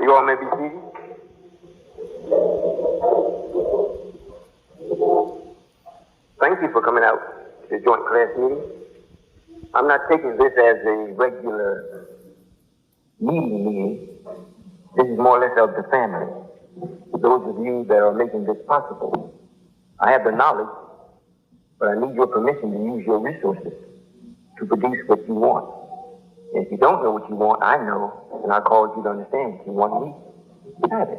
You all may be seated. Thank you for coming out to the joint class meeting. I'm not taking this as a regular meeting. This is more or less of the family. Those of you that are making this possible. I have the knowledge, but I need your permission to use your resources to produce what you want. And if you don't know what you want, I know, and I called you to understand what you want me to have it.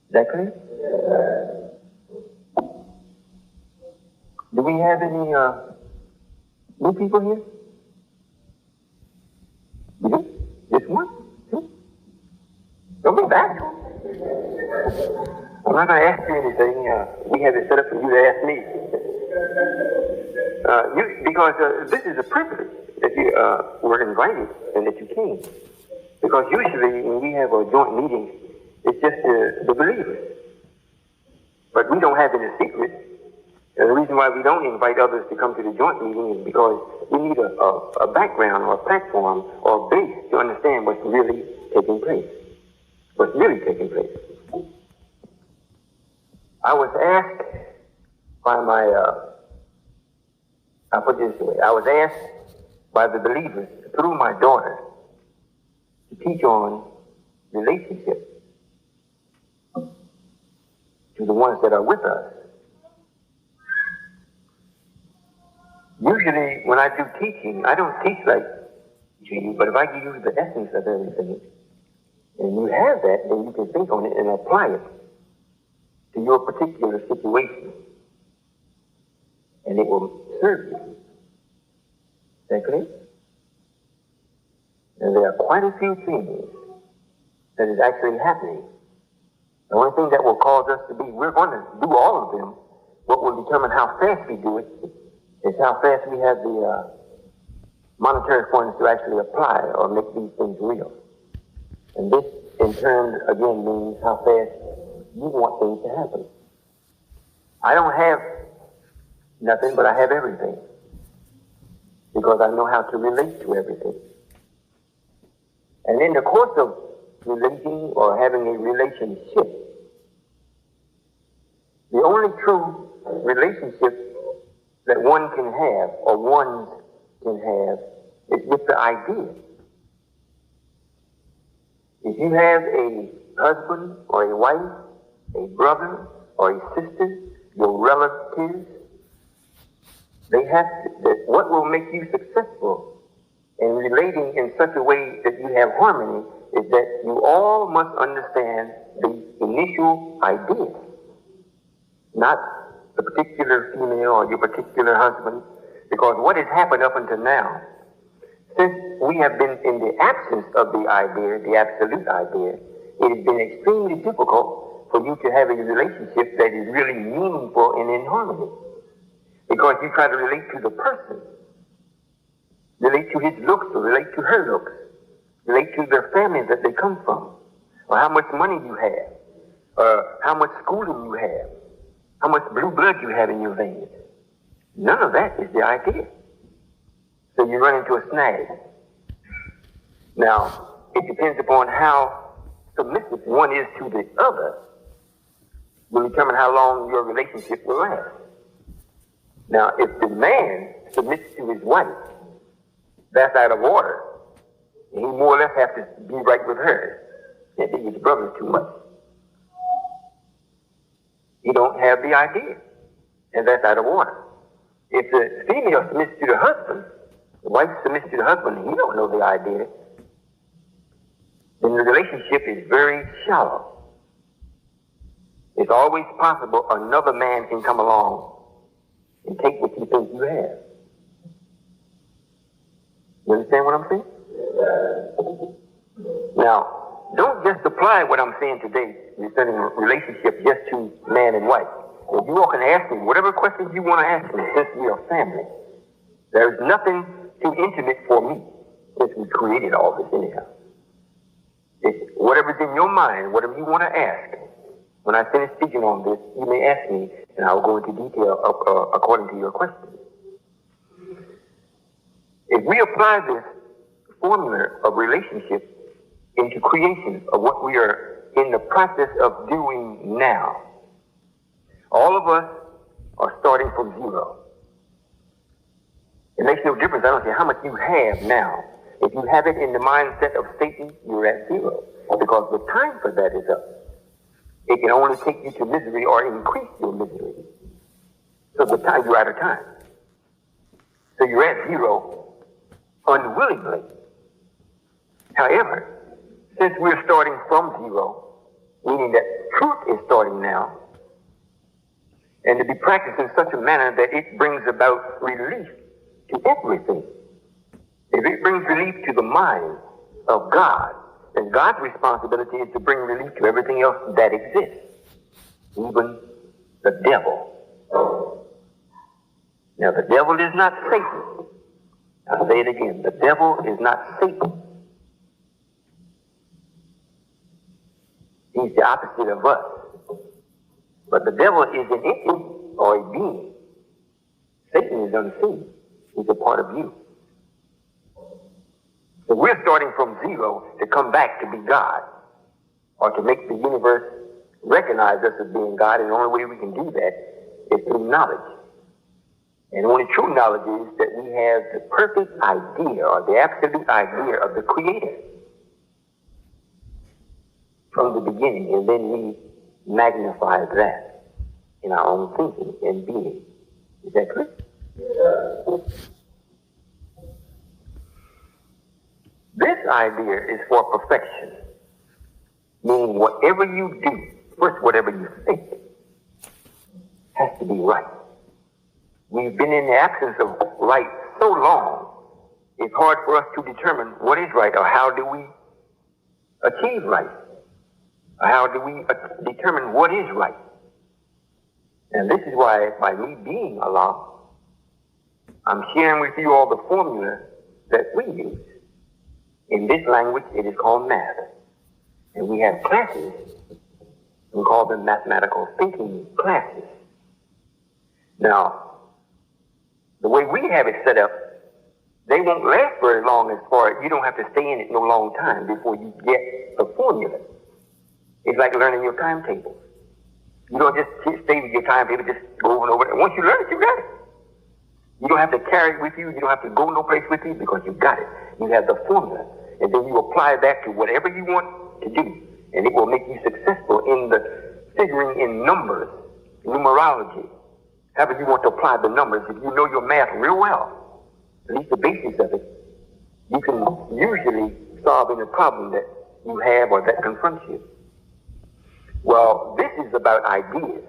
Is that clear? Do we have any new people here? You do? Just one? Two? Don't be bashful. I'm not going to ask you anything. We have it set up for you to ask me. Because this is a privilege that you were invited and that you came. Because usually when we have a joint meeting, it's just the believers. But we don't have any secrets. And the reason why we don't invite others to come to the joint meeting is because we need a background or a platform or a base to understand what's really taking place. What's really taking place. I was asked by I'll put it this way. I was asked by the believers through my daughter to teach on relationships to the ones that are with us. Usually when I do teaching, I don't teach like to you, but if I give you the essence of everything, and you have that, then you can think on it and apply it to your particular situation. And it will serve you. Is that clear? And there are quite a few things that is actually happening. The only thing that will cause us to be, we're going to do all of them. What will determine how fast we do it is how fast we have the monetary funds to actually apply or make these things real. And this, in turn, again, means how fast you want things to happen. I don't have nothing, but I have everything. Because I know how to relate to everything. And in the course of relating or having a relationship, the only true relationship that one can have or ones can have is with the idea. If you have a husband or a wife, a brother or a sister, your relatives, they have to, what will make you successful in relating in such a way that you have harmony is that you all must understand the initial idea, not the particular female or your particular husband, because what has happened up until now, since we have been in the absence of the idea, the absolute idea, it has been extremely difficult for you to have a relationship that is really meaningful and in harmony. Because you try to relate to the person, relate to his looks, or relate to her looks, relate to their family that they come from, or how much money you have, or how much schooling you have, how much blue blood you have in your veins. None of that is the idea. So you run into a snag. Now, it depends upon how submissive one is to the other will determine how long your relationship will last. Now, if the man submits to his wife, that's out of order. And he more or less has to be right with her. Can't be with his brother too much. He don't have the idea. And that's out of order. If the female submits to the husband, the wife submits to the husband, and he don't know the idea, then the relationship is very shallow. It's always possible another man can come along and take what you think you have. You understand what I'm saying? Now, don't just apply what I'm saying today concerning a relationship just to man and wife. If you all can ask me whatever questions you want to ask me, since we are family, there's nothing too intimate for me since we created all this anyhow. It's whatever's in your mind, whatever you want to ask. When I finish speaking on this, you may ask me, and I'll go into detail according to your question. If we apply this formula of relationship into creation of what we are in the process of doing now. All of us are starting from zero. It makes no difference, I don't care how much you have now. If you have it in the mindset of Satan, you're at zero. Because the time for that is up. It can only take you to misery or increase your misery. So the time, you're out of time. So you're at zero unwillingly. However, since we're starting from zero, meaning that truth is starting now, and to be practiced in such a manner that it brings about relief to everything. If it brings relief to the mind of God, then God's responsibility is to bring relief to everything else that exists, even the devil. Now, the devil is not Satan. I'll say it again. The devil is not Satan. He's the opposite of us. But the devil is an entity or a being. Satan is unseen. He's a part of you. So we're starting from zero to come back to be God, or to make the universe recognize us as being God, and the only way we can do that is through knowledge. And the only true knowledge is that we have the perfect idea, or the absolute idea of the Creator from the beginning, and then we magnify that in our own thinking and being. Is that clear? This idea is for perfection, meaning whatever you do, first whatever you think, has to be right. We've been in the absence of right so long, it's hard for us to determine what is right, or how do we achieve right, or how do we determine what is right. And this is why, by me being Allah, I'm sharing with you all the formula that we use. In this language, it is called math. And we have classes, we call them mathematical thinking classes. Now, the way we have it set up, they won't last very long as far as you don't have to stay in it no long time before you get the formula. It's like learning your timetable. You don't just stay with your timetable, just go over and over it. And once you learn it, you got it. You don't have to carry it with you. You don't have to go no place with you because you got it. You have the formula. And then you apply that to whatever you want to do. And it will make you successful in the figuring in numbers, numerology. However you want to apply the numbers, if you know your math real well, at least the basis of it, you can usually solve any problem that you have or that confronts you. Well, this is about ideas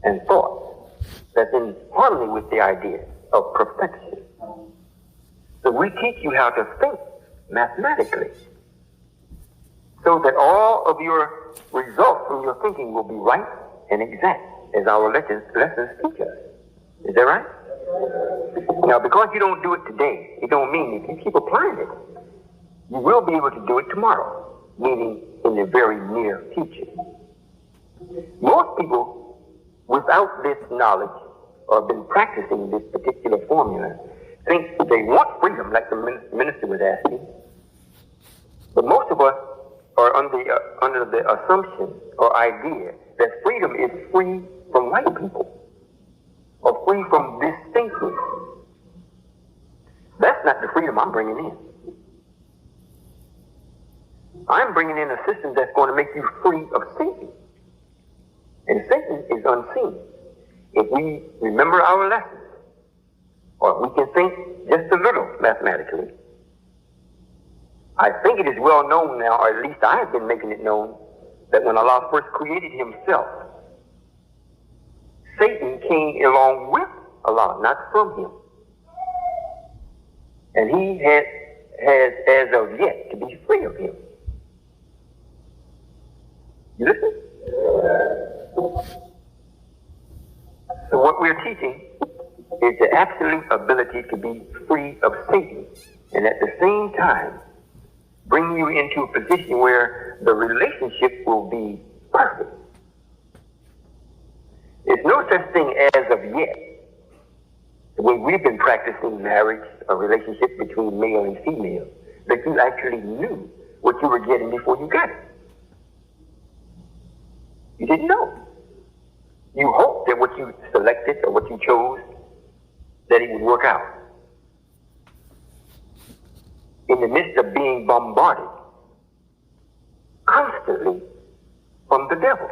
and thoughts that's in harmony with the idea of perfection. So we teach you how to think mathematically so that all of your results from your thinking will be right and exact as our lessons teach us. Is that right? Now, because you don't do it today, it don't mean if you keep applying it, you will be able to do it tomorrow, meaning in the very near future. Most people, without this knowledge or been practicing this particular formula, think they want freedom, like the minister was asking. But most of us are under the assumption or idea that freedom is free from white people or free from this thinking. That's not the freedom I'm bringing in. I'm bringing in a system that's going to make you free of Satan. And Satan is unseen. If we remember our lessons, or we can think just a little mathematically, I think it is well known now, or at least I have been making it known, that when Allah first created himself, Satan came along with Allah, not from him. And he has as of yet to be free of him. You listen? So what we're teaching is the absolute ability to be free of Satan, and at the same time bring you into a position where the relationship will be perfect. There's no such thing as of yet. the way we've been practicing marriage, a relationship between male and female, that you actually knew what you were getting before you got it. You didn't know. You hoped that what you selected or what you chose, that it would work out. In the midst of being bombarded constantly from the devil.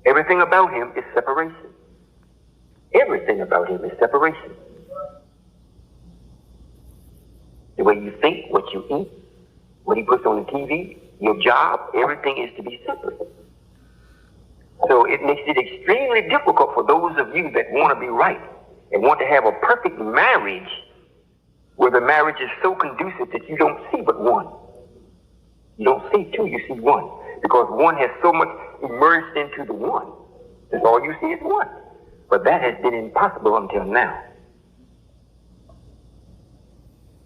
Everything about him is separation. Everything about him is separation. The way you think, what you eat, what he puts on the TV, your job, everything is to be separate. So it makes it extremely difficult for those of you that want to be right and want to have a perfect marriage where the marriage is so conducive that you don't see but one. You don't see two, you see one. Because one has so much immersed into the one. That's all you see is one. But that has been impossible until now.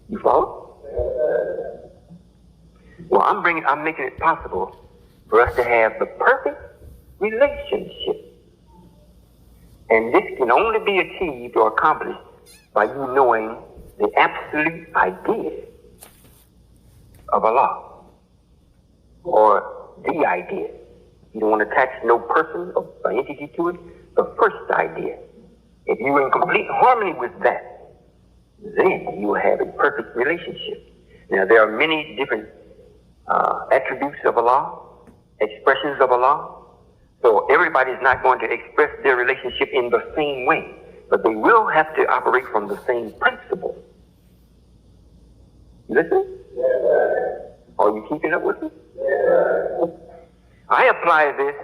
You follow? Well, I'm making it possible for us to have the perfect relationship. And this can only be achieved or accomplished by you knowing the absolute idea of Allah, or the idea. You don't want to attach no person or entity to it. The first idea. If you're in complete harmony with that, then you will have a perfect relationship. Now, there are many different attributes of Allah, expressions of Allah. So everybody is not going to express their relationship in the same way, but they will have to operate from the same principle. You listen? Yeah. Are you keeping up with me? Yeah. I apply this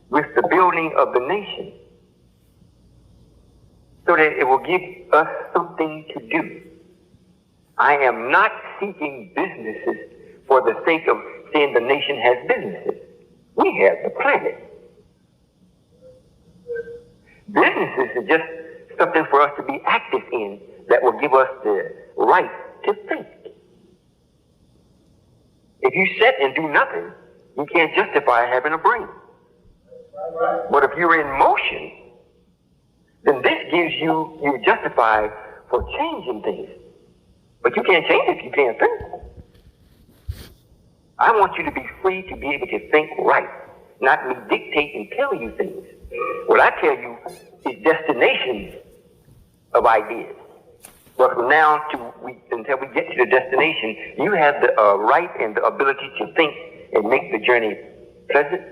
with the building of the nation so that it will give us something to do. I am not seeking businesses for the sake of saying the nation has businesses. We have the planet. Businesses is just something for us to be active in that will give us the right to think. If you sit and do nothing, you can't justify having a brain. But if you're in motion, then this gives you justify for changing things. But you can't change it if you can't think. I want you to be free to be able to think right, not me dictate and tell you things. What I tell you is destinations of ideas. But from now until we get to the destination, you have the right and the ability to think and make the journey pleasant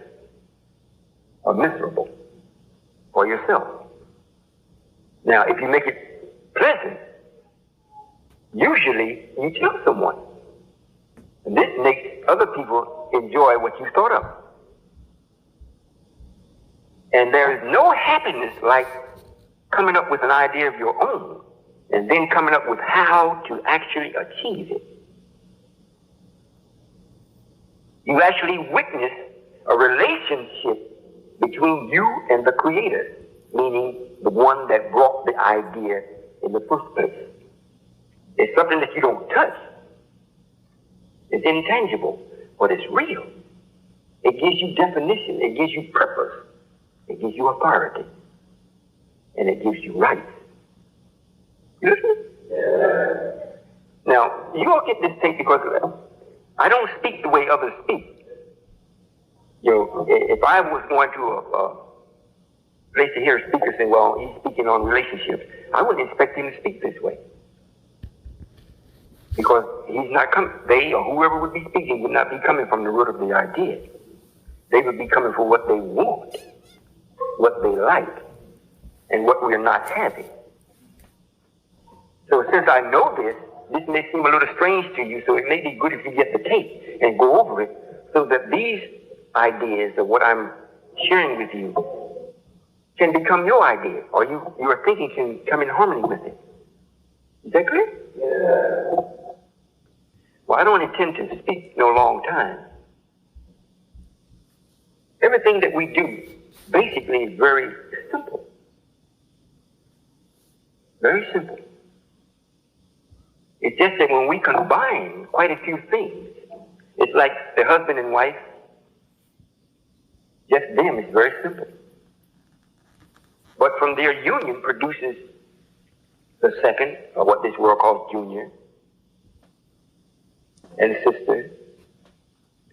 or miserable for yourself. Now, if you make it pleasant, usually you tell someone. And this makes other people enjoy what you thought of. And there is no happiness like coming up with an idea of your own and then coming up with how to actually achieve it. You actually witness a relationship between you and the Creator, meaning the one that brought the idea in the first place. It's something that you don't touch. It's intangible, but it's real. It gives you definition. It gives you purpose. It gives you authority. And it gives you rights. You listen? Yeah. Now, you all get this tape because I don't speak the way others speak. You know, if I was going to a place to hear a speaker say, well, he's speaking on relationships, I wouldn't expect him to speak this way. Because he's not coming, they or whoever would be speaking would not be coming from the root of the idea. They would be coming for what they want, what they like, and what we're not having. So since I know this may seem a little strange to you, so it may be good if you get the tape and go over it so that these ideas of what I'm sharing with you can become your idea, or your thinking can come in harmony with it. Is that clear? Yeah. Well, I don't intend to speak no long time. Everything that we do basically is very simple. Very simple. It's just that when we combine quite a few things, it's like the husband and wife, just them, it's very simple. But from their union produces the second, or what this world calls junior, and sister.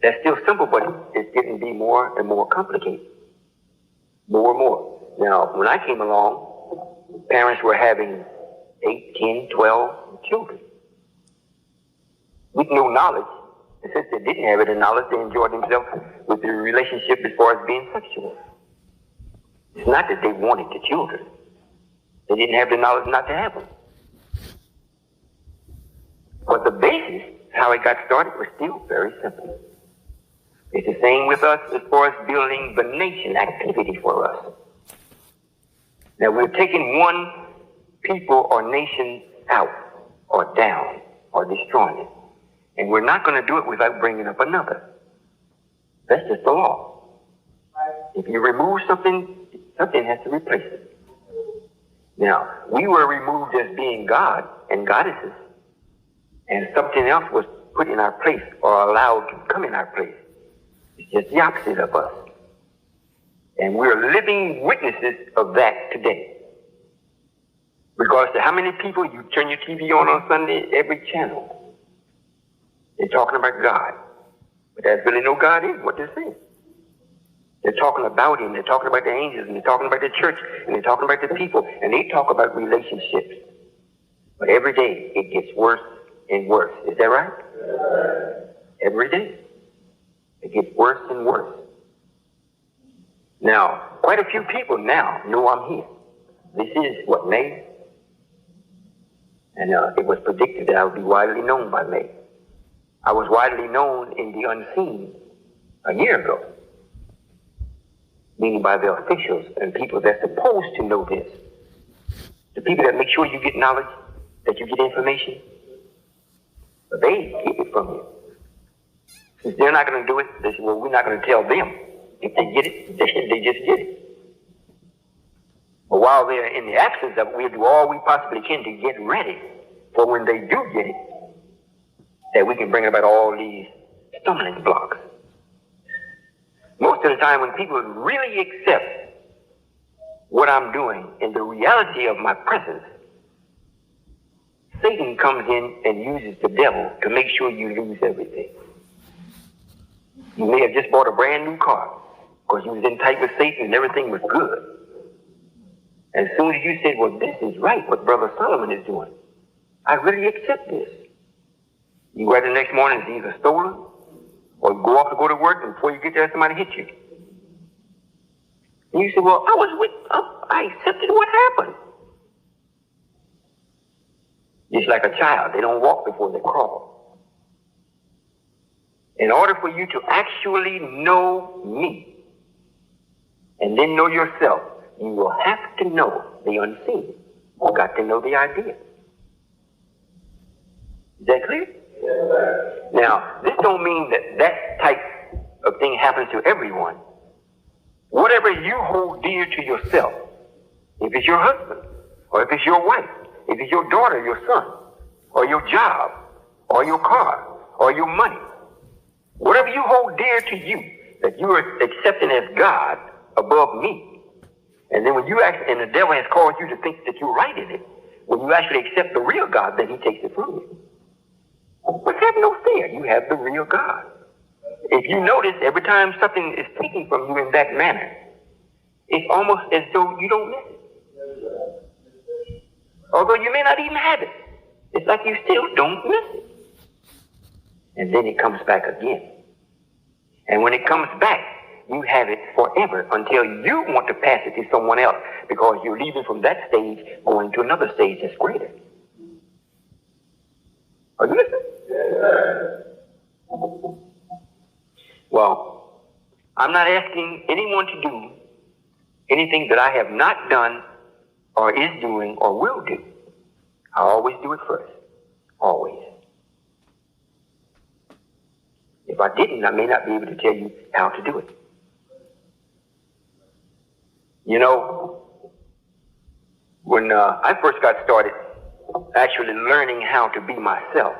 That's still simple, but it's getting to be more and more complicated. More and more. Now, when I came along, parents were having 8, 10, 12 children with no knowledge. And since they didn't have any knowledge, they enjoyed themselves with the relationship as far as being sexual. It's not that they wanted the children. They didn't have the knowledge not to have them. But the basis, how it got started, was still very simple. It's the same with us as far as building the nation activity for us. Now we're taking one people or nation out or down or destroying it. And we're not going to do it without bringing up another. That's just the law. If you remove something, something has to replace it. Now, we were removed as being God and goddesses, and something else was put in our place or allowed to come in our place. It's just the opposite of us. And we're living witnesses of that today. Regardless of how many people you turn your TV on Sunday, every channel, they're talking about God. But there's really no God in what they're saying. They're talking about Him, they're talking about the angels, and they're talking about the church, and they're talking about the people, and they talk about relationships. But every day it gets worse and worse. Is that right? Every day. It gets worse and worse. Now, quite a few people now know I'm here. This is, what, May? And it was predicted that I would be widely known by May. I was widely known in the unseen a year ago, meaning by the officials and people that's supposed to know this. The people that make sure you get knowledge, that you get information, but they keep it from you. Since they're not going to do it, they say, well, we're not going to tell them. If they get it, they just get it. But while they're in the absence of it, we'll do all we possibly can to get ready for when they do get it, that we can bring about all these stumbling blocks. Most of the time when people really accept what I'm doing and the reality of my presence, Satan comes in and uses the devil to make sure you lose everything. You may have just bought a brand new car because you was in tight with Satan and everything was good. As soon as you said, well, this is right, what Brother Solomon is doing, I really accept this. You wake the next morning, it's either stolen, or you go off to go to work, and before you get there, somebody hit you. And you say, well, I accepted what happened. Just like a child, they don't walk before they crawl. In order for you to actually know me, and then know yourself, you will have to know the unseen. You got to know the idea. Is that clear? Now, this don't mean that that type of thing happens to everyone. Whatever you hold dear to yourself, if it's your husband, or if it's your wife, if it's your daughter, your son, or your job, or your car, or your money, whatever you hold dear to you, that you are accepting as God above me, and then when you act, and the devil has caused you to think that you're right in it, when you actually accept the real God, then he takes it from you. But have no fear, you have the real God. If you notice, every time something is taken from you in that manner, it's almost as though you don't miss it. Although you may not even have it, it's like you still don't miss it. And then it comes back again. And when it comes back, you have it forever until you want to pass it to someone else because you're leaving from that stage going to another stage that's greater. Are you listening? Well, I'm not asking anyone to do anything that I have not done or is doing or will do. I always do it first. Always. If I didn't, I may not be able to tell you how to do it. You know, when I first got started actually learning how to be myself,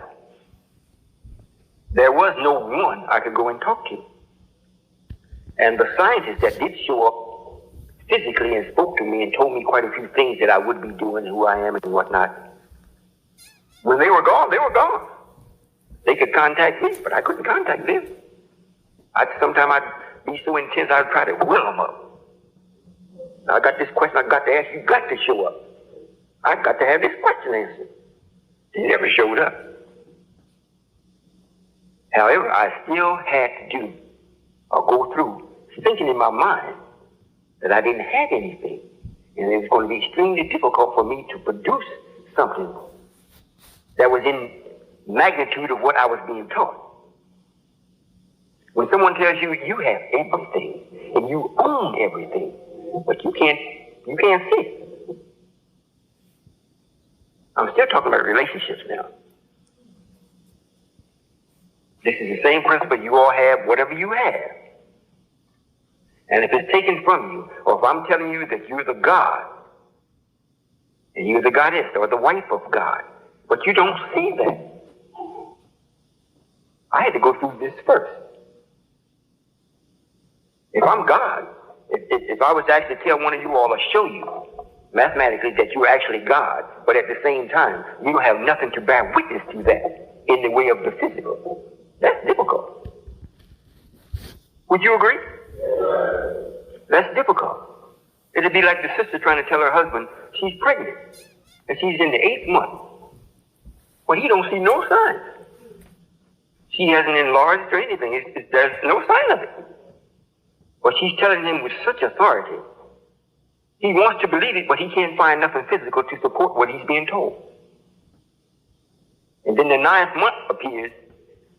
there was no one I could go and talk to. And the scientists that did show up physically and spoke to me and told me quite a few things that I would be doing, who I am and whatnot. When they were gone, they were gone. They could contact me, but I couldn't contact them. Sometimes I'd be so intense, I'd try to will them up. I got this question I got to ask, you got to show up. I got to have this question answered. He never showed up. However, I still had to do or go through thinking in my mind that I didn't have anything. And it was going to be extremely difficult for me to produce something that was in magnitude of what I was being taught. When someone tells you you have everything and you own everything, but you can't see it. I'm still talking about relationships now. This is the same principle. You all have whatever you have. And if it's taken from you, or if I'm telling you that you're the God, and you're the goddess or the wife of God, but you don't see that, I had to go through this first. If I'm God, if I was to actually tell one of you all or show you mathematically that you're actually God, but at the same time, you don't have nothing to bear witness to that in the way of the physical, that's difficult. Would you agree? That's difficult. It'd be like the sister trying to tell her husband she's pregnant and she's in the 8th month. Well, he don't see no signs. She hasn't enlarged or anything. There's no sign of it. But she's telling him with such authority. He wants to believe it, but he can't find nothing physical to support what he's being told. And then the 9th month appears,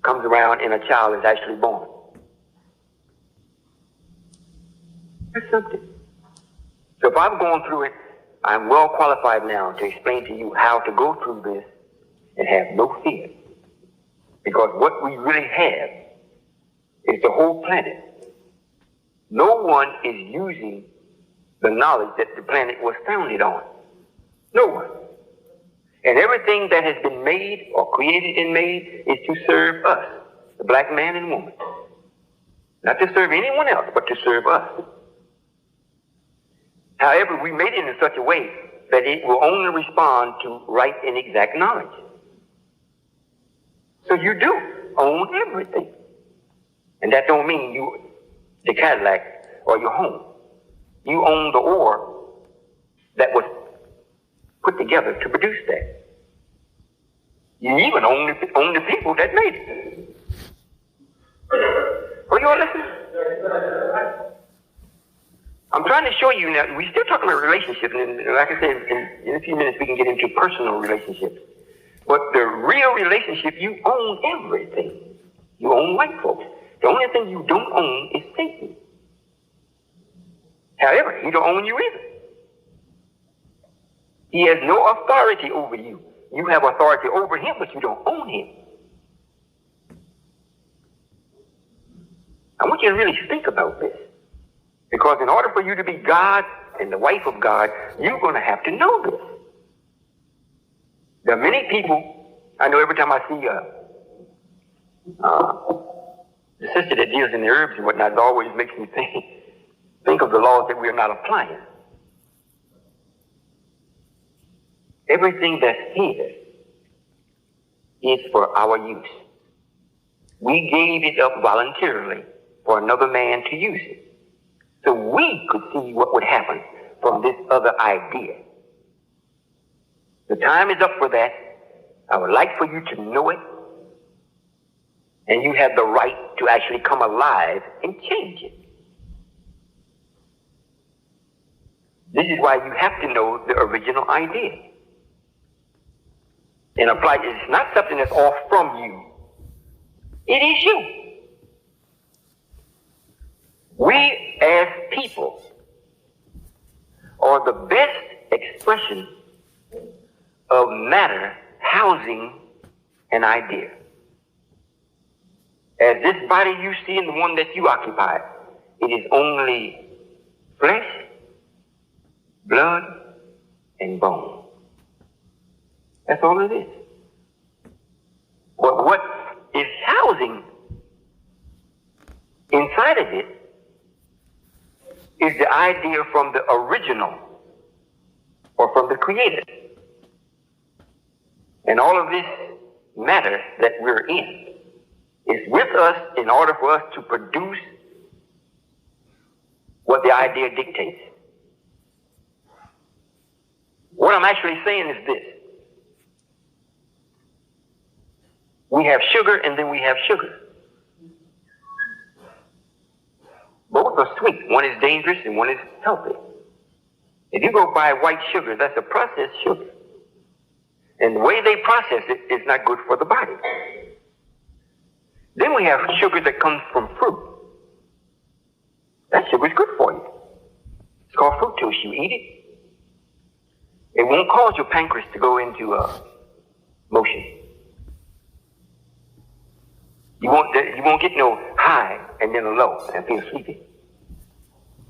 comes around, and a child is actually born. That's something. So if I'm going through it, I'm well qualified now to explain to you how to go through this and have no fear. Because what we really have is the whole planet. No one is using the knowledge that the planet was founded on. No one. And everything that has been made or created and made is to serve us, the black man and woman. Not to serve anyone else, but to serve us. However, we made it in such a way that it will only respond to right and exact knowledge. So you do own everything. And that don't mean you, the Cadillac or your home. You own the ore that was put together to produce that. You even own the people that made it. Are you all listening? I'm trying to show you now, we're still talking about relationships, and like I said, in a few minutes we can get into personal relationships. But the real relationship, you own everything. You own white folks. The only thing you don't own is Satan. However, he don't own you either. He has no authority over you. You have authority over him, but you don't own him. I want you to really think about this. Because in order for you to be God and the wife of God, you're going to have to know this. There are many people, I know every time I see the sister that deals in the herbs and whatnot, it always makes me think of the laws that we are not applying. Everything that's here is for our use. We gave it up voluntarily for another man to use it. So we could see what would happen from this other idea. The time is up for that. I would like for you to know it. And you have the right to actually come alive and change it. This is why you have to know the original idea. And apply it. It's not something that's off from you. It is you. We as people are the best expression of matter housing an idea. As this body you see and the one that you occupy, it is only flesh, blood, and bone. That's all it is. But what is housing inside of it is the idea from the original or from the creator. And all of this matter that we're in is with us in order for us to produce what the idea dictates. What I'm actually saying is this. We have sugar and then we have sugar. Both are sweet. One is dangerous and one is healthy. If you go buy white sugar, that's a processed sugar. And the way they process it is not good for the body. Then we have sugar that comes from fruit. That sugar is good for you. It's called fructose. You eat it. It won't cause your pancreas to go into motion. You won't get no high and then a low and feel sleepy.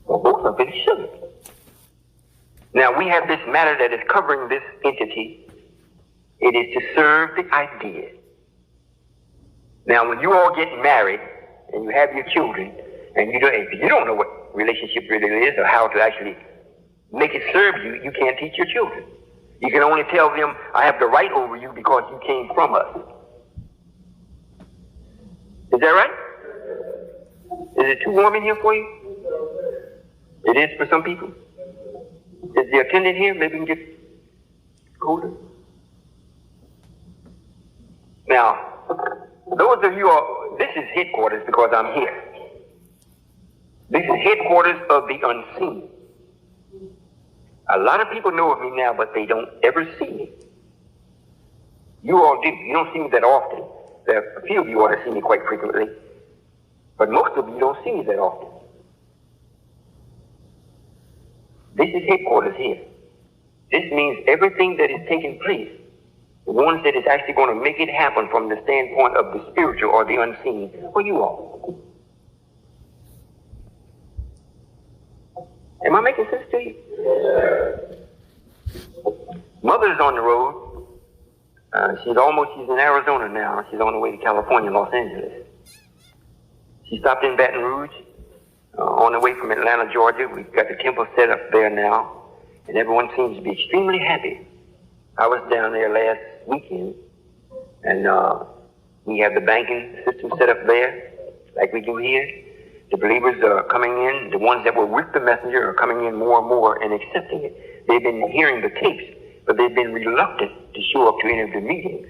Well, both of it is sugar. Now we have this matter that is covering this entity. It is to serve the idea. Now when you all get married and you have your children, and you don't know what relationship really is or how to actually make it serve you, you can't teach your children. You can only tell them, I have the right over you because you came from us. Is that right? Is it too warm in here for you? It is for some people. Is the attendant here? Maybe we can get colder. Now, those of you this is headquarters because I'm here. This is headquarters of the unseen. A lot of people know of me now, but they don't ever see me. You all do. You don't see me that often. There are a few of you ought to see me quite frequently, but most of you don't see me that often. This is headquarters here. This means everything that is taking place, the ones that is actually going to make it happen from the standpoint of the spiritual or the unseen, for you all. Am I making sense to you? Mother's on the road. She's in Arizona now. She's on the way to California, Los Angeles. She stopped in Baton Rouge on the way from Atlanta, Georgia. We've got the temple set up there now, and everyone seems to be extremely happy. I was down there last weekend, and we have the banking system set up there, like we do here. The believers are coming in. The ones that were with the messenger are coming in more and more and accepting it. They've been hearing the tapes, but they've been reluctant to show up to any of the meetings.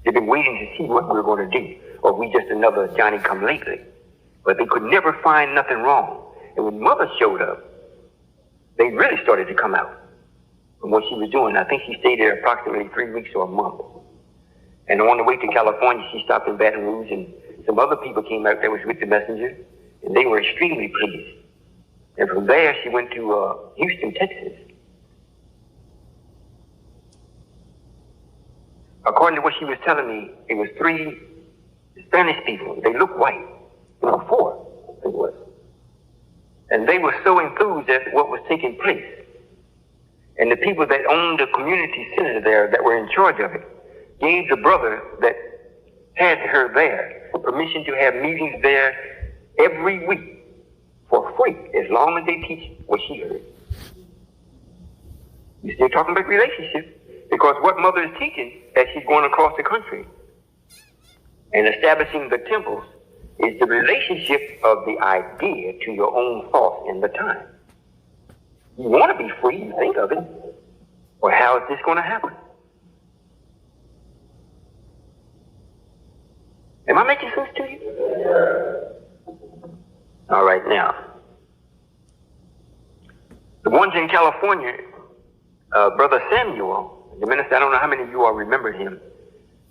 They've been waiting to see what we're going to do, or we just another Johnny-come-lately. But they could never find nothing wrong. And when Mother showed up, they really started to come out from what she was doing. I think she stayed there approximately 3 weeks or a month. And on the way to California, she stopped in Baton Rouge, and some other people came out that was with the messenger, and they were extremely pleased. And from there, she went to Houston, Texas. According to what she was telling me, it was 3 Spanish people. They looked white. 4, I think it was. And they were so enthused at what was taking place. And the people that owned the community center there, that were in charge of it, gave the brother that had her there permission to have meetings there every week for free, as long as they teach what she heard. You're still talking about relationships, because what Mother is teaching as she's going across the country and establishing the temples is the relationship of the idea to your own thoughts in the time. You want to be free, you think of it. Well, how is this going to happen? Am I making sense to you? All right, now. The ones in California, Brother Samuel, the minister, I don't know how many of you all remember him.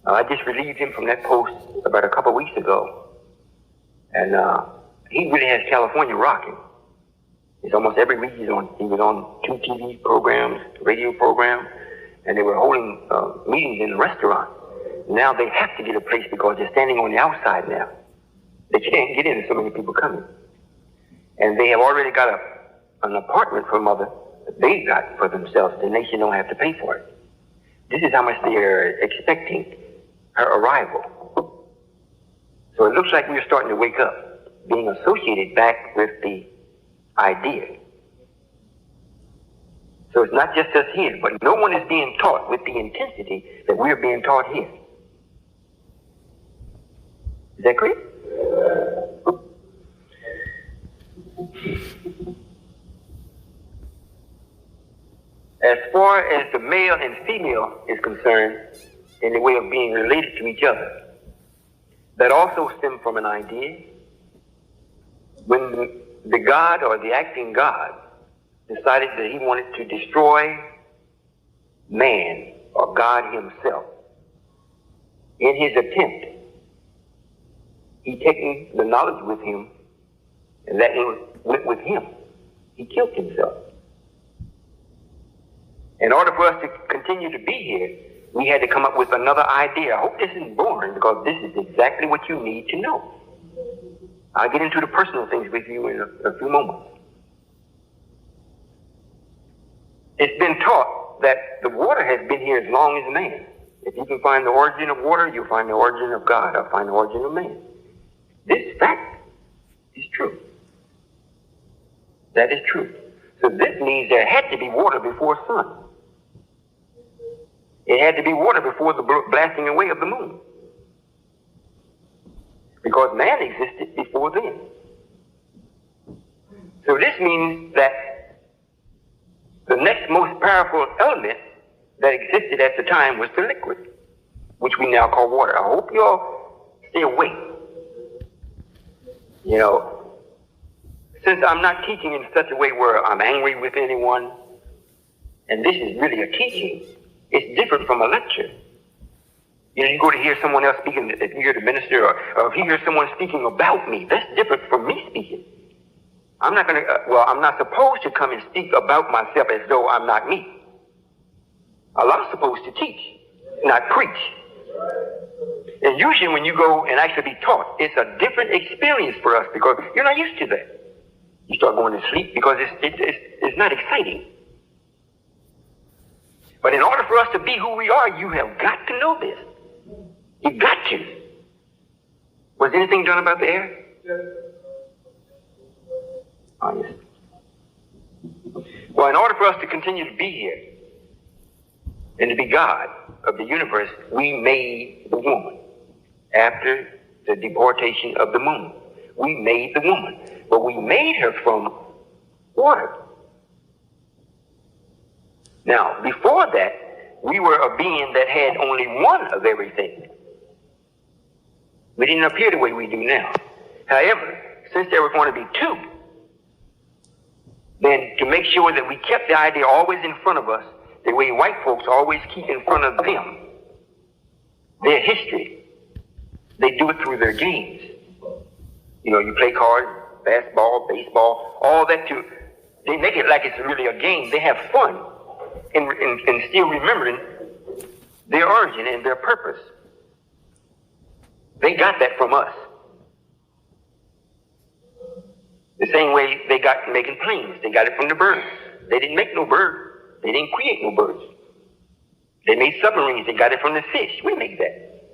I just relieved him from that post about a couple weeks ago. And he really has California rocking. It's almost every week he was on 2 TV programs, radio programs, and they were holding meetings in the restaurant. Now they have to get a place because they're standing on the outside now. They can't get in, so many people coming. And they have already got an apartment for Mother that they got for themselves. The nation don't have to pay for it. This is how much they are expecting her arrival. So it looks like we're starting to wake up, being associated back with the idea. So it's not just us here, but no one is being taught with the intensity that we're being taught here. Is that clear? As far as the male and female is concerned, in the way of being related to each other, that also stemmed from an idea. When the God or the acting God decided that he wanted to destroy man or God himself, in his attempt, he taken the knowledge with him, and that went with him. He killed himself. In order for us to continue to be here, we had to come up with another idea. I hope this isn't boring, because this is exactly what you need to know. I'll get into the personal things with you in a few moments. It's been taught that the water has been here as long as man. If you can find the origin of water, you'll find the origin of God, or find the origin of man. This fact is true. That is true. So this means there had to be water before sun. It had to be water before the blasting away of the moon. Because man existed before then. So this means that the next most powerful element that existed at the time was the liquid, which we now call water. I hope you all stay awake. You know, since I'm not teaching in such a way where I'm angry with anyone, and this is really a teaching, it's different from a lecture. You know, you go to hear someone else speaking, if you hear the minister, or if you hear someone speaking about me, that's different from me speaking. I'm not going to, I'm not supposed to come and speak about myself as though I'm not me. I'm supposed to teach, not preach. And usually when you go and actually be taught, it's a different experience for us, because you're not used to that. You start going to sleep because it's not exciting. But in order for us to be who we are, you have got to know this. You've got to. Was anything done about the air? Yes. Oh, yes. Well, in order for us to continue to be here and to be God of the universe, we made the woman after the deportation of the moon. We made the woman, but we made her from water. Now, before that, we were a being that had only one of everything. We didn't appear the way we do now. However, since there were going to be two, then to make sure that we kept the idea always in front of us, the way white folks always keep in front of them, their history, they do it through their games. You know, you play cards, basketball, baseball, all that too. They make it like it's really a game. They have fun in still remembering their origin and their purpose. They got that from us. The same way they got making planes. They got it from the birds. They didn't make no bird. They didn't create no birds. They made submarines. They got it from the fish. We make that.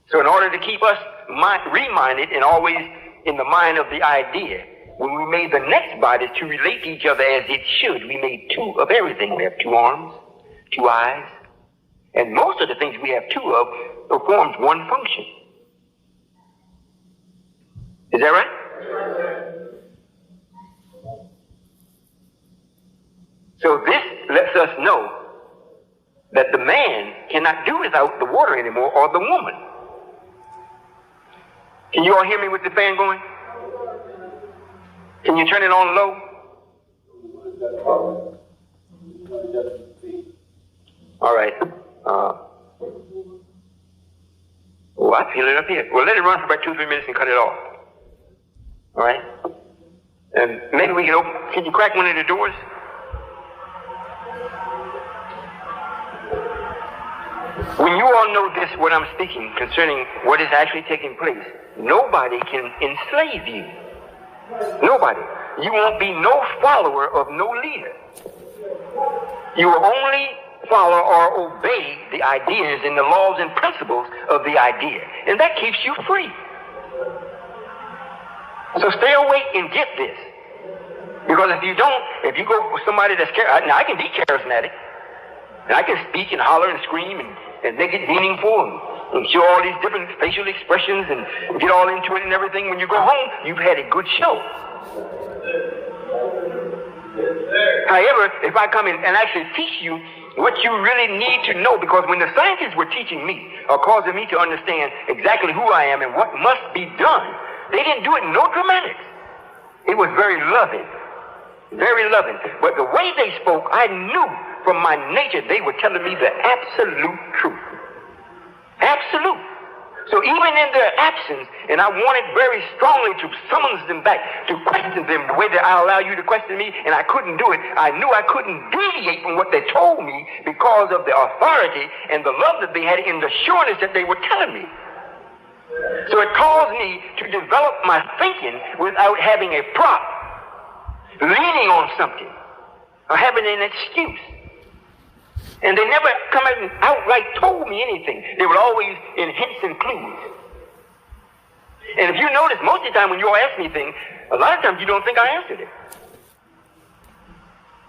So in order to keep us reminded and always in the mind of the idea, when we made the next body to relate to each other as it should, we made two of everything. We have two arms, two eyes, and most of the things we have two of performs one function. Is that right? So this lets us know that the man cannot do without the water anymore, or the woman. Can you all hear me with the fan going? Can you turn it on low? All right. I feel it up here. Well, let it run for about 2-3 minutes and cut it off. All right? And maybe we can you crack one of the doors? When you all know this, what I'm speaking concerning what is actually taking place, nobody can enslave you. Nobody. You won't be no follower of no leader. You will only follow or obey the ideas and the laws and principles of the idea. And that keeps you free. So stay awake and get this. Because if you don't, if you go with somebody that's now I can be charismatic, and I can speak and holler and scream and make it meaningful and show all these different facial expressions and get all into it and everything. When you go home, you've had a good show. However, if I come in and actually teach you what you really need to know, because when the scientists were teaching me or causing me to understand exactly who I am and what must be done, they didn't do it in no dramatics. It was very loving. Very loving. But the way they spoke, I knew from my nature they were telling me the absolute truth. Absolute. So even in their absence, and I wanted very strongly to summons them back, to question them the way that I allow you to question me, and I couldn't do it. I knew I couldn't deviate from what they told me because of the authority and the love that they had in the sureness that they were telling me. So it caused me to develop my thinking without having a prop, leaning on something, or having an excuse. And they never come out and outright told me anything. They were always in hints and clues. And if you notice, most of the time when you all ask me things, a lot of times you don't think I answered it.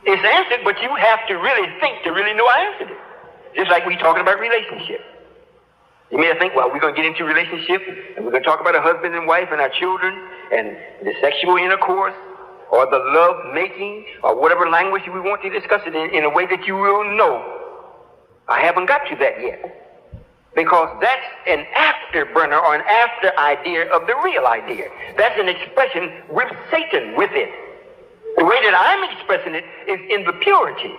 It's answered, but you have to really think to really know I answered it. Just like we talking about relationship. You may think, well, we're going to get into relationship, and we're going to talk about a husband and wife and our children, and the sexual intercourse, or the love making, or whatever language we want to discuss it in a way that you will know. I haven't got to that yet. Because that's an afterburner or an after idea of the real idea. That's an expression with Satan with it. The way that I'm expressing it is in the purity.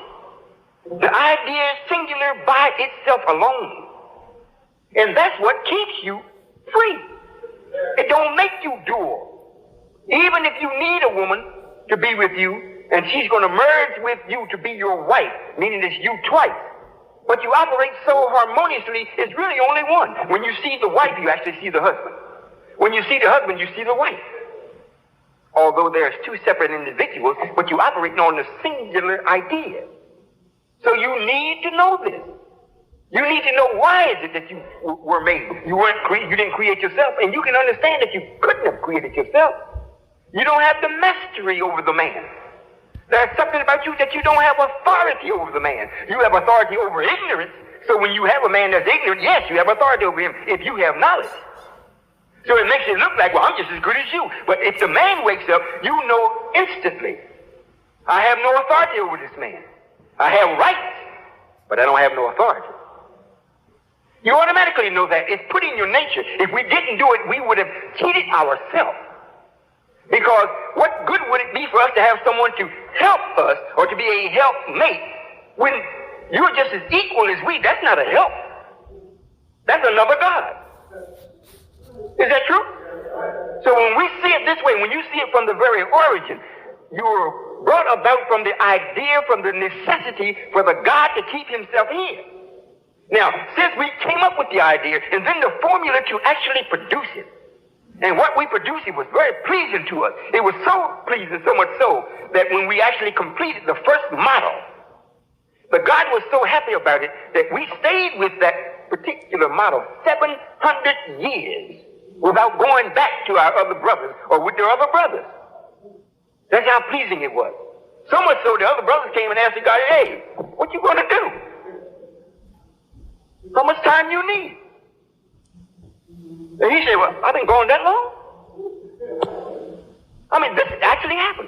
The idea is singular by itself alone. And that's what keeps you free. It don't make you dual. Even if you need a woman to be with you, and she's going to merge with you to be your wife, meaning it's you twice. But you operate so harmoniously, it's really only one. When you see the wife, you actually see the husband. When you see the husband, you see the wife. Although there's two separate individuals, but you operate on the singular idea. So you need to know this. You need to know why is it that you were made. You didn't create yourself, and you can understand that you couldn't have created yourself. You don't have the mastery over the man. There's something about you that you don't have authority over the man. You have authority over ignorance. So when you have a man that's ignorant, yes, you have authority over him if you have knowledge. So it makes it look like, well, I'm just as good as you. But if the man wakes up, you know instantly, I have no authority over this man. I have rights, but I don't have no authority. You automatically know that. It's put in your nature. If we didn't do it, we would have cheated ourselves. Because what good would it be for us to have someone to help us or to be a helpmate when you're just as equal as we? That's not a help. That's another God. Is that true? So when we see it this way, when you see it from the very origin, you're brought about from the idea, from the necessity for the God to keep himself here. Now, since we came up with the idea and then the formula to actually produce it, and what we produced, it was very pleasing to us. It was so pleasing, so much so, that when we actually completed the first model, but God was so happy about it that we stayed with that particular model 700 years without going back to our other brothers or with their other brothers. That's how pleasing it was. So much so the other brothers came and asked God, hey, what you going to do? How much time you need? And he said, well, I've been going that long? I mean, this actually happened.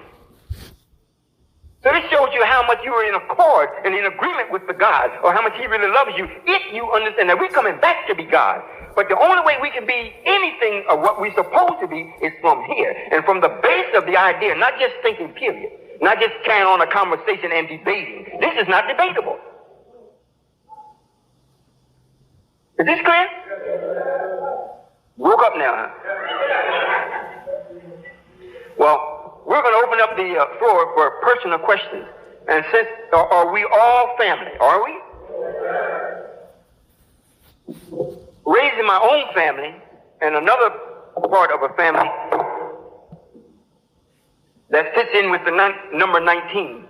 So this shows you how much you are in accord and in agreement with the God, or how much he really loves you, if you understand that we're coming back to be God. But the only way we can be anything of what we're supposed to be is from here, and from the base of the idea, not just thinking, period. Not just carrying on a conversation and debating. This is not debatable. Is this clear? Woke up now, huh? Well, we're going to open up the floor for personal questions. And since, are we all family? Are we? Raising my own family and another part of a family that fits in with the number 19,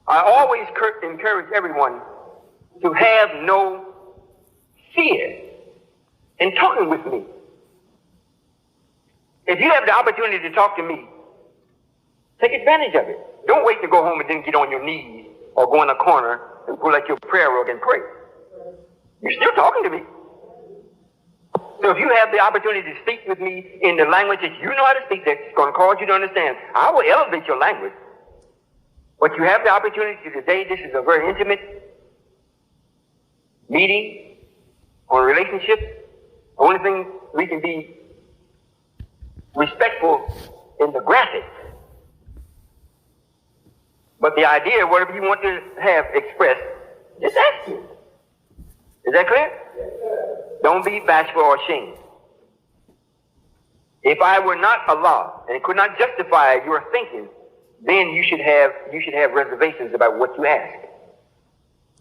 I always encourage everyone to have no fear in talking with me. If you have the opportunity to talk to me, Take advantage of it. Don't wait to go home and then get on your knees or go in a corner and pull out your prayer rug and pray. You're still talking to me. So if you have the opportunity to speak with me in the language that you know how to speak, that's going to cause you to understand, I will elevate your language. But you have the opportunity today. This is a very intimate meeting on relationships. The only thing we can be respectful in the graphics. But the idea, whatever you want to have expressed, just ask me. Is that clear? Don't be bashful or ashamed. If I were not Allah and could not justify your thinking, then you should have reservations about what you ask.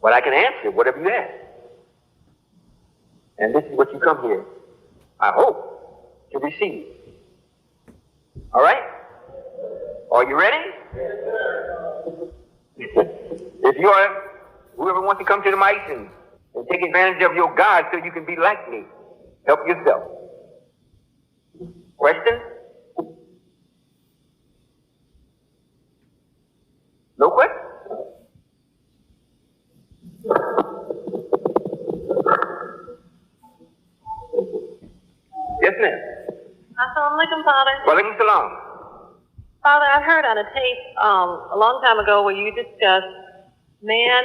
But I can answer whatever you ask. And this is what you come here, I hope, to receive. All right? Are you ready? If you are, whoever wants to come to the mic and take advantage of your God so you can be like me, help yourself. Question? No question? Yes, ma'am. Assalamu alaikum, Father. Walaikum salam. Father, I heard on a tape a long time ago where you discussed man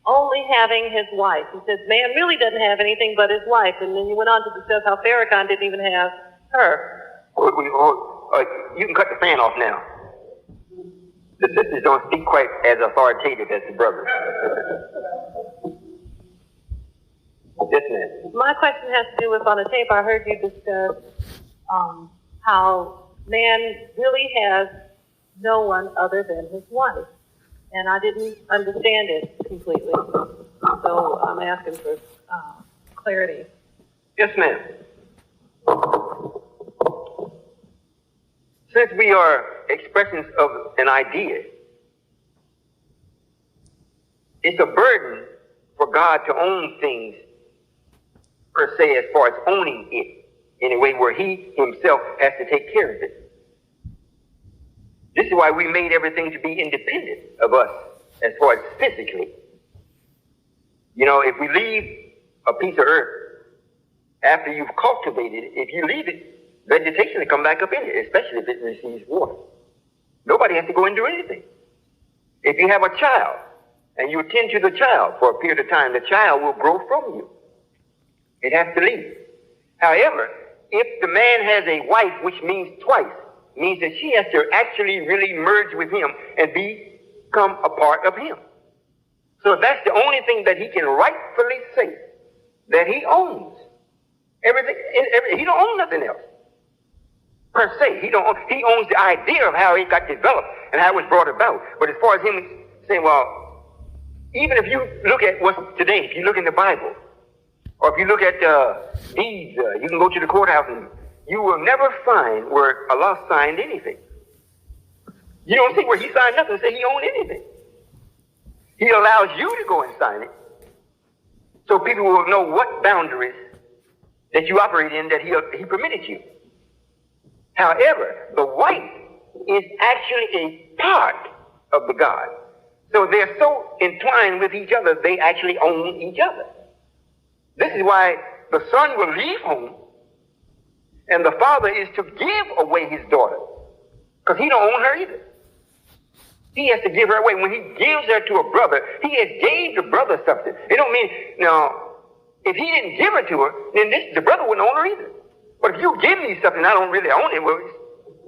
only having his wife. You said man really doesn't have anything but his wife, and then you went on to discuss how Farrakhan didn't even have her. You can cut the fan off now. The sisters don't speak quite as authoritative as the brothers. Yes, ma'am. My question has to do with on a tape I heard you discuss how man really has no one other than his wife. And I didn't understand it completely. So I'm asking for clarity. Yes, ma'am. Since we are expressions of an idea, it's a burden for God to own things per se, as far as owning it in a way where he himself has to take care of it. This is why we made everything to be independent of us as far as physically. You know, if we leave a piece of earth after you've cultivated it, if you leave it, vegetation will come back up in it, especially if it receives water. Nobody has to go and do anything. If you have a child and you tend to the child for a period of time, the child will grow from you. It has to leave. However, if the man has a wife, which means twice, means that she has to actually really merge with him and become a part of him. So that's the only thing that he can rightfully say that he owns. Everything, he don't own nothing else. Per se, he owns the idea of how it got developed and how it was brought about. But as far as him saying, well, even if you look at what's today, if you look in the Bible, or if you look at deeds, you can go to the courthouse and you will never find where Allah signed anything. You don't see where he signed nothing and say he owned anything. He allows you to go and sign it so people will know what boundaries that you operate in that he permitted you. However, the wife is actually a part of the God. So they're so entwined with each other, they actually own each other. This is why the son will leave home and the father is to give away his daughter, because he don't own her either. He has to give her away. When he gives her to a brother, he has gave the brother something. It don't mean, now, if he didn't give her to her, then the brother wouldn't own her either. But if you give me something I don't really own it, well,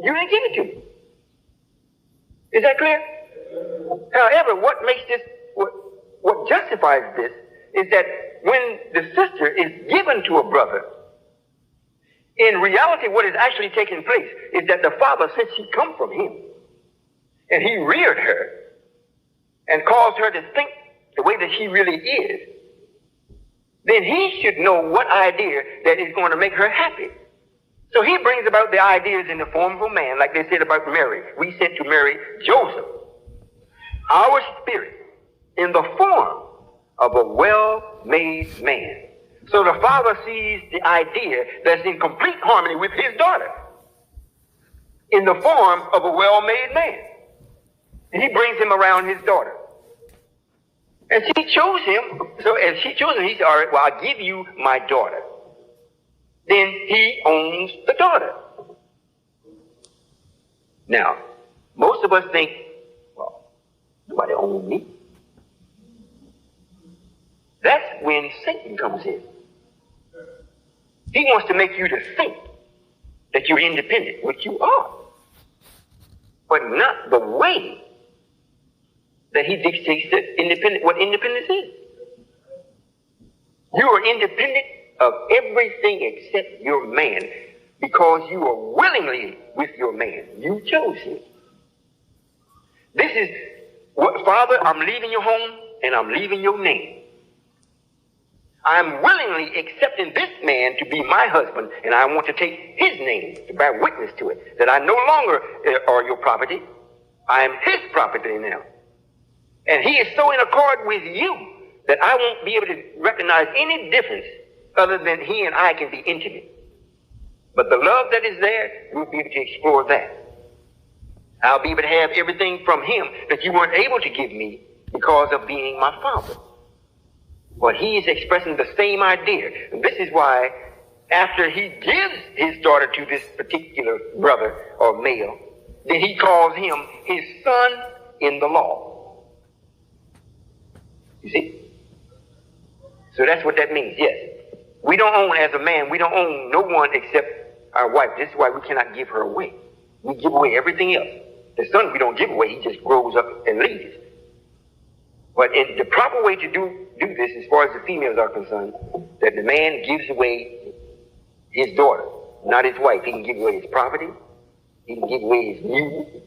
you didn't give it to me. Is that clear? However, what makes this, what justifies this is that when the sister is given to a brother, in reality, what is actually taking place is that the father, since she come from him, and he reared her and caused her to think the way that she really is, then he should know what idea that is going to make her happy. So he brings about the ideas in the form of a man, like they said about Mary. We sent to marry Joseph, our spirit, in the form of a well-made man. So the father sees the idea that's in complete harmony with his daughter in the form of a well-made man. And he brings him around his daughter. And she chose him. So as she chose him, he said, all right, well, I'll give you my daughter. Then he owns the daughter. Now, most of us think, well, nobody owns me. That's when Satan comes in. He wants to make you to think that you're independent, which you are, but not the way that he dictates that what independence is. You are independent of everything except your man because you are willingly with your man. You chose him. This is what, Father, I'm leaving your home and I'm leaving your name. I'm willingly accepting this man to be my husband, and I want to take his name to bear witness to it, that I no longer are your property. I am his property now. And he is so in accord with you that I won't be able to recognize any difference other than he and I can be intimate. But the love that is there, we'll be able to explore that. I'll be able to have everything from him that you weren't able to give me because of being my father. Well, he is expressing the same idea. And this is why after he gives his daughter to this particular brother or male, then he calls him his son in the law. You see? So that's what that means, yes. We don't own, as a man, we don't own no one except our wife. This is why we cannot give her away. We give away everything else. The son we don't give away, he just grows up and leaves. But the proper way to do this, as far as the females are concerned, that the man gives away his daughter, not his wife. He can give away his property. He can give away his mule.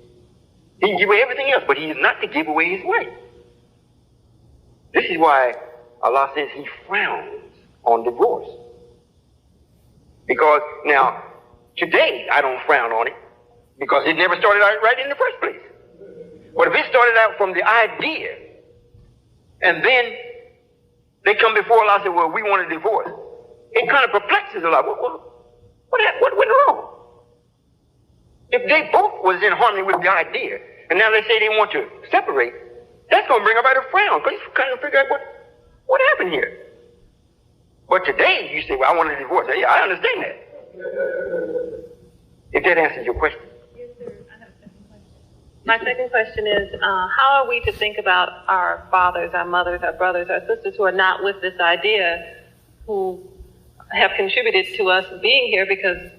He can give away everything else, but he is not to give away his wife. This is why Allah says he frowns on divorce. Because now, today, I don't frown on it, because it never started out right in the first place. But if it started out from the idea, and then they come before Allah and say, well, we want a divorce, it kind of perplexes Allah. What went wrong? If they both was in harmony with the idea, and now they say they want to separate, that's going to bring about a frown, because you kind of figure out what happened here. But today, you say, well, I want a divorce. Yeah, I understand that. If that answers your question. Yes, sir. I have a second question. My second question is, how are we to think about our fathers, our mothers, our brothers, our sisters who are not with this idea, who have contributed to us being here because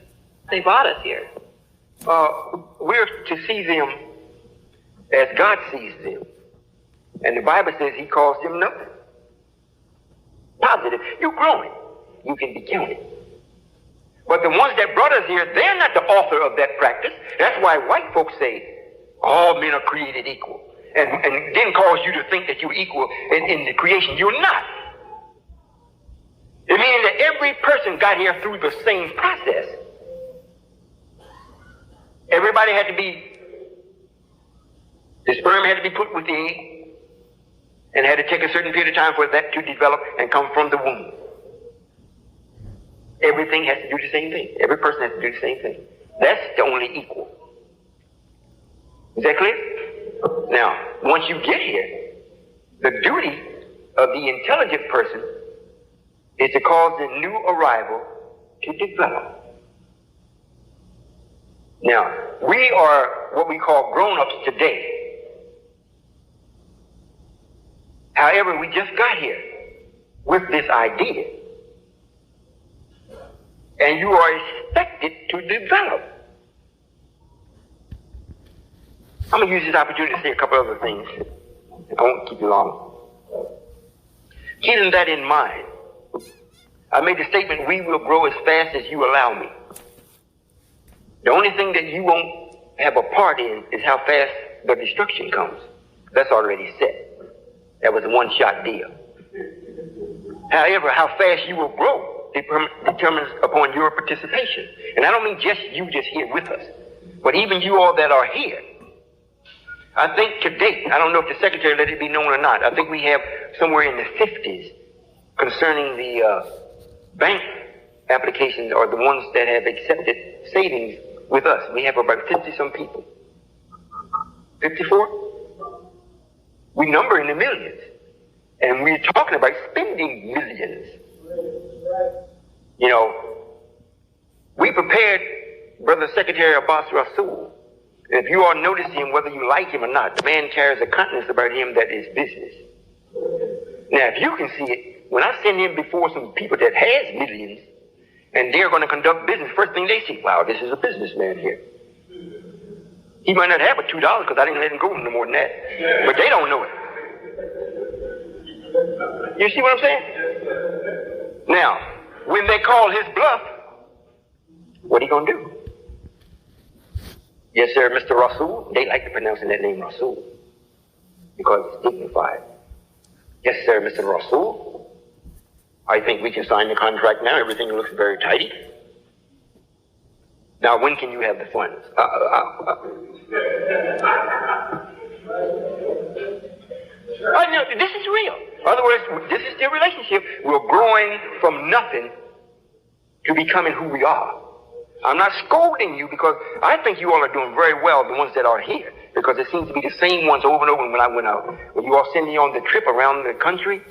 they brought us here? We're to see them as God sees them. And the Bible says he calls them nothing. Positive. You're growing. You can be counted. But the ones that brought us here, they're not the author of that practice. That's why white folks say all men are created equal. And then cause you to think that you're equal in the creation. You're not. It means that every person got here through the same process. Everybody had to be, the sperm had to be put with the egg, and had to take a certain period of time for that to develop and come from the womb. Everything has to do the same thing. Every person has to do the same thing. That's the only equal. Is that clear? Now, once you get here, the duty of the intelligent person is to cause the new arrival to develop. Now, we are what we call grown-ups today. However, we just got here with this idea. And you are expected to develop. I'm going to use this opportunity to say a couple other things. I won't keep you long. Keeping that in mind, I made the statement, we will grow as fast as you allow me. The only thing that you won't have a part in is how fast the destruction comes. That's already set. That was a one-shot deal. However, how fast you will grow determines upon your participation. And I don't mean just you just here with us, but even you all that are here. I think to date, I don't know if the secretary let it be known or not, I think we have somewhere in the 50s concerning the bank applications or the ones that have accepted savings with us. We have about 50-some people. 54? We number in the millions. And we're talking about spending millions. You know, we prepared Brother Secretary Abbas Rasul. If you all notice him, whether you like him or not, the man carries a countenance about him that is business. Now, if you can see it, when I send him before some people that has millions, and they're going to conduct business, first thing they see, wow, this is a businessman here. He might not have but $2 because I didn't let him go no more than that. But they don't know it. You see what I'm saying? Now, when they call his bluff, what are he going to do? Yes, sir, Mr. Rasul. They like to pronounce that name Rasul because it's dignified. Yes, sir, Mr. Rasul. I think we can sign the contract now. Everything looks very tidy. Now, when can you have the funds? No, this is real. In other words, this is the relationship. We're growing from nothing to becoming who we are. I'm not scolding you because I think you all are doing very well, the ones that are here, because it seems to be the same ones over and over when I went out. When you all send me on the trip around the country,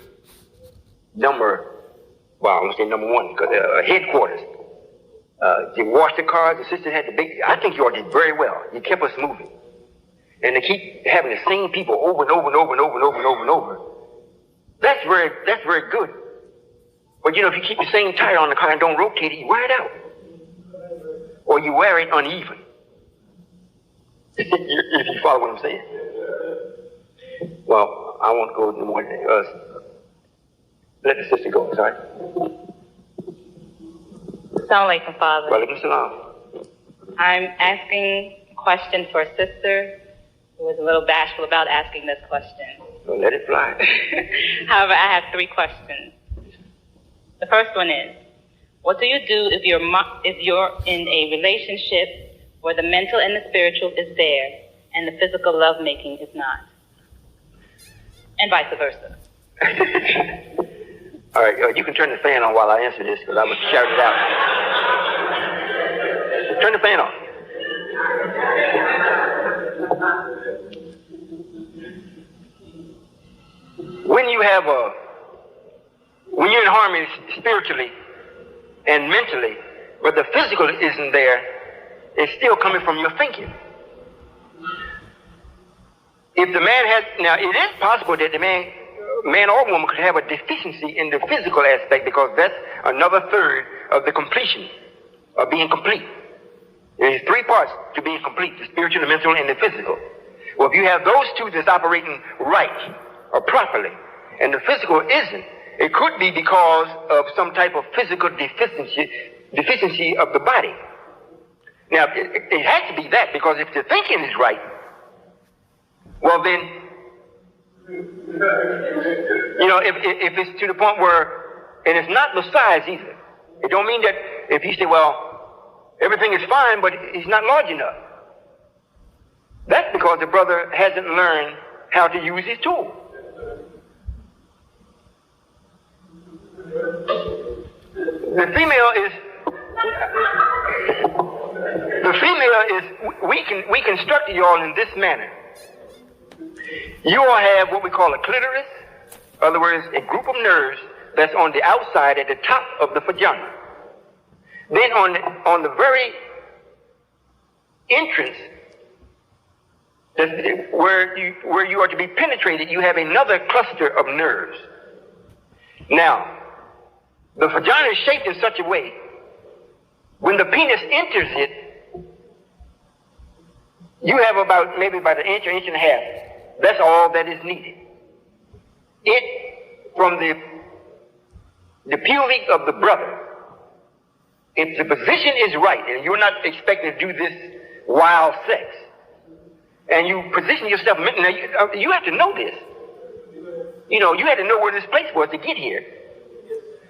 I'm going to say number one, because headquarters. You washed the cars, the sisters had the big, I think you all did very well. You kept us moving. And they keep having the same people over and over and over and over and over and over and over. That's very good. But you know, if you keep the same tire on the car and don't rotate it, you wear it out. Or you wear it uneven. If you follow what I'm saying. Well, I won't go no more than us. Let the sister go, sorry. Assalamu alaikum, Father. Walaikum salam. I'm asking a question for a sister who was a little bashful about asking this question. Well, let it fly. However, I have 3 questions. The first one is, what do you do if you're in a relationship where the mental and the spiritual is there and the physical lovemaking is not? And vice versa. All right, you can turn the fan on while I answer this because I'm going to shout it out. Turn the fan on. When you're in harmony spiritually and mentally, but the physical isn't there, it's still coming from your thinking. If the man has, now it is possible that the man or woman could have a deficiency in the physical aspect because that's another third of the completion of being complete. There's 3 parts to being complete, the spiritual, the mental, and the physical. Well, if you have those 2 that's operating right or properly, and the physical isn't, it could be because of some type of physical deficiency of the body. Now, it has to be that, because if the thinking is right, well then, you know, if it's to the point where, and it's not the size either. It don't mean that if you say, well, everything is fine, but he's not large enough. That's because the brother hasn't learned how to use his tool. The female is, we constructed you all in this manner. You all have what we call a clitoris, in other words, a group of nerves that's on the outside at the top of the vagina. Then on the very entrance, where you are to be penetrated, you have another cluster of nerves. Now, the vagina is shaped in such a way, when the penis enters it, you have maybe about an inch or inch and a half. That's all that is needed. From the pubic of the brother, if the position is right, and you're not expecting to do this wild sex, and you position yourself, now you have to know this. You know, you had to know where this place was to get here.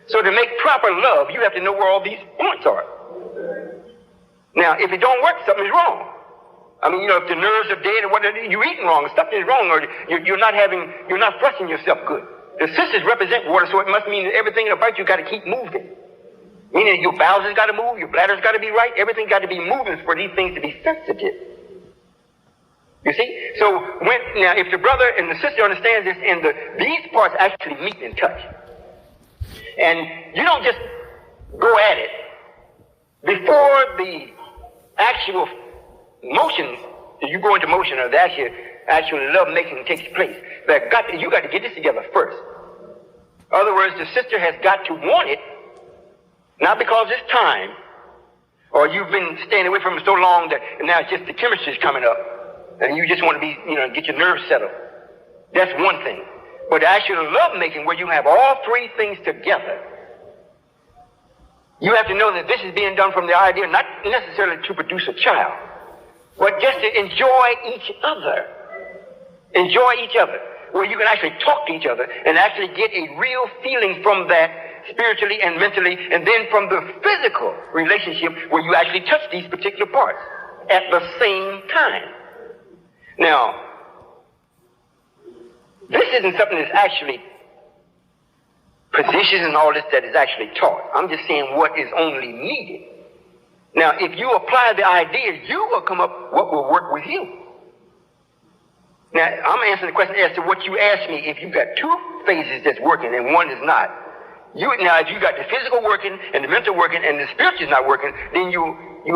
So to make proper love, you have to know where all these points are. Now, if it don't work, something's wrong. I mean, you know, if the nerves are dead or whatever, you're eating wrong, something is wrong, or you're not flushing yourself good. The sisters represent water, so it must mean that everything about you got to keep moving. Meaning your bowels has got to move, your bladder's got to be right, everything's got to be moving for these things to be sensitive. You see? So now if the brother and the sister understands this and these parts actually meet and touch. And you don't just go at it. Before the actual motion, you go into motion or the actual love making takes place, you got to get this together first. In other words, the sister has got to want it, not because it's time, or you've been staying away from it so long that now it's just the chemistry is coming up, and you just want to be, get your nerves settled. That's one thing. But the actual love making, where you have all three things together, you have to know that this is being done from the idea not necessarily to produce a child, but just to enjoy each other. Enjoy each other, where you can actually talk to each other and actually get a real feeling from that spiritually and mentally, and then from the physical relationship where you actually touch these particular parts at the same time. Now, this isn't something that's actually positions and all this that is actually taught. I'm just saying what is only needed. Now, if you apply the idea, you will come up what will work with you. Now, I'm answering the question as to what you asked me. If you've got two phases that's working and one is not, now if you got the physical working and the mental working and the spiritual is not working, then you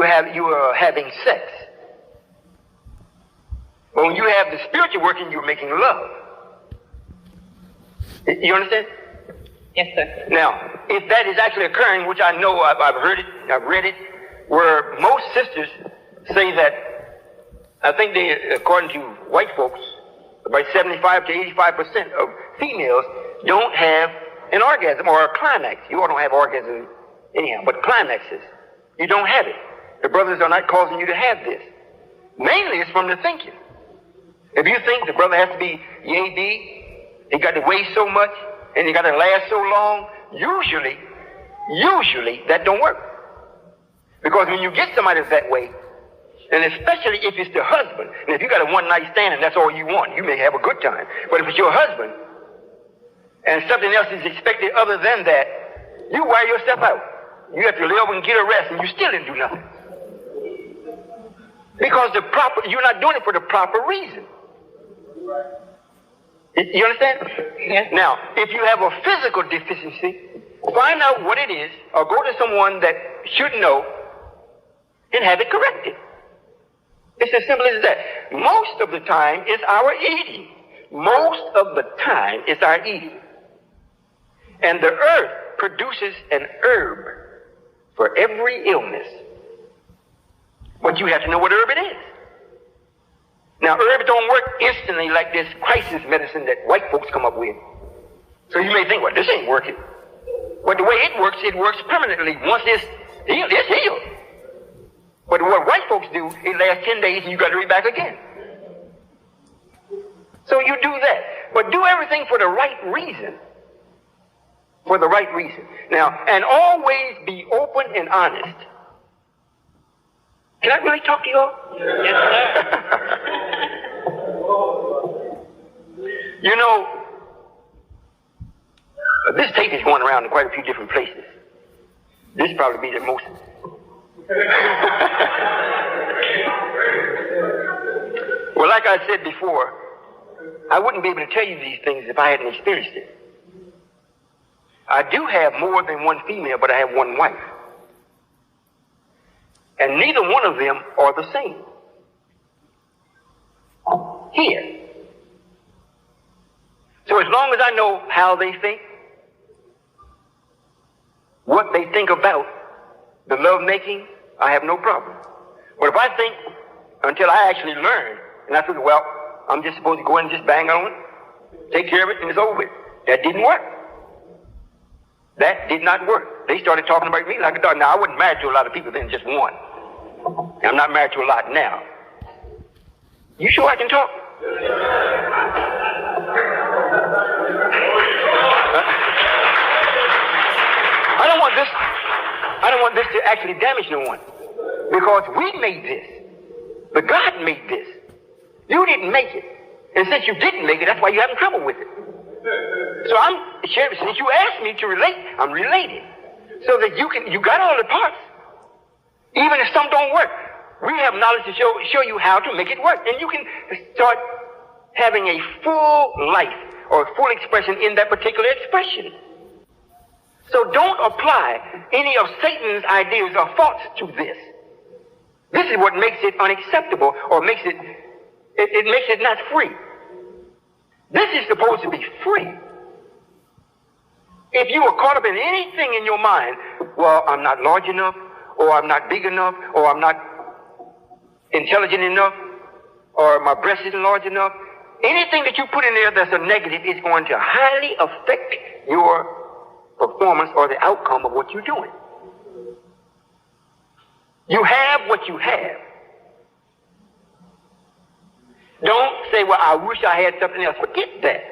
are having sex. But when you have the spiritual working, you're making love. You understand? Yes, sir. Now, if that is actually occurring, which I know I've heard it, I've read it, where most sisters say that, I think they, according to white folks, about 75 to 85% of females don't have an orgasm or a climax. You all don't have orgasm anyhow, but climaxes, you don't have it. The brothers are not causing you to have this. Mainly it's from the thinking. If you think the brother has to be he got to weigh so much, and he got to last so long, usually that don't work. Because when you get somebody that way, and especially if it's the husband, and if you got a one-night stand and that's all you want, you may have a good time. But if it's your husband, and something else is expected other than that, you wear yourself out. You have to live and get a rest, and you still didn't do nothing. Because you're not doing it for the proper reason. You understand? Yes. Now, if you have a physical deficiency, find out what it is, or go to someone that should know, and have it corrected. It's as simple as that. Most of the time, it's our eating. Most of the time, it's our eating. And the earth produces an herb for every illness. But you have to know what herb it is. Now, herbs don't work instantly like this crisis medicine that white folks come up with. So you may think, well, this ain't working. But the way it works permanently. Once it's healed. But what white folks do, it lasts 10 days and you got to read back again. So you do that. But do everything for the right reason. For the right reason. Now, and always be open and honest. Can I really talk to you all? Yes, sir. You know, this tape is going around in quite a few different places. This probably be the most. Well, like I said before, I wouldn't be able to tell you these things if I hadn't experienced it. I do have more than one female, but I have one wife. And neither one of them are the same. Here. So as long as I know how they think, what they think about the love making, I have no problem. But if I think until I actually learn, and I figure, well, I'm just supposed to go in and just bang on it, take care of it, and it's over with. That didn't work. That did not work. They started talking about me like a dog. Now, I wasn't married to a lot of people then, just one. I'm not married to a lot now. You sure I can talk? I don't want this to actually damage no one. Because we made this. But God made this. You didn't make it. And since you didn't make it, that's why you're having trouble with it. So since you asked me to relate, I'm relating. So that you got all the parts. Even if some don't work. we have knowledge to show you how to make it work. And you can start having a full life or full expression in that particular expression. So don't apply any of Satan's ideas or thoughts to this. This is what makes it unacceptable or makes it makes it not free. This is supposed to be free. If you are caught up in anything in your mind, well, I'm not large enough, or I'm not big enough, or I'm not intelligent enough, or my breast isn't large enough, anything that you put in there that's a negative is going to highly affect your performance or the outcome of what you're doing. You have what you have. Don't say, well, I wish I had something else. Forget that.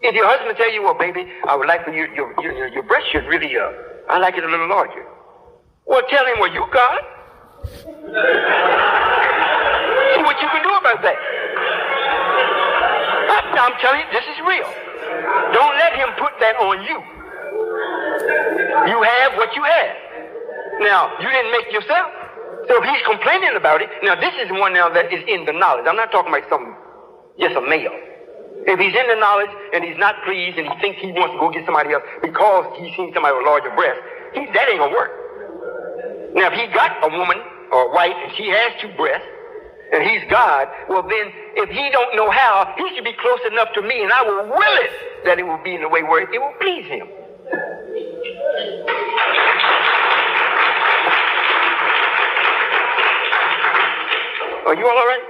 If your husband tell you, well, baby, I would like for your breast should really, I like it a little larger. Well, tell him, well, you God. See what you can do about that. I'm telling you, this is real. Don't let him put that on you. You have what you have. Now, you didn't make yourself. So if he's complaining about it, now this is one now that is in the knowledge. I'm not talking about just a male. If he's in the knowledge and he's not pleased and he thinks he wants to go get somebody else because he's seen somebody with a larger breast, that ain't gonna work. Now if he got a woman or a wife and she has two breasts and he's God, well then if he don't know how, he should be close enough to me and I will will it that it will be in a way where it will please him. Are you all right?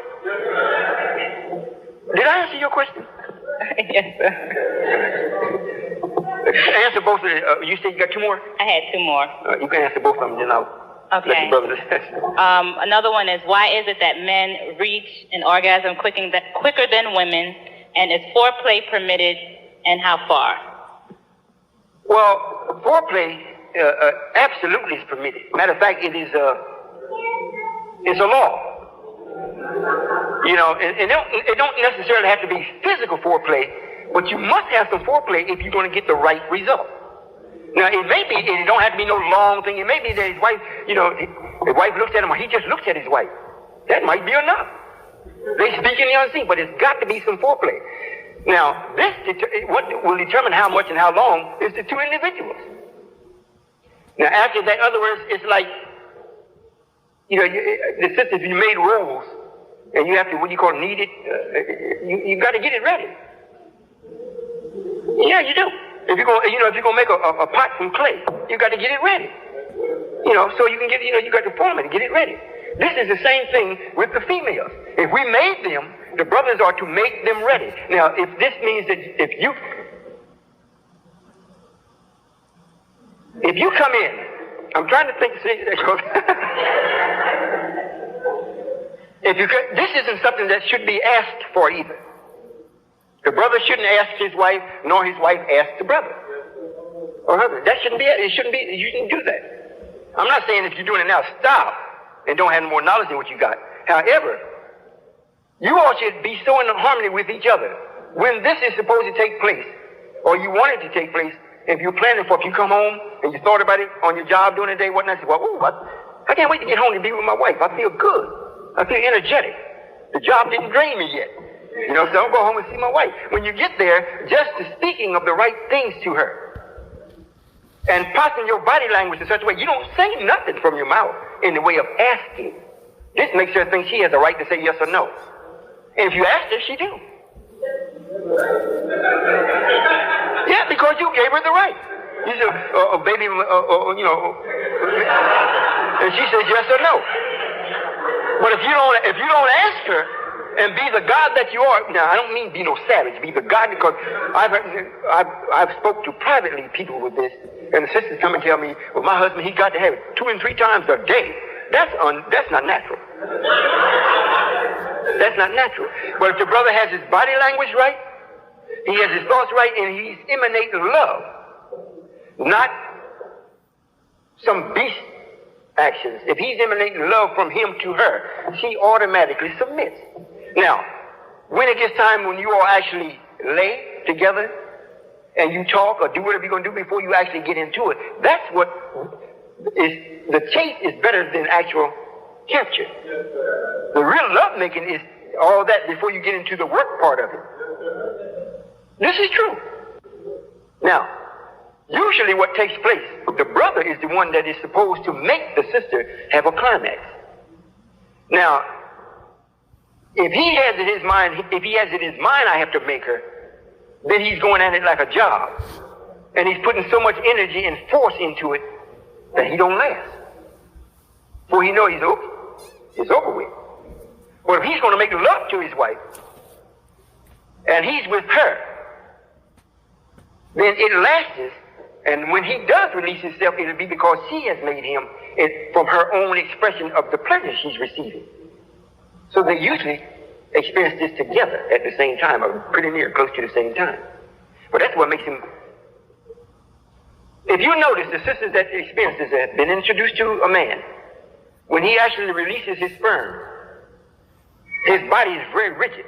Did I answer your question? Yes, sir. Answer both of them. You said you got two more? I had two more. You can answer both of them, then I'll okay. let your brother. Another one is, why is it that men reach an orgasm quicker than women, and is foreplay permitted, and how far? Well, foreplay absolutely is permitted. Matter of fact, it's a law. You know, and it don't necessarily have to be physical foreplay, but you must have some foreplay if you're going to get the right result. Now, it may be, it don't have to be no long thing. It may be that his wife, you know, his wife looks at him or he just looks at his wife. That might be enough. They speak in the unseen, but it's got to be some foreplay. Now, what will determine how much and how long is the two individuals. Now, after that, in other words, it's like, you know, the sisters, you made rolls, and you have to, what do you call it, knead it? You got to get it ready. Yeah, you do. If you're going to make a pot from clay, you got to get it ready. You know, so you can get, you know, you got to form it and get it ready. This is the same thing with the females. If we made them, the brothers are to make them ready. Now, if this means that if you come in, I'm trying to think. This isn't something that should be asked for either. The brother shouldn't ask his wife, nor his wife ask the brother or husband. That shouldn't be it. It shouldn't be. You shouldn't do that. I'm not saying if you're doing it now, stop and don't have more knowledge than what you got. However, you all should be so in harmony with each other. When this is supposed to take place, or you want it to take place, if you're planning for it, if you come home and you thought about it on your job during the day, whatnot, well, ooh, I can't wait to get home to be with my wife. I feel good. I feel energetic. The job didn't drain me yet. You know, so I'll go home and see my wife. When you get there, just speaking of the right things to her and posting your body language in such a way, you don't say nothing from your mouth in the way of asking. This makes her think she has a right to say yes or no. And if you ask her, she do. Yeah, because you gave her the right. You said, baby, you know, and she says yes or no. But if you don't ask her and be the God that you are, now I don't mean be no savage, be the God, because I've spoke to privately people with this, and the sisters come and tell me, well, my husband, he got to have it 2 and 3 times a day. That's not natural. That's not natural. But if the brother has his body language right, he has his thoughts right, and he's emanating love, not some beast actions. If he's emanating love from him to her, she automatically submits. Now, when it gets time when you all actually lay together and you talk or do whatever you're going to do before you actually get into it, that's what the chase is better than actual capture. The real love making is all that before you get into the work part of it. This is true. Now, usually what takes place, the brother is the one that is supposed to make the sister have a climax. Now, if he has it in his mind, I have to make her, then he's going at it like a job. And he's putting so much energy and force into it that he don't last. For he knows it's over with. But if he's going to make love to his wife, and he's with her, then it lasts. And when he does release himself, it'll be because she has made him from her own expression of the pleasure she's receiving. So they usually experience this together at the same time, or pretty near, close to the same time. But that's what makes him. If you notice, the sisters that experience this have been introduced to a man. When he actually releases his sperm, his body is very rigid.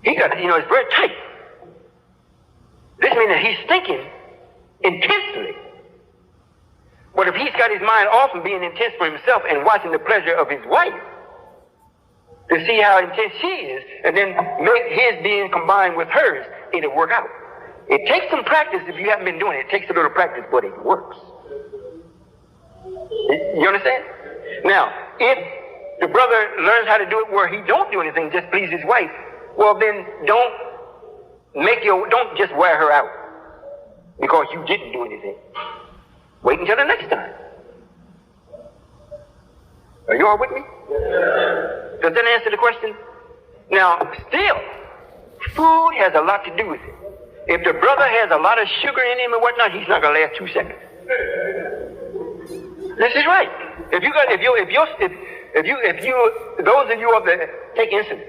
It's very tight. This means that he's thinking intensely. But if he's got his mind off and being intense for himself and watching the pleasure of his wife, to see how intense she is, and then make his being combined with hers, it'll work out. It takes some practice. If you haven't been doing it, it takes a little practice, but it works. You understand? Now, if the brother learns how to do it where he don't do anything, just please his wife, well then don't just wear her out because you didn't do anything. Wait until the next time. Are you all with me? Does that answer the question? Now, still, food has a lot to do with it. If the brother has a lot of sugar in him and whatnot, he's not gonna last 2 seconds. This is right. Those of you that take insulin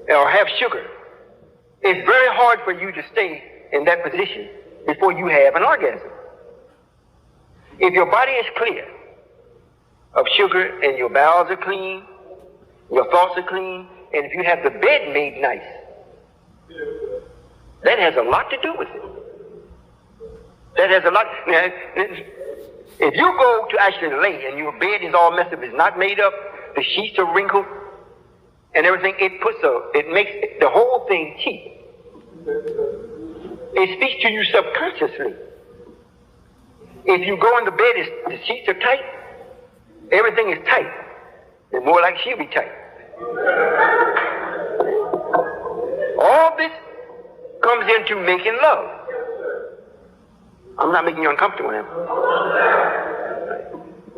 or have sugar, it's very hard for you to stay in that position before you have an orgasm. If your body is clear of sugar and your bowels are clean, your thoughts are clean, and if you have the bed made nice, that has a lot to do with it. That has a lot. Now, if you go to actually lay and your bed is all messed up, it's not made up, the sheets are wrinkled, and everything, it makes the whole thing cheap. It speaks to you subconsciously. If you go in the bed, the sheets are tight, everything is tight. It's more like she'll be tight. All this comes into making love. I'm not making you uncomfortable now.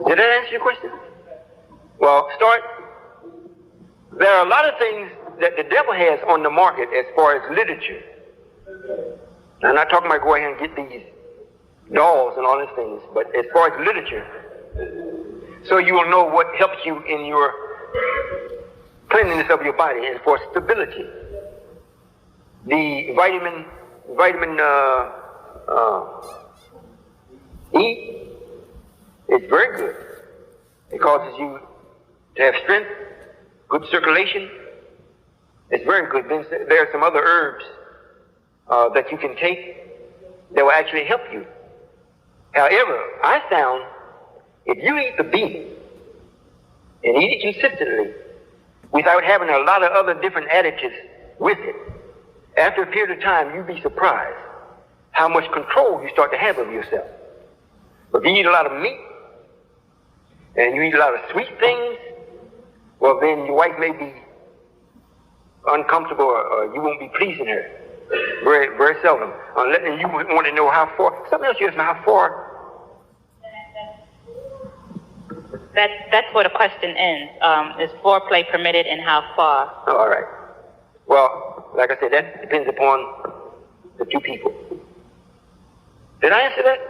Did that answer your question? Well, there are a lot of things that the devil has on the market as far as literature. I'm not talking about go ahead and get these dolls and all these things, but as far as literature, so you will know what helps you in your cleanliness of your body and for stability. The vitamin E is very good. It causes you to have strength, good circulation. It's very good. Then there are some other herbs that you can take that will actually help you. However, I found if you eat the bean and eat it consistently without having a lot of other different additives with it, after a period of time, you'll be surprised how much control you start to have of yourself. But if you eat a lot of meat and you eat a lot of sweet things, well, then your wife may be uncomfortable or you won't be pleasing her. Very, very seldom. And you want to know how far. Something else you ask me, how far. That's where the question ends. Is foreplay permitted and how far? Oh, all right. Well, like I said, that depends upon the two people. Did I answer that?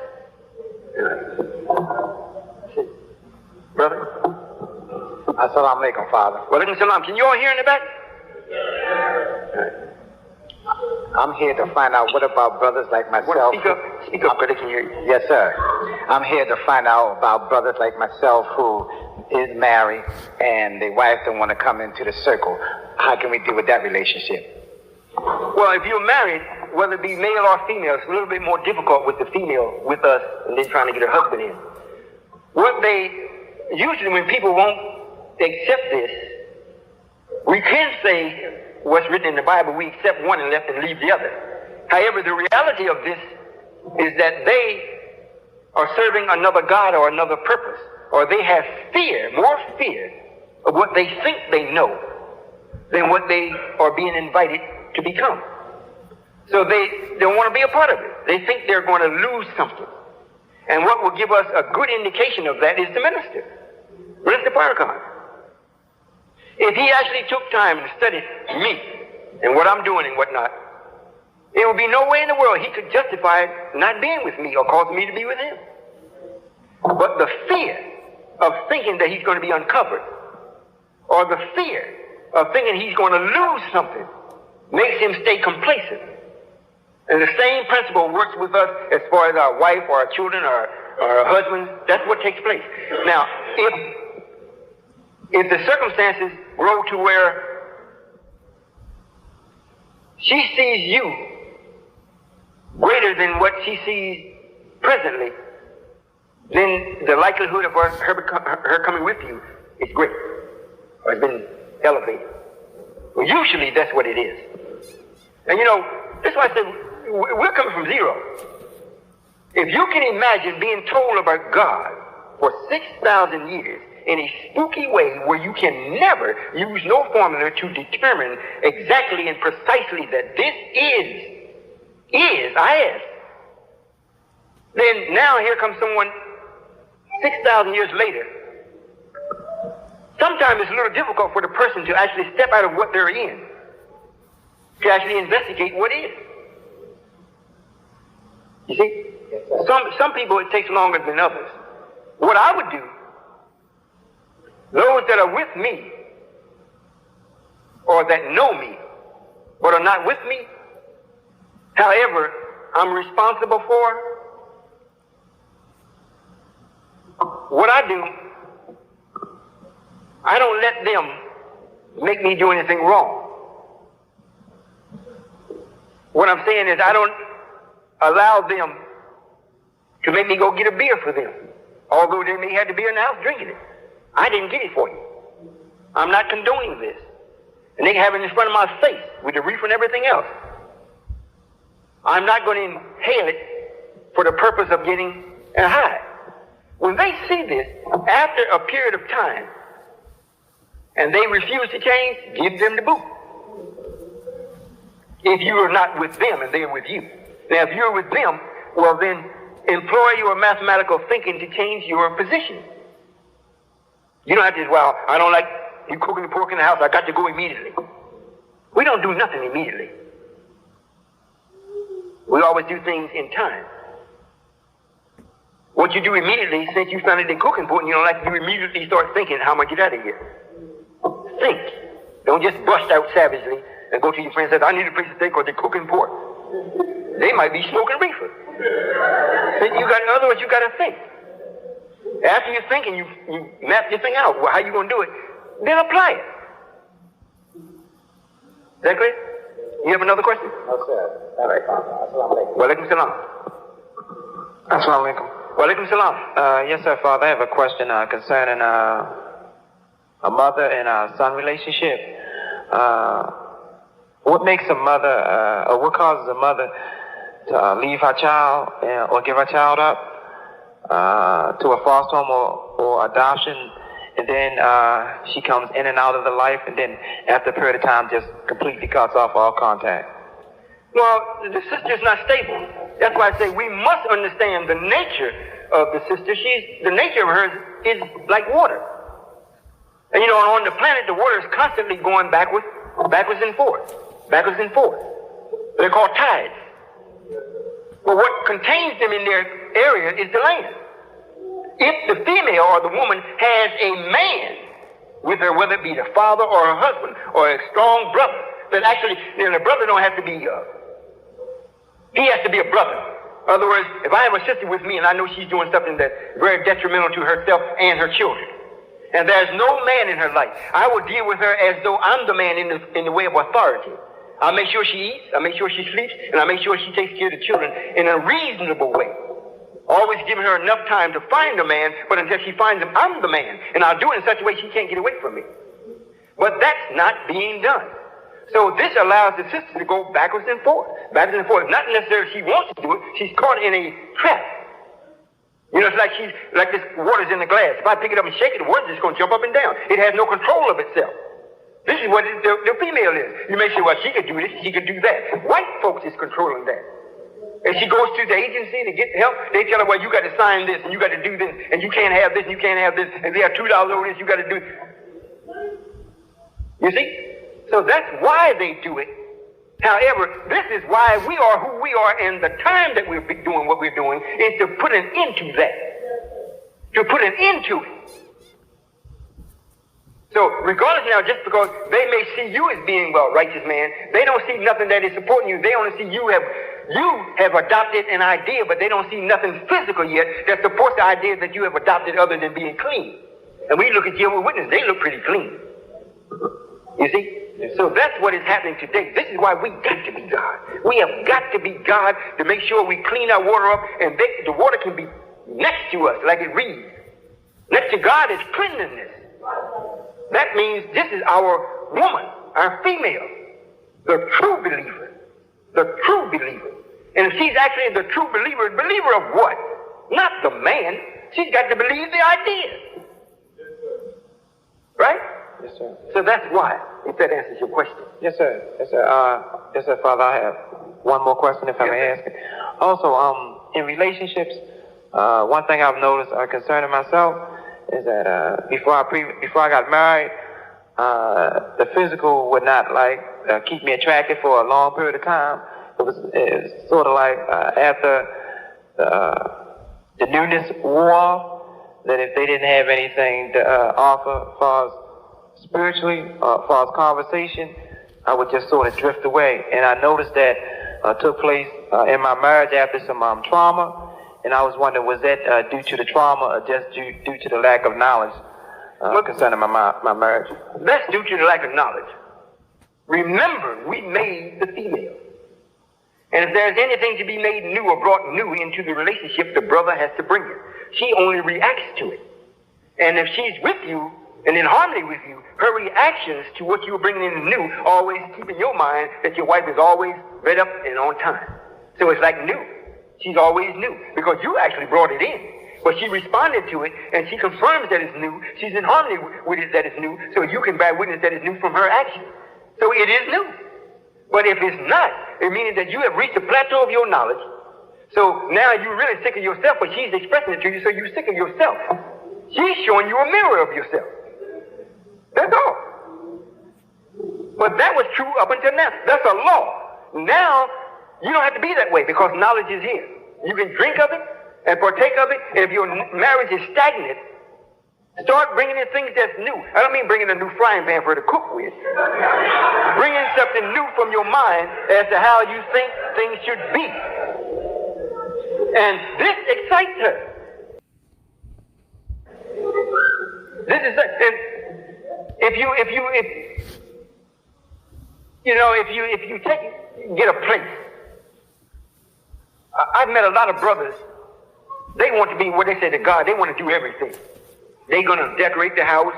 Brother? Assalamu alaikum, Father. Walaikum salam. Can you all hear in the back? I'm here to find out what about brothers like myself. Speak up, brother, can hear you. Yes, sir. I'm here to find out about brothers like myself who is married and their wife don't want to come into the circle. How can we deal with that relationship? Well, if you're married whether it be male or female, it's a little bit more difficult with the female with us and then trying to get her husband in. Usually when people won't accept this, we can say what's written in the Bible, we accept one and leave the other. However, the reality of this is that they are serving another God or another purpose, or they have more fear of what they think they know than what they are being invited to become. So they don't want to be a part of it. They think they're going to lose something. And what will give us a good indication of that is the minister. Minister Farrakhan. If he actually took time to study me and what I'm doing and whatnot, there would be no way in the world he could justify not being with me or causing me to be with him. But the fear of thinking that he's going to be uncovered, or the fear of thinking he's going to lose something, makes him stay complacent. And the same principle works with us as far as our wife or our children or our husbands. That's what takes place. Now, if the circumstances grow to where she sees you greater than what she sees presently, then the likelihood of her coming with you is great, or has been elevated. Well, usually that's what it is. And that's why I said we're coming from zero. If you can imagine being told about God for 6,000 years in a spooky way where you can never use no formula to determine exactly and precisely that this is, then now here comes someone 6,000 years later. Sometimes it's a little difficult for the person to actually step out of what they're in, to actually investigate what is. You see? Some people it takes longer than others. What I would do, those that are with me, or that know me, but are not with me, however, I'm responsible for, what I do, I don't let them make me do anything wrong. What I'm saying is I don't allow them to make me go get a beer for them, although they may have the beer in the house drinking it. I didn't get it for you. I'm not condoning this. And they can have it in front of my face with the reefer and everything else. I'm not going to inhale it for the purpose of getting a high. When they see this, after a period of time, and they refuse to change, give them the boot. If you are not with them and they are with you. Now, if you're with them, well then, employ your mathematical thinking to change your position. You don't have to say, well, I don't like you cooking the pork in the house, I got to go immediately. We don't do nothing immediately. We always do things in time. What you do immediately, since you found it cooking pork and you don't like it, you immediately start thinking, how am I get out of here? Think. Don't just bust out savagely and go to your friend and say, I need a place to stay because they're cooking pork. They might be smoking reefer. In other words, you got to think. After you think and you map your thing out, well, how you going to do it, then apply it. Is that clear? You have another question? No, sir. All right. Wa alaikum salam. Assalamu alaikum. Wa alaikum salam. Yes, sir, Father. I have a question concerning a mother and a son relationship. What makes a mother, or what causes a mother to leave her child or give her child up to a foster home or adoption, and then she comes in and out of the life, and then after a period of time just completely cuts off all contact? Well, the sister's not stable. That's why I say we must understand the nature of the sister. The nature of hers is like water. And on the planet, the water is constantly going backwards and forth. They're called tides. But what contains them in their area is the land. If the female or the woman has a man with her, whether it be the father or her husband or a strong brother, that actually, the brother don't have to be, he has to be a brother. In other words, if I have a sister with me and I know she's doing something that's very detrimental to herself and her children, and there's no man in her life, I will deal with her as though I'm the man in the way of authority. I make sure she eats, I make sure she sleeps, and I make sure she takes care of the children in a reasonable way. Always giving her enough time to find a man, but until she finds him, I'm the man. And I'll do it in such a way she can't get away from me. But that's not being done. So this allows the sister to go backwards and forth. Backwards and forth. Not necessarily she wants to do it, she's caught in a trap. You know, it's like this water's in the glass. If I pick it up and shake it, the water's just going to jump up and down. It has no control of itself. This is what the female is. You may say, well, she could do this, she could do that. White folks is controlling that. And she goes to the agency to get help. They tell her, well, you got to sign this, and you got to do this, and you can't have this, and you can't have this, and they have $2 over this, you got to do it. You see? So that's why they do it. However, this is why we are who we are, and the time that we're doing what we're doing is to put an end to that. To put an end to it. So, regardless now, just because they may see you as being, well, righteous man, they don't see nothing that is supporting you. They only see you have adopted an idea, but they don't see nothing physical yet that supports the idea that you have adopted other than being clean. And we look at Jehovah's Witnesses, they look pretty clean. You see? So that's what is happening today. This is why we got to be God. We have got to be God to make sure we clean our water up, and the water can be next to us, like it reads. Next to God is cleanliness. That means this is our woman, our female, the true believer. The true believer. And if she's actually the true believer of what? Not the man. She's got to believe the idea. Right? Yes, sir. So that's why, if that answers your question. Yes, sir. Yes, sir. Yes, sir, Father, I have one more question, if I may ask it. Also, in relationships, one thing I've noticed concerning myself is that before I got married, the physical would not keep me attracted for a long period of time. It was sort of like after the newness wore off, that if they didn't have anything to offer as far as spiritually, as far as conversation, I would just sort of drift away. And I noticed that took place in my marriage after some trauma. And I was wondering, was that due to the trauma or just due to the lack of knowledge concerning my marriage? That's due to the lack of knowledge. Remember, we made the female. And if there's anything to be made new or brought new into the relationship, the brother has to bring it. She only reacts to it. And if she's with you and in harmony with you, her reactions to what you are bringing in new always keep in your mind that your wife is always read up and on time. So it's like new. She's always new because you actually brought it in. But she responded to it and she confirms that it's new. She's in harmony with it that it's new, so you can bear witness that it's new from her action. So it is new. But if it's not, it means that you have reached a plateau of your knowledge. So now you're really sick of yourself, but she's expressing it to you, so you're sick of yourself. She's showing you a mirror of yourself. That's all. But that was true up until now. That's a law. Now, you don't have to be that way because knowledge is here. You can drink of it and partake of it, and if your marriage is stagnant, start bringing in things that's new. I don't mean bringing a new frying pan for her to cook with. Bring in something new from your mind as to how you think things should be. And this excites her. This is, and if you get a place. I've met a lot of brothers. They want to be what they say to God. They want to do everything. They're going to decorate the house.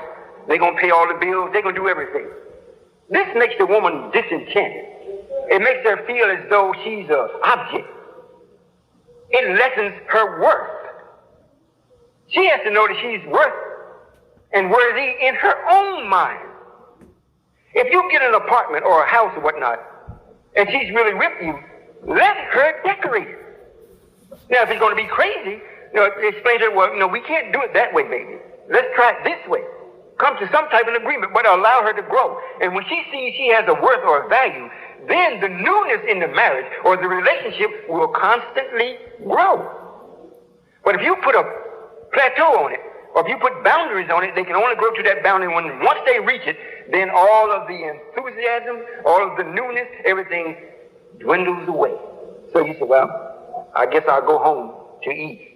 They're going to pay all the bills. They're going to do everything. This makes the woman disenchanted. It makes her feel as though she's an object. It lessens her worth. She has to know that she's worth and worthy in her own mind. If you get an apartment or a house or whatnot, and she's really with you, let her decorate it. Now, if it's going to be crazy, explain to her, well, we can't do it that way, baby. Let's try it this way. Come to some type of agreement, but allow her to grow. And when she sees she has a worth or a value, then the newness in the marriage or the relationship will constantly grow. But if you put a plateau on it, or if you put boundaries on it, they can only grow to that boundary when once they reach it, then all of the enthusiasm, all of the newness, everything dwindles away. So you say, well, I guess I'll go home to eat.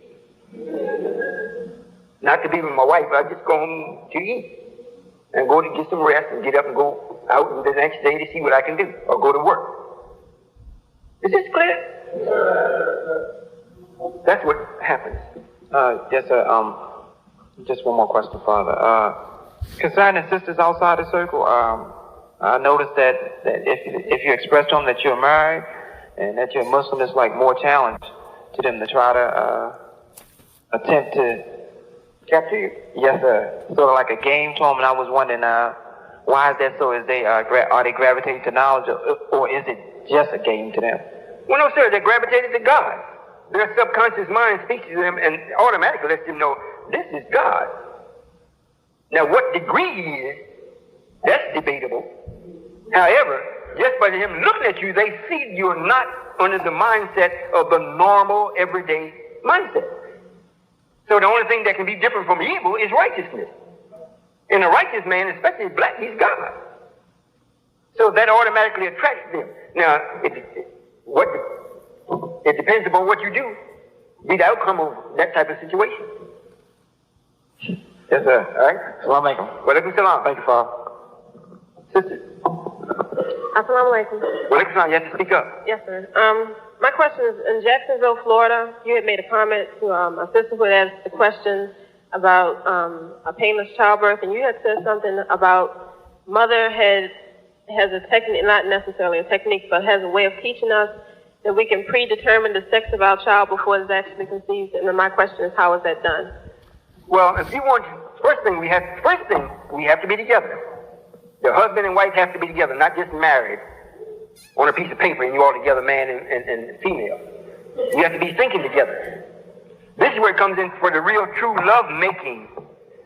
Not to be with my wife, I just go home to eat. And go to get some rest and get up and go out the next day to see what I can do or go to work. Is this clear? That's what happens. Yes, sir. Just one more question, Father. Concerning sisters outside the circle, I noticed that if you express to them that you're married and that you're Muslim, it's like more challenge to them to try to attempt to Capture you? Yes, sir. Sort of like a game to them, and I was wondering why is that so? Are they gravitating to knowledge, or is it just a game to them? Well, no, sir. They're gravitated to God. Their subconscious mind speaks to them and automatically lets them know this is God. Now, what degree he is, that's debatable. However, just by him looking at you, they see you're not under the mindset of the normal, everyday mindset. So the only thing that can be different from evil is righteousness. And a righteous man, especially black, he's God. So that automatically attracts them. Now, it depends upon what you do, be the outcome of that type of situation. Yes, sir. All right? Assalamu alaikum. Wa alaikum salam. Thank you, Father. Sister. Assalamu alaikum. Wa alaikum salam. You have to speak up. Yes, sir. My question is, in Jacksonville, Florida, you had made a comment to a sister who had asked a question about a painless childbirth, and you had said something about mother has a technique, not necessarily a technique, but has a way of teaching us that we can predetermine the sex of our child before it's actually conceived. And then my question is, how is that done? Well, if you want, first thing we have to be together. The husband and wife have to be together, not just married on a piece of paper and you all together, man and female. You have to be thinking together. This is where it comes in for the real true love making.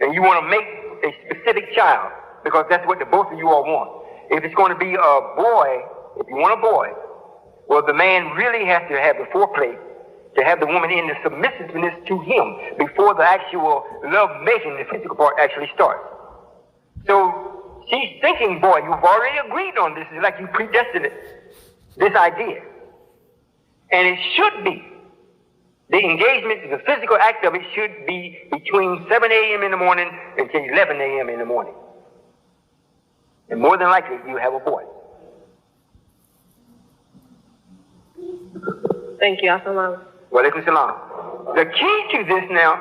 And you want to make a specific child because that's what the both of you all want. If it's going to be a boy, if you want a boy, well, the man really has to have the foreplay to have the woman in the submissiveness to him before the actual love making, the physical part, actually starts. So she's thinking, boy, you've already agreed on this. It's like you predestined it, this idea. And it should be. The engagement, the physical act of it should be between 7 a.m. in the morning until 11 a.m. in the morning. And more than likely, you have a boy. Thank you. Assalamu alaikum. Wa alaikum salam. The key to this now,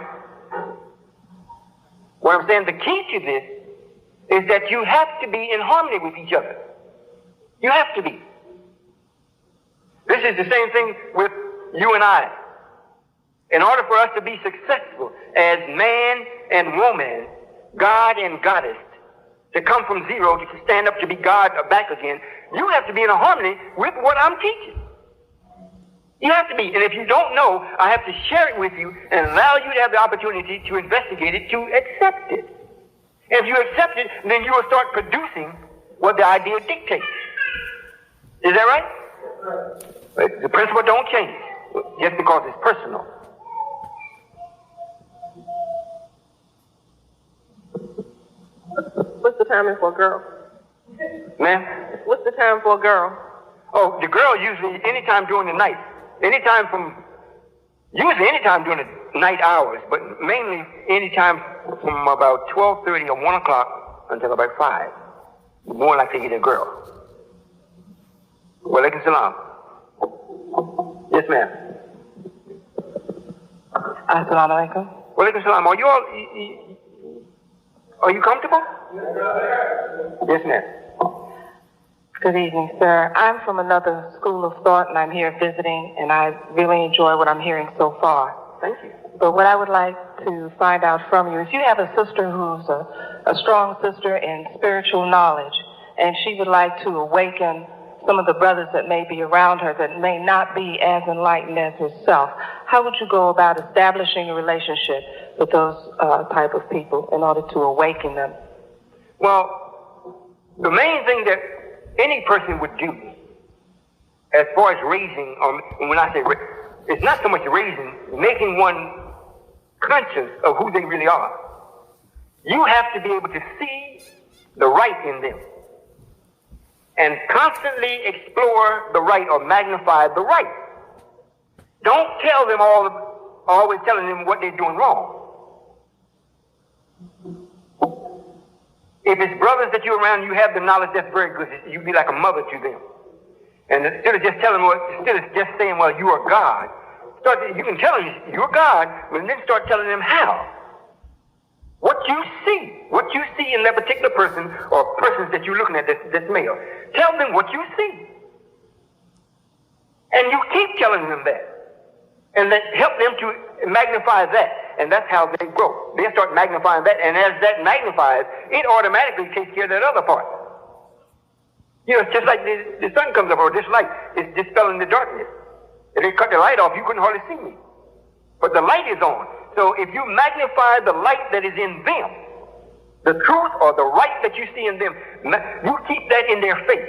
what I'm saying, the key to this is that you have to be in harmony with each other. You have to be. This is the same thing with you and I. In order for us to be successful as man and woman, God and goddess, to come from zero to stand up to be God or back again, you have to be in a harmony with what I'm teaching. You have to be. And if you don't know, I have to share it with you and allow you to have the opportunity to investigate it, to accept it. And if you accept it, then you will start producing what the idea dictates. Is that right? But the principle don't change just because it's personal. What's the timing for a girl? Ma'am? What's the time for a girl? Oh, the girl usually anytime during the night. Usually anytime during the night hours, but mainly anytime from about 12:30 or 1 o'clock until about 5. More likely to get a girl. Wa alaikum salam. Yes, ma'am. Assalamu alaikum. Wa alaikum salam. Are you comfortable? Yes, ma'am. Good evening, sir. I'm from another school of thought, and I'm here visiting, and I really enjoy what I'm hearing so far. Thank you. But what I would like to find out from you is you have a sister who's a strong sister in spiritual knowledge, and she would like to awaken some of the brothers that may be around her that may not be as enlightened as herself. How would you go about establishing a relationship with those type of people in order to awaken them? Well, the main thing that any person would do as far as raising, or when I say it's not so much raising, making one conscious of who they really are. You have to be able to see the right in them and constantly explore the right or magnify the right. Don't tell them always telling them what they're doing wrong. If it's brothers that you're around, you have the knowledge, that's very good. You be like a mother to them. And instead of just saying, well, you are God, you can tell them you're God, but then start telling them how. What you see in that particular person or persons that you're looking at that's male. Tell them what you see. And you keep telling them that. And help them to magnify that. And that's how they grow. They start magnifying that. And as that magnifies, it automatically takes care of that other part. You know, it's just like the sun comes up, or this light is dispelling the darkness. If they cut the light off, you couldn't hardly see me. But the light is on. So if you magnify the light that is in them, the truth or the right that you see in them, you keep that in their face.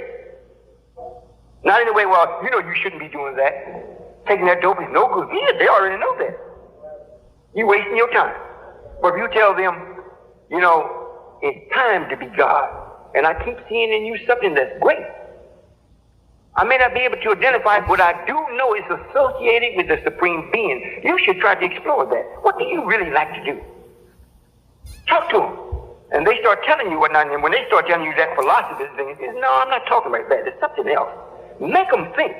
Not in the way, well, you know you shouldn't be doing that. Taking that dope is no good. Yeah, they already know that. You're wasting your time. But if you tell them, you know, it's time to be God, and I keep seeing in you something that's great. I may not be able to identify it, but I do know it's associated with the Supreme Being. You should try to explore that. What do you really like to do? Talk to them. And they start telling you whatnot, and when they start telling you that philosophy thing, no, I'm not talking about that. It's something else. Make them think.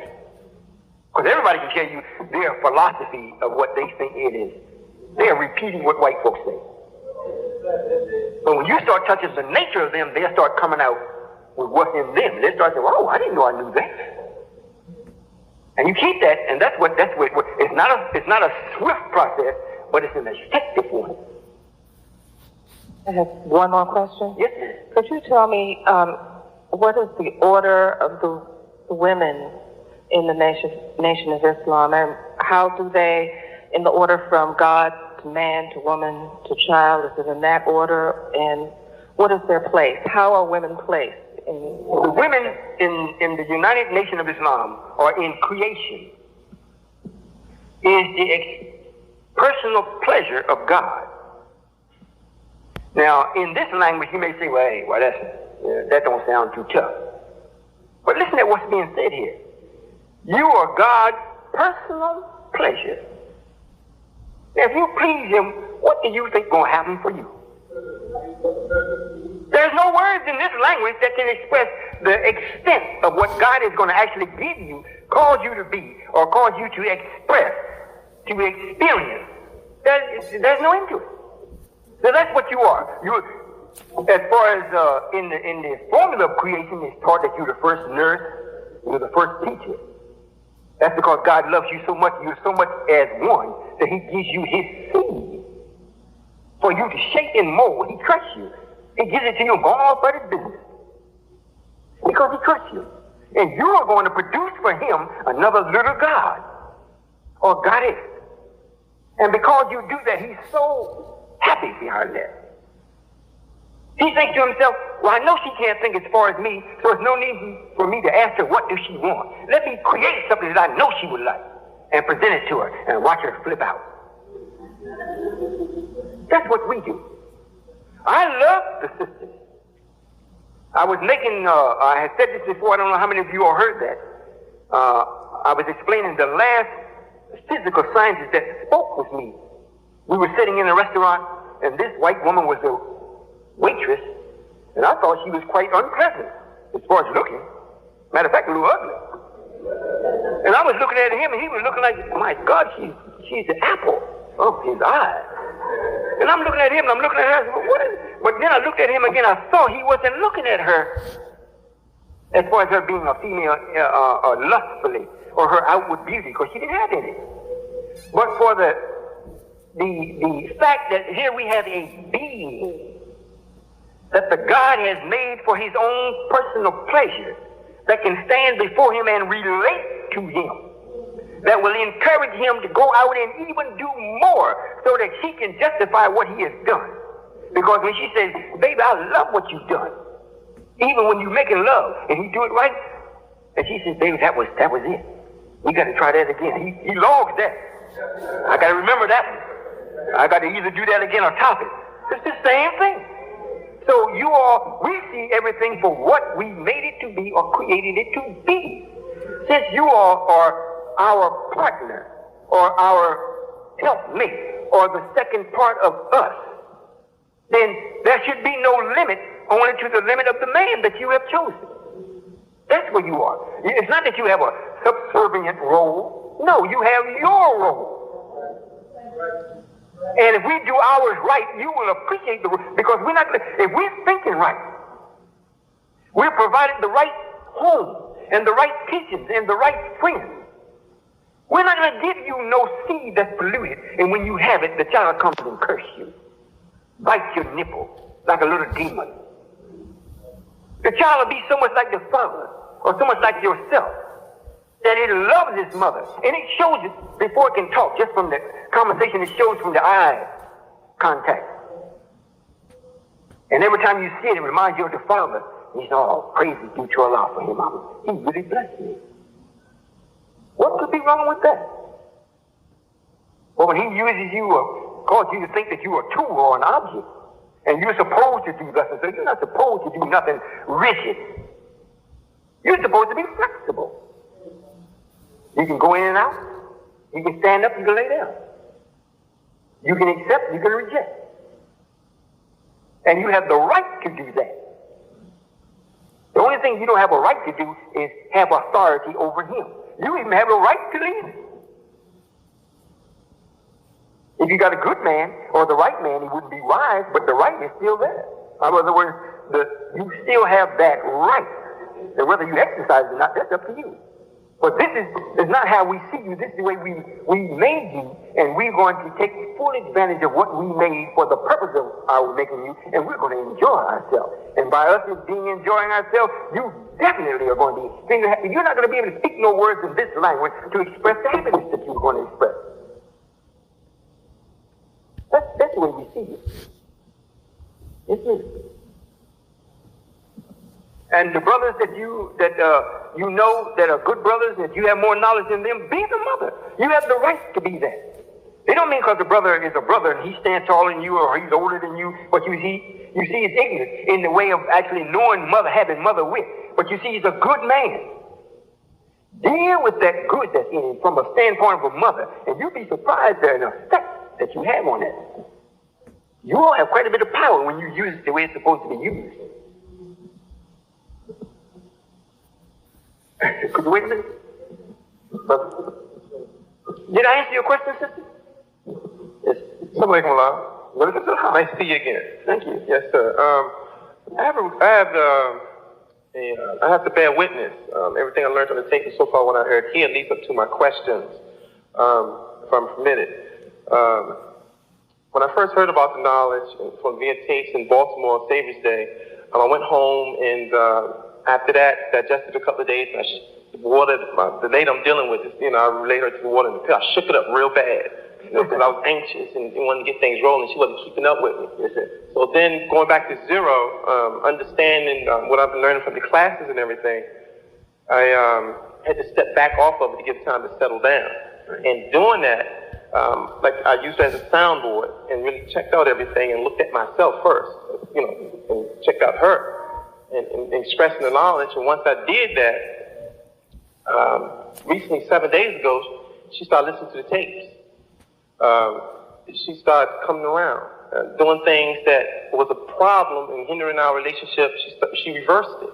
Because everybody can tell you their philosophy of what they think it is. They are repeating what white folks say. But when you start touching the nature of them, they'll start coming out with what's in them. They start saying, oh, I didn't know I knew that. And you keep that, and that's what it's not a swift process, but it's an effective one. I have one more question. Yes, ma'am. Could you tell me what is the order of the women in the Nation of Islam, and how do they, in the order from God to man to woman to child, is it in that order? And what is their place? How are women placed? The women in the United Nation of Islam, or in creation, is the personal pleasure of God. Now, in this language, you may say, well, hey, that don't sound too tough. But listen to what's being said here. You are God's personal pleasure. Now, if you please Him, what do you think is going to happen for you? There's no words in this language that can express the extent of what God is going to actually give you, cause you to be, or cause you to express, to experience. There's no end to it. So that's what you are. As far as in the formula of creation, it's taught that you're the first nurse, you're the first teacher. That's because God loves you so much, you're so much as one, that He gives you His seed for you to shape and mold. He trusts you. He gives it to you and go on about His business. Because He trusts you. And you are going to produce for Him another little God or goddess. And because you do that, He's so happy behind that. He thinks to himself, well, I know she can't think as far as me, so there's no need for me to ask her what does she want. Let me create something that I know she would like and present it to her and watch her flip out. That's what we do. I love the sisters. I was making, I had said this before, I don't know how many of you all heard that. I was explaining the last physical scientist that spoke with me. We were sitting in a restaurant, and this white woman was a waitress, and I thought she was quite unpleasant as far as looking. Matter of fact, a little ugly. And I was looking at him, and he was looking like, my God, she's the apple of his eye. And I'm looking at him, and I'm looking at her, I said, what is? But then I looked at him again, I saw he wasn't looking at her as far as her being a female lustfully, or her outward beauty, because she didn't have any. But for the fact that here we have a being that the God has made for His own personal pleasure, that can stand before Him and relate to Him, that will encourage Him to go out and even do more so that she can justify what He has done. Because when she says, baby, I love what you've done, even when you're making love and He do it right, and she says, baby, that was it. We got to try that again. He logs that. I got to remember that one. I got to either do that again or top it. It's the same thing. So we see everything for what we made it to be or created it to be. Since you all are our partner or our helpmate or the second part of us, then there should be no limit only to the limit of the man that you have chosen. That's where you are. It's not that you have a subservient role. No, you have your role. And if we do ours right, you will appreciate the role. Because we're not, if we're thinking right, we're provided the right home and the right teachings and the right friends. We're not going to give you no seed that's polluted, and when you have it, the child comes and curse you, bites your nipple like a little demon. The child will be so much like the father, or so much like yourself, that it loves its mother, and it shows it before it can talk. Just from the conversation, it shows from the eye contact. And every time you see it, it reminds you of the father. He says, "Oh, praise be to Allah for him, Mama. He really blessed me." What could be wrong with that? Well, when he uses you or causes you to think that you're a tool or an object, and you're supposed to do nothing, so you're not supposed to do nothing rigid. You're supposed to be flexible. You can go in and out. You can stand up, you can lay down. You can accept, you can reject. And you have the right to do that. The only thing you don't have a right to do is have authority over him. You even have a right to leave him. If you got a good man or the right man, he wouldn't be wise, but the right is still there. In other words, you still have that right. And whether you exercise it or not, that's up to you. But this is not how we see you. This is the way we made you, and we're going to take full advantage of what we made for the purpose of our making you, and we're going to enjoy ourselves. And by us enjoying ourselves, you definitely are going to be happy. You're not going to be able to speak no words in this language to express the happiness that you're going to express. That's the way we see you. It's it. And the brothers that you know that are good brothers, that you have more knowledge than them, be the mother. You have the right to be that. They don't mean because the brother is a brother and he stands taller than you or he's older than you, but you see he's ignorant in the way of actually knowing mother, having mother with. But you see he's a good man. Deal with that good that's in him from a standpoint of a mother, and you'll be surprised at the effect that you have on that. You all have quite a bit of power when you use it the way it's supposed to be used. Could you wait a minute? Did I answer your question, sister? Yes. Assalamu alaikum. Nice to see you again. Thank you. Yes, sir. I have to bear witness. Everything I learned on the tape so far, what I heard here, leads up to my questions, if I'm permitted. When I first heard about the knowledge from via tapes in Baltimore, Savior's Day, I went home and after that, digested a couple of days, and the lady I'm dealing with, I relate her to the water in the pill. I shook it up real bad, because I was anxious and wanted to get things rolling. She wasn't keeping up with me. So then, going back to zero, understanding what I've been learning from the classes and everything, I had to step back off of it to give time to settle down. And doing that, like I used it as a soundboard and really checked out everything and looked at myself first, and checked out her. And expressing the knowledge, and once I did that, recently 7 days ago, she started listening to the tapes. She started coming around, doing things that was a problem and hindering our relationship. She reversed it,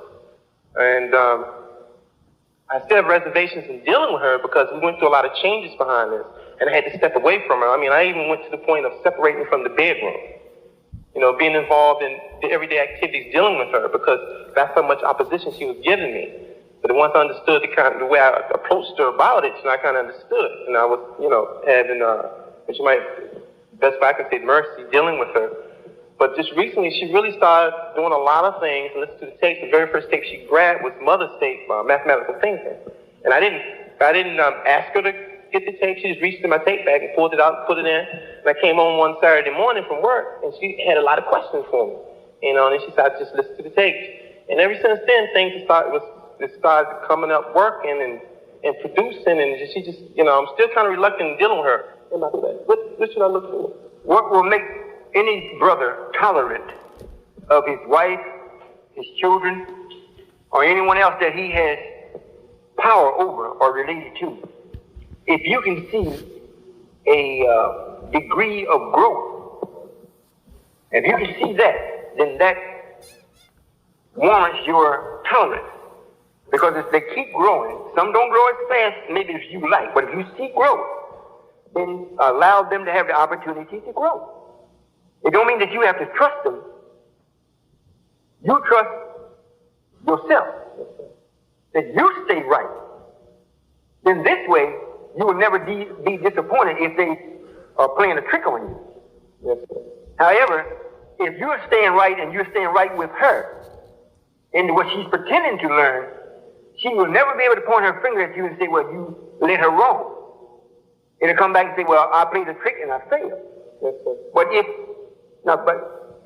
and I still have reservations in dealing with her because we went through a lot of changes behind this, and I had to step away from her. I mean, I even went to the point of separating from the bedroom. Being involved in the everyday activities dealing with her because that's how much opposition she was giving me. But once I understood the way I approached her about it, I kind of understood. And I was, having, what you might, best way I can say, mercy dealing with her. But just recently, she really started doing a lot of things. And listen to the tapes. The very first tape she grabbed was Mother's tape, Mathematical Thinking. And I didn't ask her to get the tape. She just reached in my tape bag and pulled it out and put it in. And I came home one Saturday morning from work, and she had a lot of questions for me. And then she started just listening to the tapes. And ever since then, things started coming up, working and producing. And she just, I'm still kind of reluctant in dealing with her. What should I look for? What will make any brother tolerant of his wife, his children, or anyone else that he has power over or related to? If you can see a degree of growth, if you can see that, then that warrants your tolerance. Because if they keep growing, some don't grow as fast maybe as you like, but if you see growth, then allow them to have the opportunity to grow. It don't mean that you have to trust them. You trust yourself. That you stay right. Then this way, you will never be disappointed if they are playing a trick on you. Yes, sir. However, if you're staying right and you're staying right with her, and what she's pretending to learn, she will never be able to point her finger at you and say, well, you led her wrong. It'll come back and say, well, I played a trick and I failed. Yes, sir.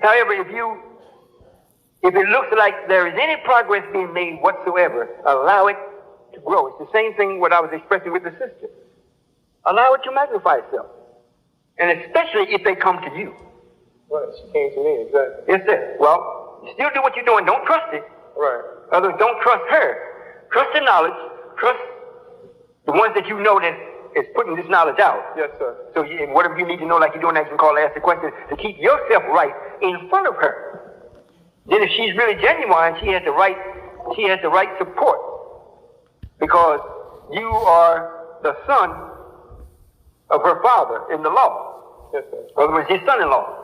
However, if it looks like there is any progress being made whatsoever, allow it to grow. It's the same thing what I was expressing with the sister. Allow it to magnify itself. And especially if they come to you. Right, she came to me, exactly. Yes, sir. Well, you still do what you're doing. Don't trust it. Right. Others, don't trust her. Trust the knowledge. Trust the ones that you know that is putting this knowledge out. Yes, sir. So whatever you need to know, like you're doing, you can call, ask the question, to keep yourself right in front of her. Then if she's really genuine, she has the right support. Because you are the son of her father in the law. Yes, sir. In other words, his son-in-law.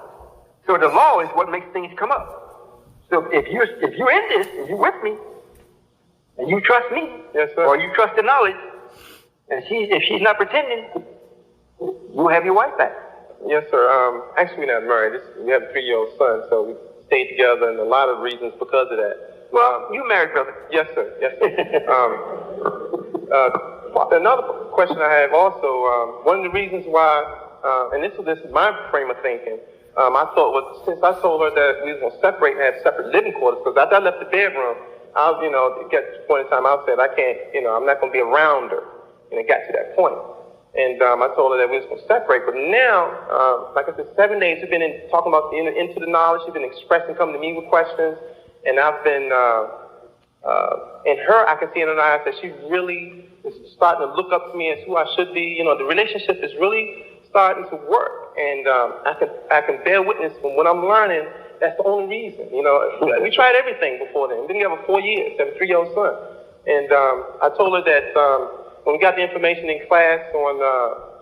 So the law is what makes things come up. So if you're in this, if you're with me, and you trust me, yes, sir, or you trust the knowledge, and if she's not pretending, you'll have your wife back. Yes, sir. Actually, we're not married. We have a 3-year-old son, so we stayed together, and a lot of reasons because of that. Well, you married, brother. Yes, sir. Yes, sir. Another question I have also, one of the reasons why, and this is my frame of thinking, I thought since I told her that we were going to separate and have separate living quarters, because after I left the bedroom, it got to the point in time I said, I can't, I'm not going to be around her. And it got to that point. And I told her that we was going to separate. But now, like I said, 7 days we've been talking about into the knowledge. She's been expressing, coming to me with questions. And I've been, in her, I can see in her eyes that she really is starting to look up to me as who I should be. The relationship is really starting to work. And I can bear witness from what I'm learning. That's the only reason. We tried everything before then. Then we have a 4 years, have a 3-year-old son. And I told her that when we got the information in class on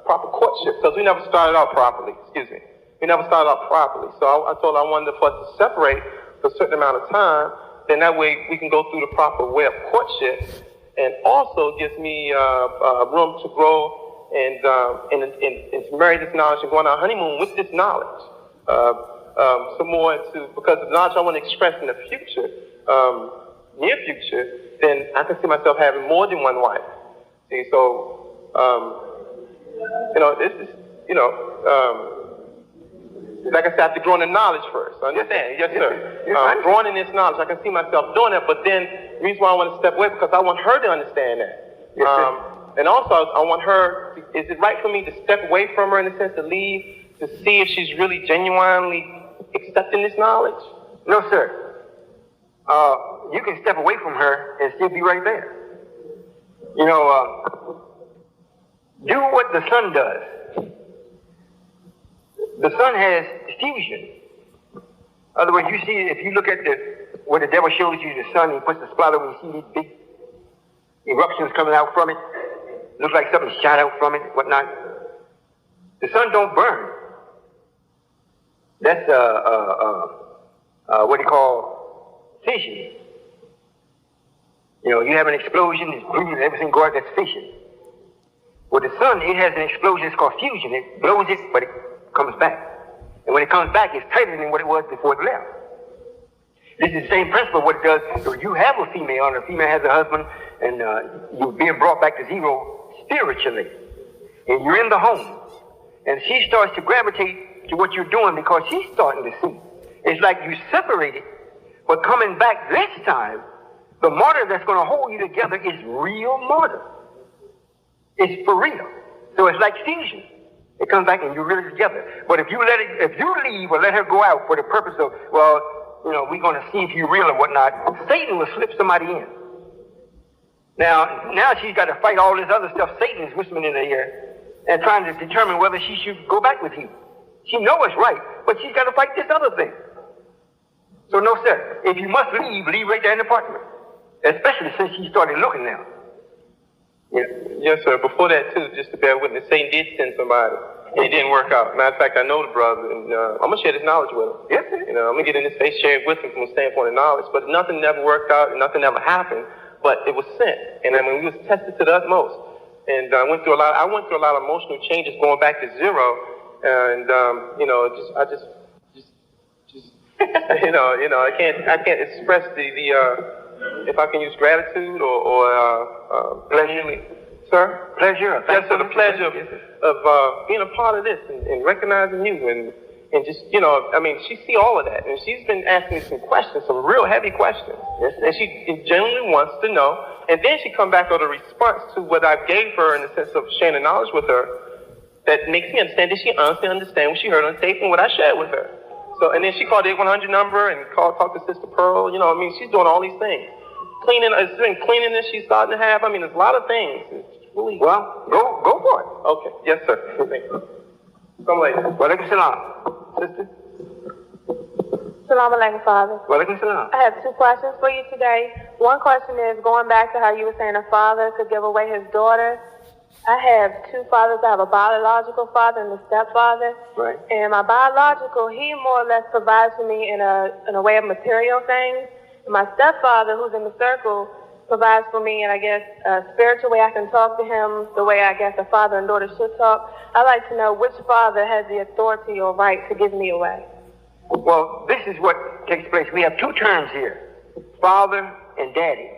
proper courtship, because we never started out properly, We never started out properly. So I told her I wanted for us to separate for a certain amount of time. Then that way we can go through the proper way of courtship, and also gives me room to grow and to marry this knowledge and go on our honeymoon with this knowledge. Some more because the knowledge I want to express in the future, near future, then I can see myself having more than one wife. See, so, this is, like I said, I have to grow in the knowledge first. Understand? Yes, sir. Growing in this knowledge, I can see myself doing that, but then the reason why I want to step away, because I want her to understand that. And also, I want her, is it right for me to step away from her in the sense to leave, to see if she's really genuinely accepting this knowledge? No, sir. You can step away from her and still be right there. Do what the sun does. The sun has fusion. In other words, you see, if you look at where the devil shows you the sun, he puts the spot over, you see these big eruptions coming out from it. Looks like something shot out from it, whatnot. The sun don't burn. That's what they call fission. You have an explosion, it's blue, everything goes out, that's fission. With the sun, it has an explosion, it's called fusion. It blows it, but it comes back. And when it comes back, it's tighter than what it was before it left. This is the same principle, what it does. So you have a female, and a female has a husband, and you're being brought back to zero spiritually. And you're in the home. And she starts to gravitate to what you're doing because she's starting to see. It's like you separated, but coming back this time, the mortar that's going to hold you together is real mortar. It's for real. So it's like fusion. It comes back and you're really together. But if you leave or let her go out for the purpose of, we're going to see if you're real or whatnot, Satan will slip somebody in. Now she's got to fight all this other stuff Satan is whispering in her ear and trying to determine whether she should go back with you. She knows it's right, but she's got to fight this other thing. So no, sir. If you must leave, leave right there in the apartment. Especially since she started looking now. Yeah. Yes, sir. Before that, too, just to bear witness, Satan did send somebody, and it didn't work out. Matter of fact, I know the brother, and I'm going to share this knowledge with him. Yes, sir. You know, I'm going to get in his face, share it with him from a standpoint of knowledge. But nothing never worked out, and nothing ever happened, but it was sent. And I mean, we was tested to the utmost. And I went through a lot of emotional changes going back to zero. And, you know, I just I can't express the if I can use gratitude or pleasure, sir? Pleasure? Yes, sir, the pleasure of being a part of this and recognizing you and just, you know, I mean, she see all of that. And she's been asking me some questions, some real heavy questions. Yes, and she genuinely wants to know. And then she come back with a response to what I gave her in the sense of sharing the knowledge with her that makes me understand. Did she honestly understand what she heard on tape and what I shared with her? So, and then she called the 800 number and talked to Sister Pearl. You know, I mean, she's doing all these things. It's been cleaning she's starting to have. I mean, there's a lot of things. It's really... Well, go for it. Okay. Yes, sir. Thank you. Come later. Walaikum salam. Sister? Salam alaikum, Father. Walaikum salam. I have two questions for you today. One question is going back to how you were saying a father could give away his daughter. I have two fathers. I have a biological father and a stepfather. Right. And my biological, he more or less provides for me in a way of material things. And my stepfather, who's in the circle, provides for me in, I guess, a spiritual way I can talk to him, the way I guess a father and daughter should talk. I'd like to know which father has the authority or right to give me away. Well, this is what takes place. We have two terms here, father and daddy.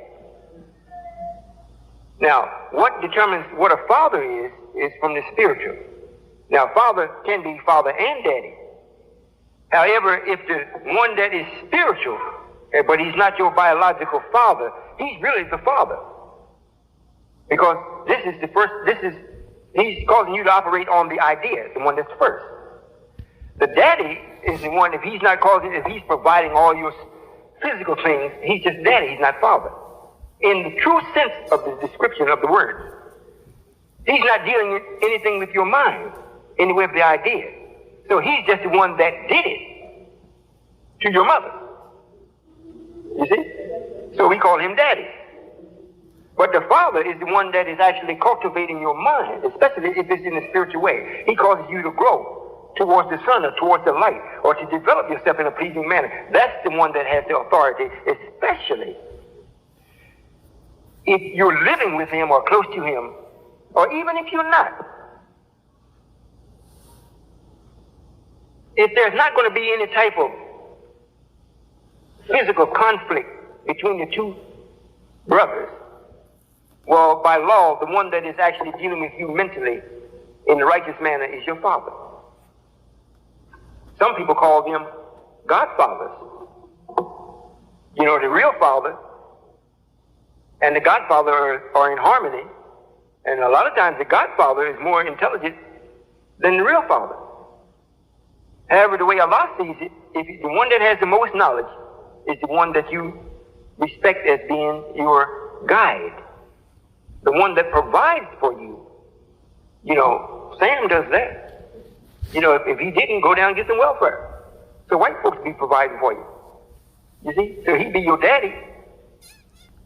Now, what determines what a father is from the spiritual. Now, father can be father and daddy. However, if the one that is spiritual, but he's not your biological father, he's really the father. Because he's causing you to operate on the idea, the one that's first. The daddy is the one, if he's providing all your physical things, he's just daddy, he's not father. In the true sense of the description of the word. He's not dealing with anything with your mind, in the way of the idea. So he's just the one that did it to your mother. You see? So we call him daddy. But the father is the one that is actually cultivating your mind, especially if it's in a spiritual way. He causes you to grow towards the sun or towards the light, or to develop yourself in a pleasing manner. That's the one that has the authority, especially if you're living with him or close to him, or even if you're not. If there's not going to be any type of physical conflict between the two brothers, well, by law, the one that is actually dealing with you mentally in the righteous manner is your father. Some people call them godfathers. You know, the real father and the godfather are in harmony. And a lot of times the godfather is more intelligent than the real father. However, the way Allah sees it, if the one that has the most knowledge is the one that you respect as being your guide, the one that provides for you. You know, Sam does that. You know, if he didn't, go down and get some welfare. So white folks be providing for you. You see? So he'd be your daddy,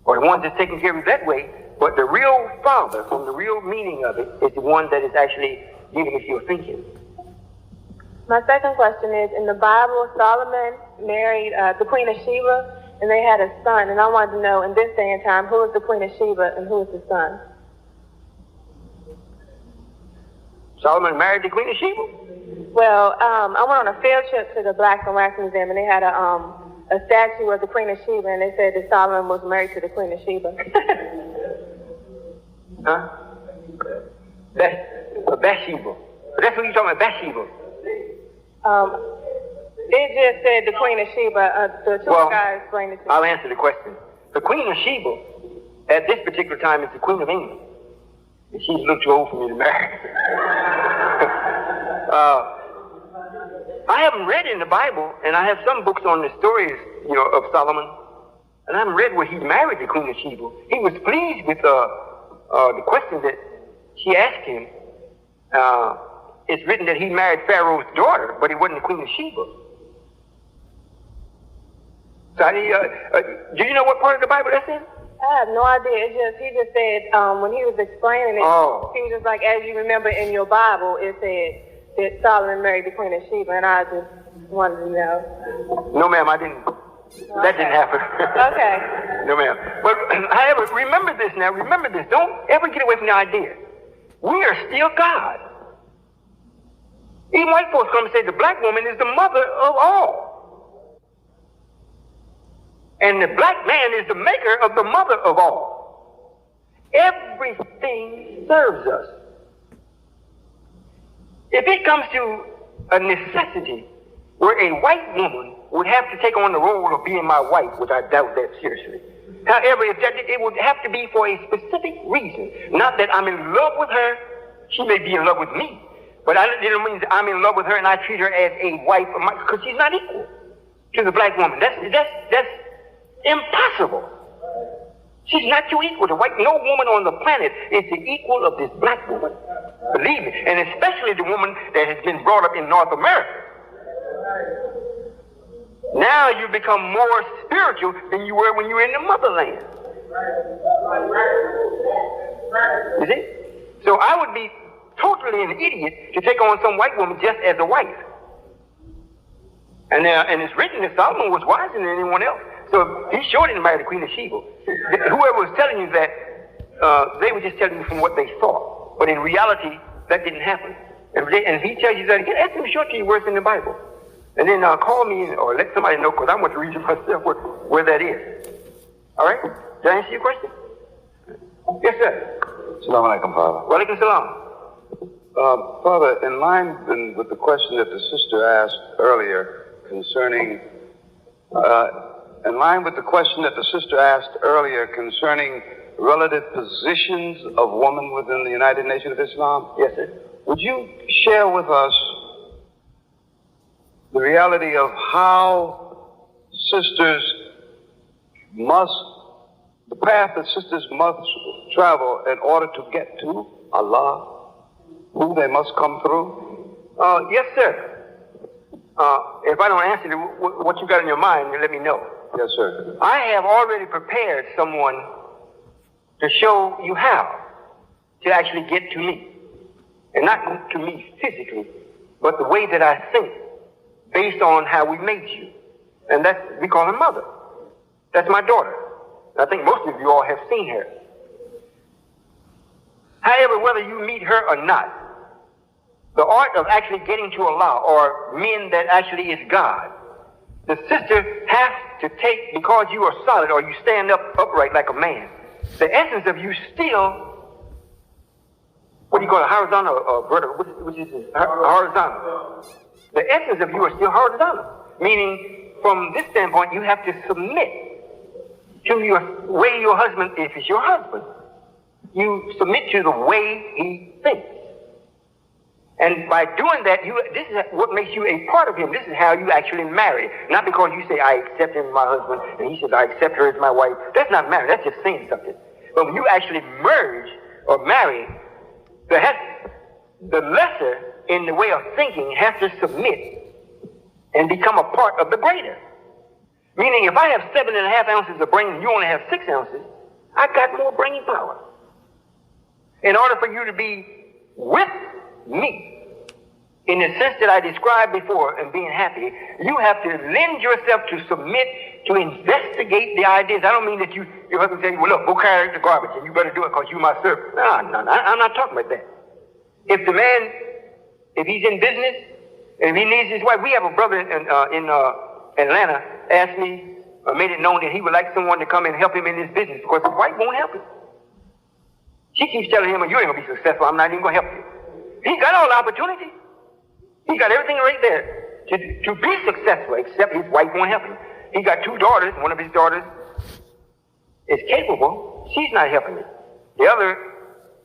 or the one that's taking care of you that way. But the real father, from the real meaning of it, is the one that is actually giving us your thinking. My second question is, in the Bible, Solomon married the Queen of Sheba, and they had a son. And I wanted to know, in this day and time, who is the Queen of Sheba and who is the son? Solomon married the Queen of Sheba? Well, I went on a field trip to the Black and Wax Museum, and they had a statue of the Queen of Sheba, and they said that Solomon was married to the Queen of Sheba. Huh? Bathsheba. That's what you're talking about, Bathsheba. It just said the Queen of Sheba. The two guys explained it to me. I'll answer the question. The Queen of Sheba, at this particular time, is the Queen of England. She's a little too old for me to marry. I haven't read in the Bible, and I have some books on the stories, you know, of Solomon, and I haven't read where he married the Queen of Sheba. He was pleased with the question that she asked him. It's written that he married Pharaoh's daughter, but he wasn't the Queen of Sheba. So do you know what part of the Bible that's in? I have no idea. He just said when he was explaining it, he was just like, as you remember in your Bible, it said that Solomon married the Queen of Sheba, and I just wanted to know. No, ma'am, I didn't. That didn't happen. Okay. No, ma'am. But however, remember this now. Remember this. Don't ever get away from the idea. We are still God. Even white folks come and say the black woman is the mother of all. And the black man is the maker of the mother of all. Everything serves us. If it comes to a necessity where a white woman would have to take on the role of being my wife, which I doubt that seriously. However, it would have to be for a specific reason. Not that I'm in love with her, she may be in love with me. But it means I'm in love with her and I treat her as a wife of mine, because she's not equal to the black woman. That's impossible. She's not your equal. No woman on the planet is the equal of this black woman. Believe me. And especially the woman that has been brought up in North America. Now you become more spiritual than you were when you were in the motherland. You see? So I would be totally an idiot to take on some white woman just as a wife. And it's written that Solomon was wiser than anyone else. So he sure didn't marry the Queen of Sheba. Whoever was telling you that, they were just telling you from what they thought. But in reality, that didn't happen. And if he tells you that again, ask him to show it to you where it's in the Bible. And then call me or let somebody know, because I want to read it myself where that is. All right? Did I answer your question? Yes, sir. Assalamu alaikum, Father. Wa alaikum salam. Father, in line with the question that the sister asked earlier concerning, relative positions of women within the United Nations of Islam. Yes, sir. Would you share with us the reality of how the path that sisters must travel in order to get to Allah, who they must come through? Yes, sir. If I don't answer what you got in your mind, let me know. Yes, sir. I have already prepared someone to show you how to actually get to me. And not to me physically, but the way that I think, based on how we made you. And we call her mother. That's my daughter. I think most of you all have seen her. However, whether you meet her or not, the art of actually getting to Allah, or men that actually is God, the sister has to take, because you are solid, or you stand upright like a man, the essence of you still, what do you call it, horizontal or vertical? Which is this? Horizontal. The essence of you are still horizontal. Meaning, from this standpoint, you have to submit to the way your husband, if it's your husband, you submit to the way he thinks. And by doing that, this is what makes you a part of him. This is how you actually marry. Not because you say, I accept him as my husband, and he says, I accept her as my wife. That's not marriage. That's just saying something. But when you actually merge or marry, the lesser in the way of thinking has to submit and become a part of the greater. Meaning, if I have 7.5 ounces of brain and you only have 6 ounces, I got more brain power. In order for you to be with me, in the sense that I described before and being happy, you have to lend yourself to submit, to investigate the ideas. I don't mean that your husband says, well, look, go carry the garbage and you better do it because you my servant. No, I'm not talking about that. If the man, if he's in business, and if he needs his wife, we have a brother in Atlanta asked me, made it known that he would like someone to come and help him in his business because his wife won't help him. She keeps telling him, you ain't going to be successful, I'm not even going to help you. He got all the opportunity. He got everything right there to be successful, except his wife won't help him. He got 2 daughters. One of his daughters is capable. She's not helping him. The other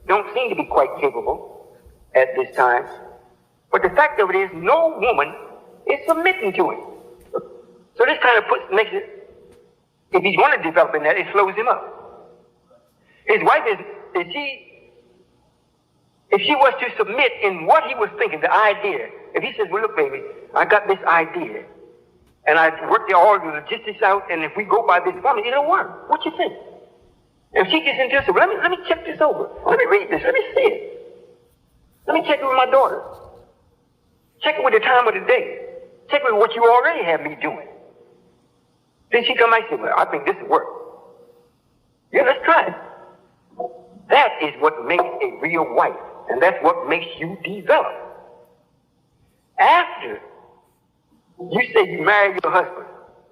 don't seem to be quite capable at this time. But the fact of it is, no woman is submitting to him. So this kind of makes it, if he's going to develop in that, it slows him up. His wife if she was to submit in what he was thinking, the idea, if he says, well, look, baby, I got this idea, and I work all the logistics out, and if we go by this formula, it'll work. What you think? If she gets into this, well, let me check this over. Let me read this. Let me see it. Let me check it with my daughter. Check it with the time of the day. Check it with what you already have me doing. Then she come back and say, well, I think this will work. Yeah, let's try it. That is what makes a real wife, and that's what makes you develop. After you say you marry your husband,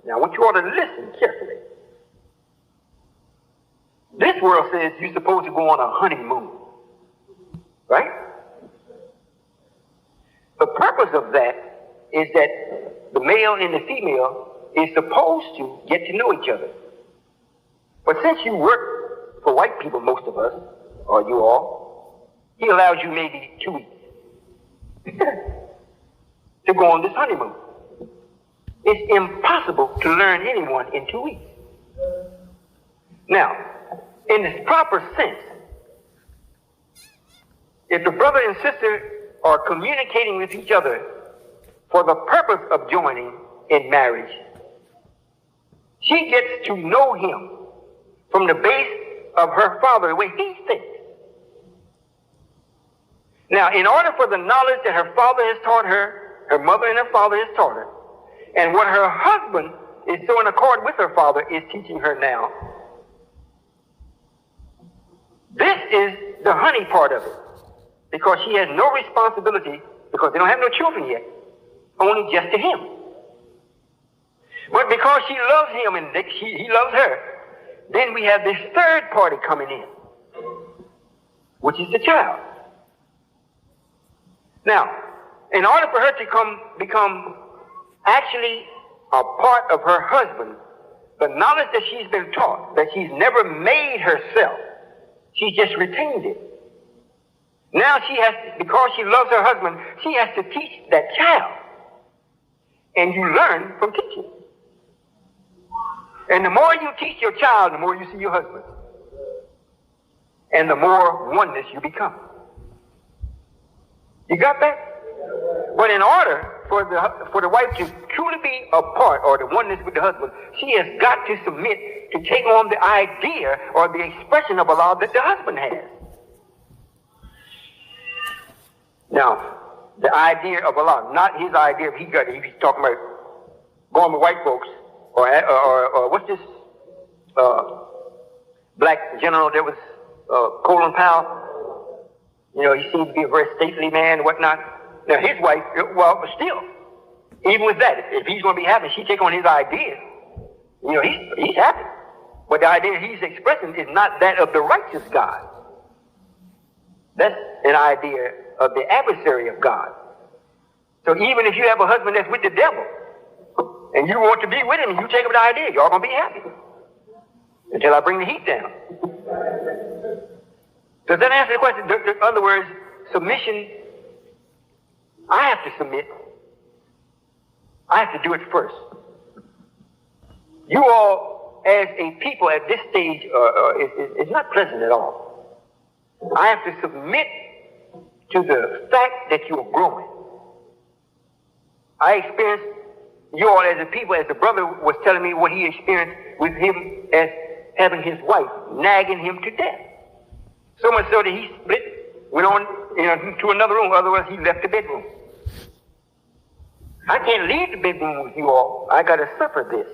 now I want you all to listen carefully. This world says you're supposed to go on a honeymoon, right? The purpose of that is that the male and the female is supposed to get to know each other. But since you work for white people, most of us, or you all, he allows you maybe 2 weeks to go on this honeymoon. It's impossible to learn anyone in 2 weeks. Now, in this proper sense, if the brother and sister are communicating with each other for the purpose of joining in marriage, she gets to know him from the base of her father, the way he thinks. Now, in order for the knowledge that her father has taught her, her mother and her father has taught her, and what her husband is so in accord with her father is teaching her now, this is the honey part of it. Because she has no responsibility, because they don't have no children yet, only just to him. But because she loves him and he loves her, then we have this third party coming in, which is the child. Now, in order for her to become actually a part of her husband, the knowledge that she's been taught, that she's never made herself, she just retained it. Now she has to, because she loves her husband, she has to teach that child. And you learn from teaching. And the more you teach your child, the more you see your husband. And the more oneness you become. You got that? But in order for the wife to truly be a part, or the oneness with the husband, she has got to submit to take on the idea or the expression of Allah that the husband has. Now, the idea of Allah, not his idea, he's talking about going with white folks, or what's this black general that was Colin Powell? You know, he seems to be a very stately man and whatnot. Now, his wife, well, but still, even with that, if he's going to be happy, she take on his idea. You know, he's happy. But the idea he's expressing is not that of the righteous God. That's an idea of the adversary of God. So even if you have a husband that's with the devil, and you want to be with him, and you take up the idea, you're going to be happy. Until I bring the heat down. Does that answer the question? In other words, submission, I have to submit. I have to do it first. You all, as a people at this stage, it's not pleasant at all. I have to submit to the fact that you're growing. I experienced you all as a people, as the brother was telling me what he experienced with him as having his wife nagging him to death. So much so that he split, went on to another room, otherwise he left the bedroom. I can't leave the bedroom with you all. I got to suffer this.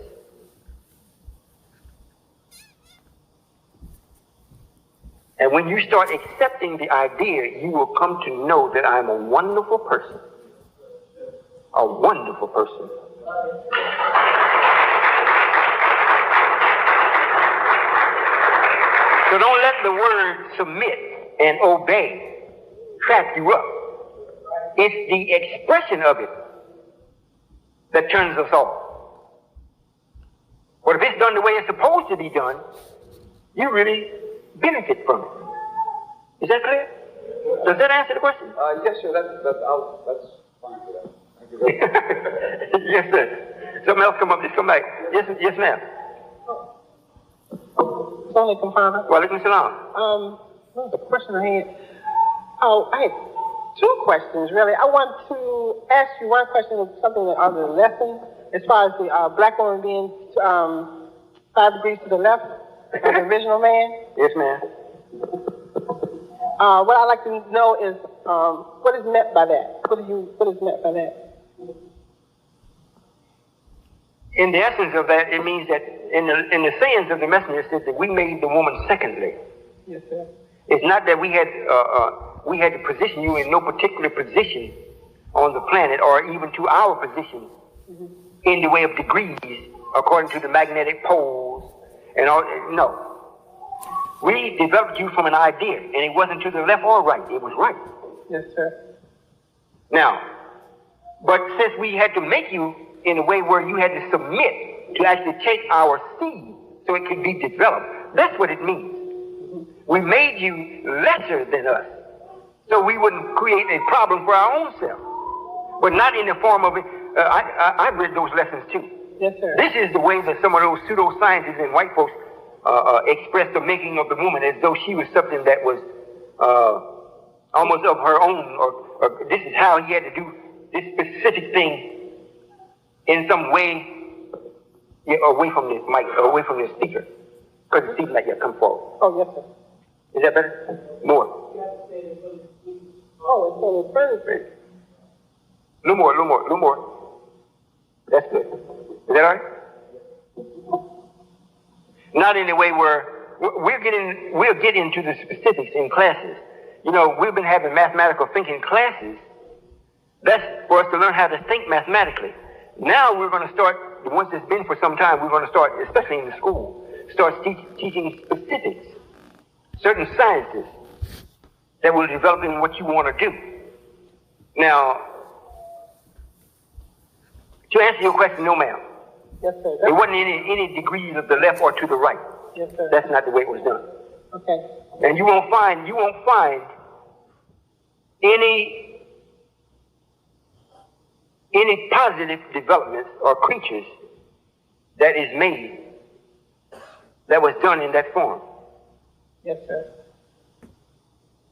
And when you start accepting the idea, you will come to know that I'm a wonderful person. A wonderful person. So don't let the word submit and obey trap you up. It's the expression of it that turns us off. But if it's done the way it's supposed to be done, you really benefit from it. Is that clear? Does that answer the question? Yes, sir. That's fine. Thank you very much. Yes, sir. Something else come up. Just come back. Yes, ma'am. Only Confirmer. Walaikum salam. The question I had. I had two questions really. I want to ask you one question of something that on the lesson as far as the black woman being 5 degrees to the left of the original man. Yes, ma'am. What I'd like to know is what is meant by that? What is meant by that? In the essence of that, it means that in the sayings of the messenger, it says that we made the woman secondly. Yes, sir. It's not that we had to position you in no particular position on the planet, or even to our position in the way of degrees according to the magnetic poles and all. No, we developed you from an idea, and it wasn't to the left or right. It was right. Yes, sir. Now, but since we had to make you in a way where you had to submit to actually take our seed so it could be developed, that's what it means. We made you lesser than us, so we wouldn't create a problem for our own self, but not in the form of it. I've read those lessons too. Yes, sir. This is the way that some of those pseudoscientists and white folks expressed the making of the woman as though she was something that was almost of her own, or this is how he had to do this specific thing in some way, away from this mic, away from this speaker, because the speaker like, yeah, come forward. Oh, yes, sir. Is that better? More. Oh, it's so further. A little more. That's good. Is that all right? Not in a way where we'll get into the specifics in classes. You know, we've been having mathematical thinking classes. That's for us to learn how to think mathematically. Now we're going to start, once it's been for some time, we're going to start, especially in the school, start teaching specifics, certain sciences that will develop in what you want to do. Now, to answer your question, no, ma'am. Yes, sir. It wasn't any degrees of the left or to the right. Yes, sir. That's not the way it was done. Okay. And you won't find any positive developments or creatures that is made that was done in that form. Yes, sir.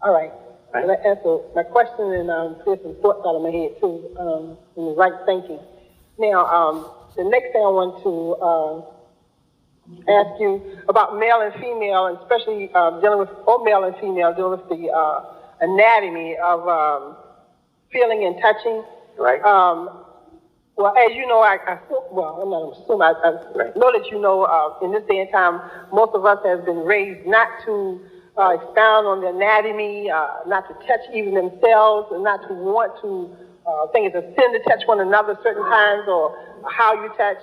All right. Right. That answer my question, and clear some thoughts out of my head too, in the right thinking. Now, the next thing I want to ask you about male and female, and especially dealing with, or male and female, dealing with the anatomy of feeling and touching. Right. Well, as you know, I'm not assuming, I know that you know, in this day and time, most of us have been raised not to expound on the anatomy, not to touch even themselves, and not to want to think it's a sin to touch one another certain times, or how you touch.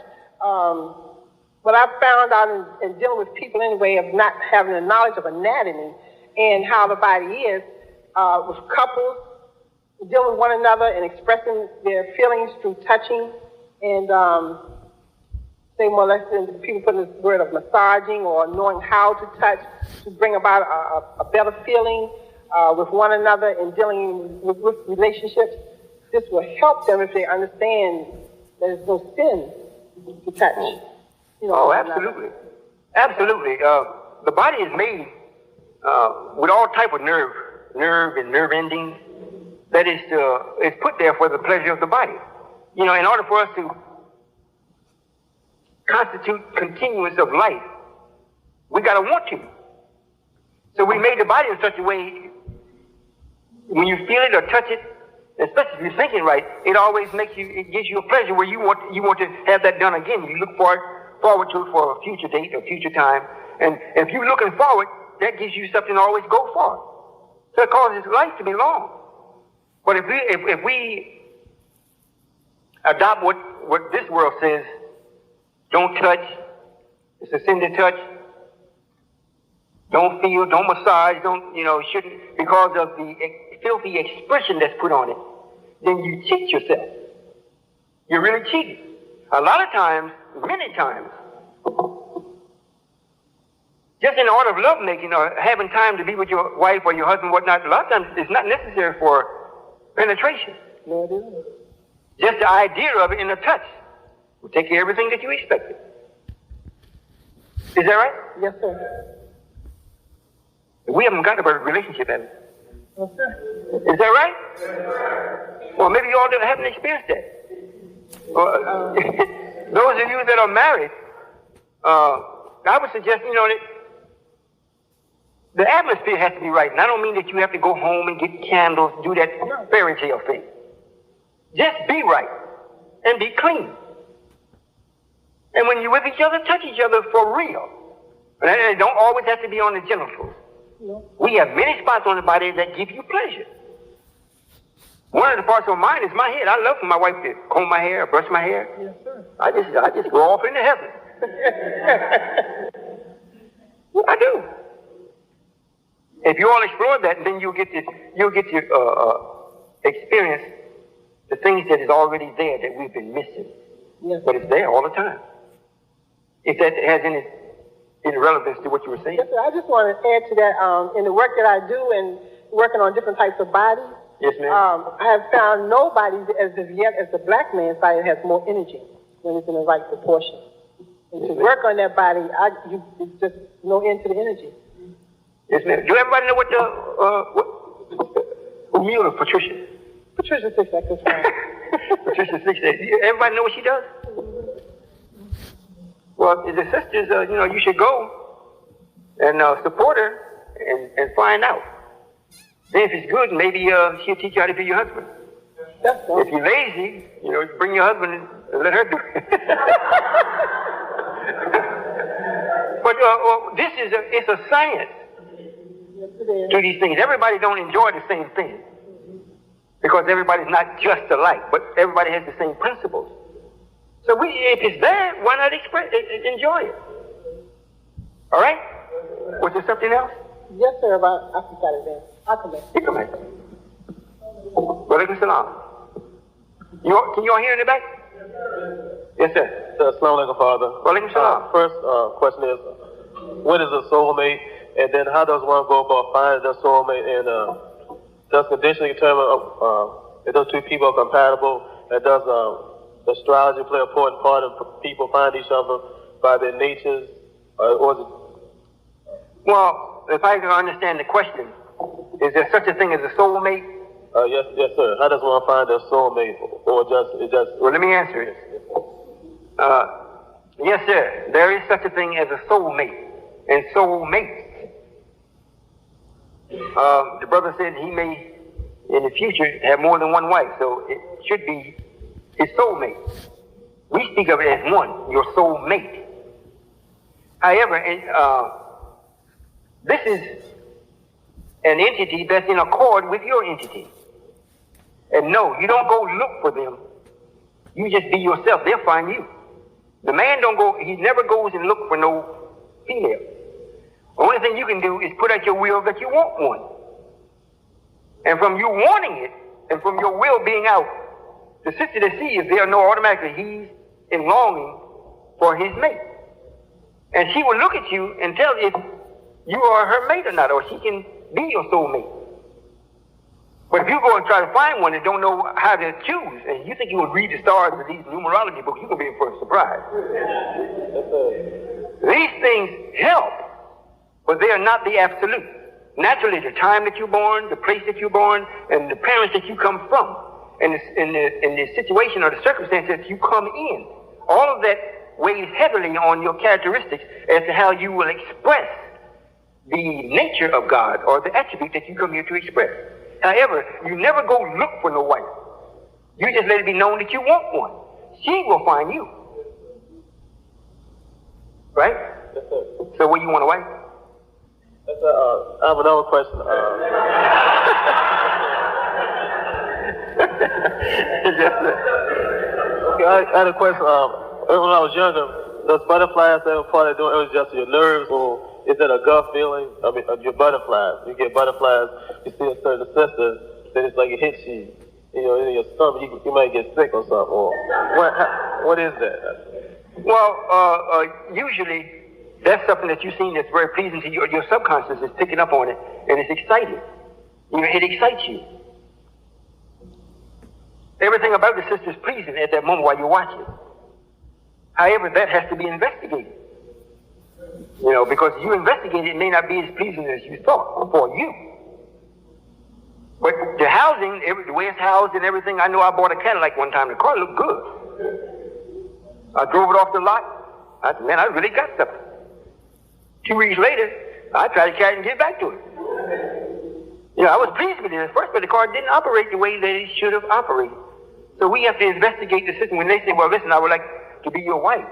But I found out in dealing with people anyway of not having the knowledge of anatomy and how the body is, with couples, dealing with one another and expressing their feelings through touching, and say more or less than people put this word of massaging or knowing how to touch to bring about a better feeling with one another and dealing with relationships. This will help them if they understand that there's no sin to touch. You know, oh, absolutely. Absolutely. The body is made with all type of nerve and nerve endings that is put there for the pleasure of the body. You know, in order for us to constitute continuance of life, we got to want to. So we made the body in such a way, when you feel it or touch it, especially if you're thinking right, it always it gives you a pleasure where you want to have that done again. You look forward to it for a future date or future time. And if you're looking forward, that gives you something to always go for. So it causes life to be long. But if we adopt what this world says, don't touch, it's a sin to touch, don't feel, don't massage, shouldn't, because of the filthy expression that's put on it, then you cheat yourself. You're really cheating. A lot of times, many times, just in the order of lovemaking or having time to be with your wife or your husband, whatnot, a lot of times it's not necessary for penetration. No, it isn't. Just the idea of it in a touch will take care of everything that you expected. Is that right? Yes, sir. We haven't got about a relationship, have we? Yes, sir. Is that right? Well, maybe you all haven't experienced that. Those of you that are married, I would suggest, that the atmosphere has to be right. And I don't mean that you have to go home and get candles, do that fairy tale thing. Just be right and be clean. And when you're with each other, touch each other for real. And it don't always have to be on the genitals. No. We have many spots on the body that give you pleasure. One of the parts of mine is my head. I love for my wife to comb my hair, brush my hair. Yes, sir. I just go off into heaven. I do. If you all explore that, then you'll get to experience the things that is already there that we've been missing. Yes. But it's there all the time. If that has any relevance to what you were saying. Yes, sir. I just want to add to that. In the work that I do and working on different types of bodies, yes, ma'am. I have found nobody as of yet as the black man's body has more energy when it's in the right proportion. And to work on that body, it's just no end to the energy. Yes, ma'am. Do everybody know what Umila, Patricia? Patricia Six, that's right. Patricia Six, everybody know what she does? Well, the sisters, you should go and support her and find out. Then if it's good, maybe she'll teach you how to be your husband. If you're lazy, bring your husband and let her do it. But it's a science to these things. Everybody don't enjoy the same thing because everybody's not just alike, but everybody has the same principles. So if it's there, why not enjoy it? All right? Was there something else? Yes, sir. I forgot it then. I'll come back. You come back. Walaikum salam. Can you all hear in the back? Yes, sir. Assalamu alaikum, Father. Walaikum salam. First question is, what is a soulmate? And then how does one go about finding their soulmate? And does conditioning determine if those two people are compatible? And does astrology play an important part of people find each other by their natures? Or is it... Well, if I can understand the question, is there such a thing as a soulmate? Yes, sir. How does one find their soulmate? Or it just... Well, let me answer it. Yes, sir. There is such a thing as a soulmate and soulmates. The brother said he may, in the future, have more than one wife, so it should be his soulmate. We speak of it as one, your soulmate. However, this is an entity that's in accord with your entity. And no, you don't go look for them. You just be yourself. They'll find you. The man he never goes and look for no female. The only thing you can do is put out your will that you want one. And from you wanting it, and from your will being out, the sister that sees there know automatically he's in longing for his mate. And she will look at you and tell if you are her mate or not, or she can be your soulmate. But if you go and try to find one and don't know how to choose, and you think you will read the stars of these numerology books, you're going to be in for a surprise. These things help, but they are not the absolute. Naturally, the time that you're born, the place that you're born, and the parents that you come from, and the situation or the circumstance that you come in, all of that weighs heavily on your characteristics as to how you will express the nature of God or the attribute that you come here to express. However, you never go look for no wife. You just let it be known that you want one. She will find you. Right? Yes, sir. So what, you want a wife? Yes, sir. I have another question. Yes, sir. Okay, I had a question. When I was younger, those butterflies that were part of doing, it was just your nerves, or is that a gut feeling? I mean, your butterflies. You get butterflies, you see a certain sister, then it's like it hits you, in your stomach. You might get sick or something. Or what is that? Well, usually that's something that you've seen that's very pleasing to you. Your subconscious is picking up on it, and it's exciting. It excites you. Everything about the sister is pleasing at that moment while you're watching. However, that has to be investigated. Because you investigate it, may not be as pleasing as you thought for you. But the housing, the way it's housed and everything, I know I bought a Cadillac one time. The car looked good. I drove it off the lot. I said, man, I really got something. 2 weeks later, I tried to carry it and get back to it. I was pleased with it at first, but the car didn't operate the way that it should have operated. So we have to investigate the system. When they say, well, listen, I would like to be your wife.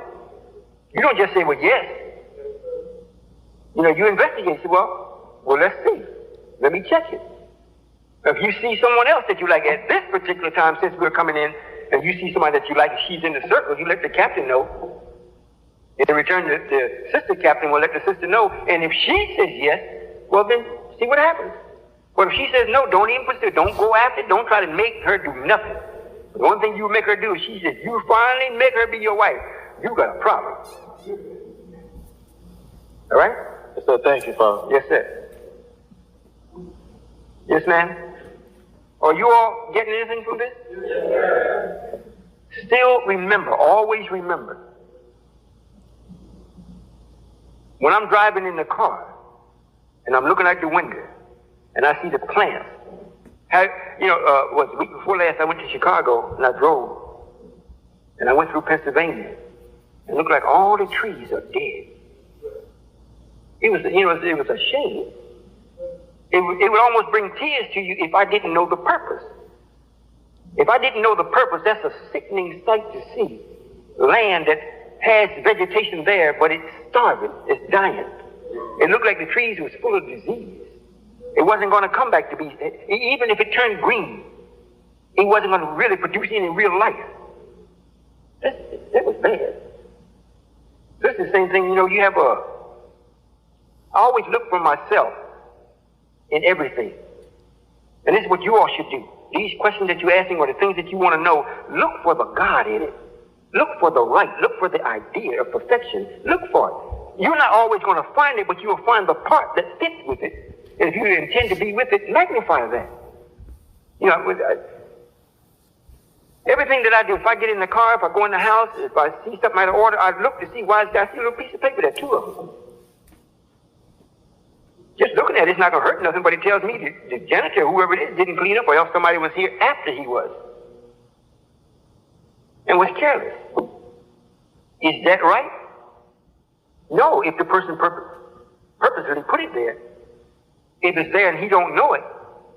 You don't just say, well, yes. You investigate. Say, well, let's see. Let me check it. If you see someone else that you like at this particular time, since we're coming in, and you see somebody that you like, she's in the circle, you let the captain know. In return, the sister captain will let the sister know. And if she says yes, well, then see what happens. But if she says no, don't even pursue it. Don't go after it. Don't try to make her do nothing. The one thing you make her do is she says, you finally make her be your wife. You got a problem. All right? Yes, sir. Thank you, Father. Yes, sir. Yes, ma'am. Are you all getting anything from this? Yes. Still remember, always remember, when I'm driving in the car and I'm looking out the window and I see the plants, the week before last I went to Chicago and I drove and I went through Pennsylvania and it looked like all the trees are dead. It was a shame. It would almost bring tears to you if I didn't know the purpose. If I didn't know the purpose, that's a sickening sight to see. Land that has vegetation there, but it's starving, it's dying. It looked like the trees was full of disease. It wasn't going to come back to be, even if it turned green, it wasn't going to really produce any real life. That was bad. So it's the same thing, I always look for myself in everything. And this is what you all should do. These questions that you're asking or the things that you want to know, look for the God in it. Look for the right. Look for the idea of perfection. Look for it. You're not always going to find it, but you'll find the part that fits with it. And if you intend to be with it, magnify that. Everything that I do, if I get in the car, if I go in the house, if I see something out of order, I look to see why I see a little piece of paper there, 2 of them. Just looking at it's not going to hurt nothing, but it tells me the janitor, whoever it is, didn't clean up, or else somebody was here after he was. And was careless. Is that right? No, if the person purposely put it there. If it's there and he don't know it,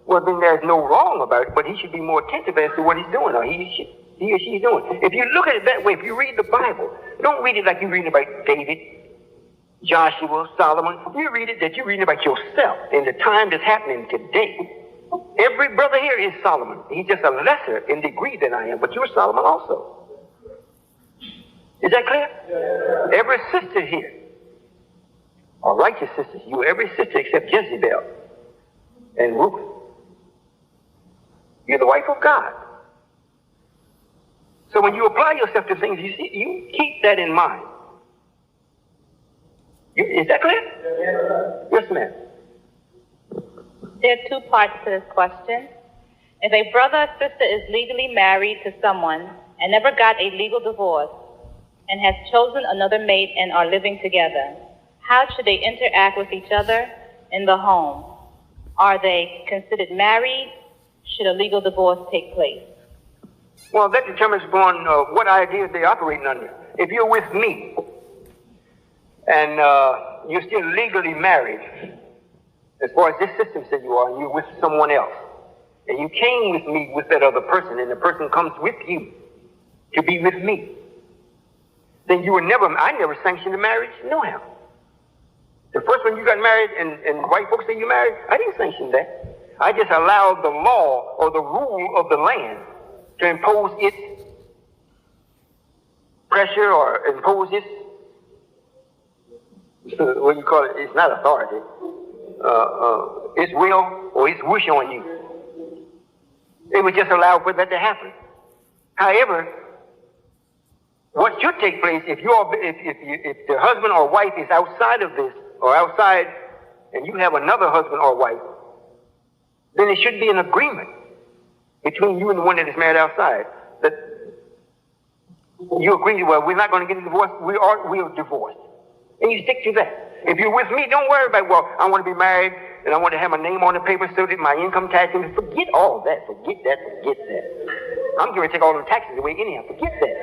well, then there's no wrong about it, but he should be more attentive as to what he's doing, or he or she's doing. If you look at it that way, if you read the Bible, don't read it like you're reading about David, Joshua, Solomon. You read it that you're reading about yourself in the time that's happening today. Every brother here is Solomon. He's just a lesser in degree than I am, but you're Solomon also. Is that clear? Yeah. Every sister here, or righteous sisters, you every sister except Jezebel and Ruth. You're the wife of God. So when you apply yourself to things, you keep that in mind. Is that clear? Yes, ma'am. There are 2 parts to this question. If a brother or sister is legally married to someone and never got a legal divorce and has chosen another mate and are living together, how should they interact with each other in the home? Are they considered married? Should a legal divorce take place? Well, that determines upon what ideas they're operating under. If you're with me, and you're still legally married, as far as this system says you are, and you're with someone else, and you came with me with that other person, and the person comes with you to be with me, then I never sanctioned the marriage, no how. The first one you got married, and white folks say you married, I didn't sanction that. I just allowed the law or the rule of the land to impose its pressure or impose its what do you call it? It's not authority. It's will or it's wish on you. It would just allow for that to happen. However, what should take place if the husband or wife is outside of this or outside, and you have another husband or wife, then it should be an agreement between you and the one that is married outside that you agree. Well, we're not going to get a divorce. We are divorced. And you stick to that. If you're with me, don't worry about, well, I want to be married and I want to have my name on the paper so that my income tax, forget all that. Forget that. I'm going to take all the taxes away anyhow. Forget that.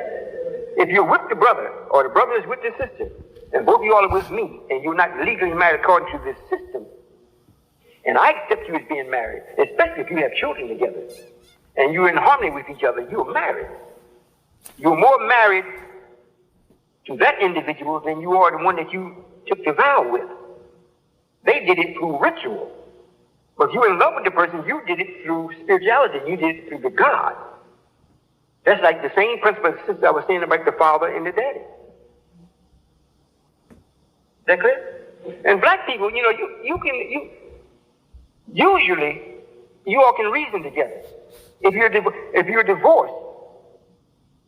If you're with the brother, or the brother is with the sister, and both of you all are with me, and you're not legally married according to this system, and I accept you as being married, especially if you have children together, and you're in harmony with each other, you're married. You're more married to that individual than you are the one that you took the vow with. They did it through ritual. But if you're in love with the person, you did it through spirituality. You did it through the God. That's like the same principle as sister I was saying about the father and the daddy. Is that clear? And black people, you know, usually you all can reason together. If you're divorced,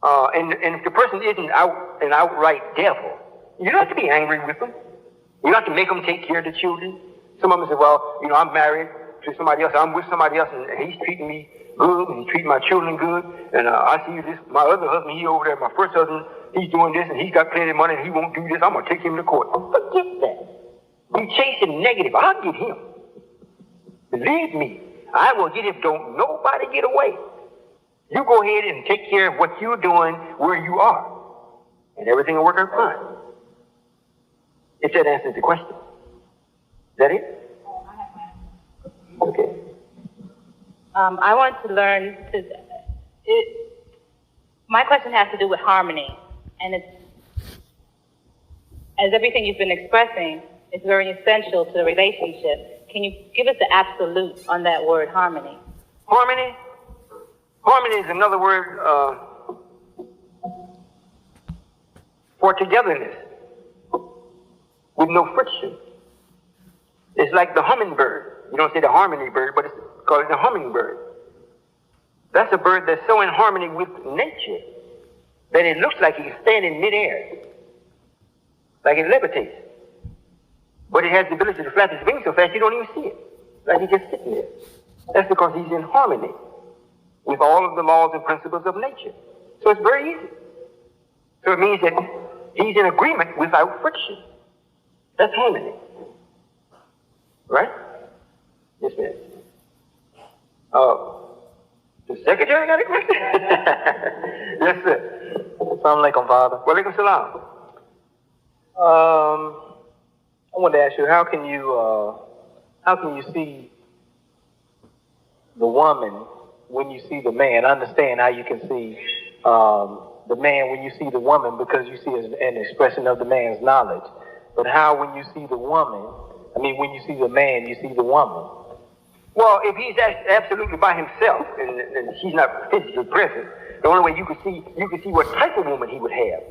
and if the person isn't an outright devil, you don't have to be angry with them. You don't have to make them take care of the children. Some of them say, well, you know, I'm married to somebody else. I'm with somebody else, and he's treating me good, and he's treating my children good. And I see this, my other husband, he over there, my first husband, he's doing this, and he's got plenty of money, and he won't do this. I'm going to take him to court. Forget that. Be chasing negative. I'll get him. Believe me, I will get him. Don't nobody get away. You go ahead and take care of what you're doing where you are, and everything will work out fine. If that answers the question. Is that it? Okay. I want to learn my question has to do with harmony, and it's, as everything you've been expressing, it's very essential to the relationship. Can you give us the absolute on that word, harmony? Harmony? Harmony is another word for togetherness with no friction. It's like the hummingbird. You don't say the harmony bird, but it's called the hummingbird. That's a bird that's so in harmony with nature that it looks like it can stand in midair, like it levitates. But it has the ability to flap its wings so fast you don't even see it, like he's just sitting there. That's because he's in harmony with all of the laws and principles of nature. So it's very easy. So it means that he's in agreement without friction. That's harmony. Right? Yes, ma'am. The secretary got a question? Yes, sir. Assalamu alaikum, Father. Wa alaikum salam. I wanted to ask you, how can you see the woman when you see the man? I understand how you can see the man when you see the woman, because you see an expression of the man's knowledge. But how, when you see the woman, when you see the man, you see the woman? Well, if he's absolutely by himself and she's not physically present, the only way you can see what type of woman he would have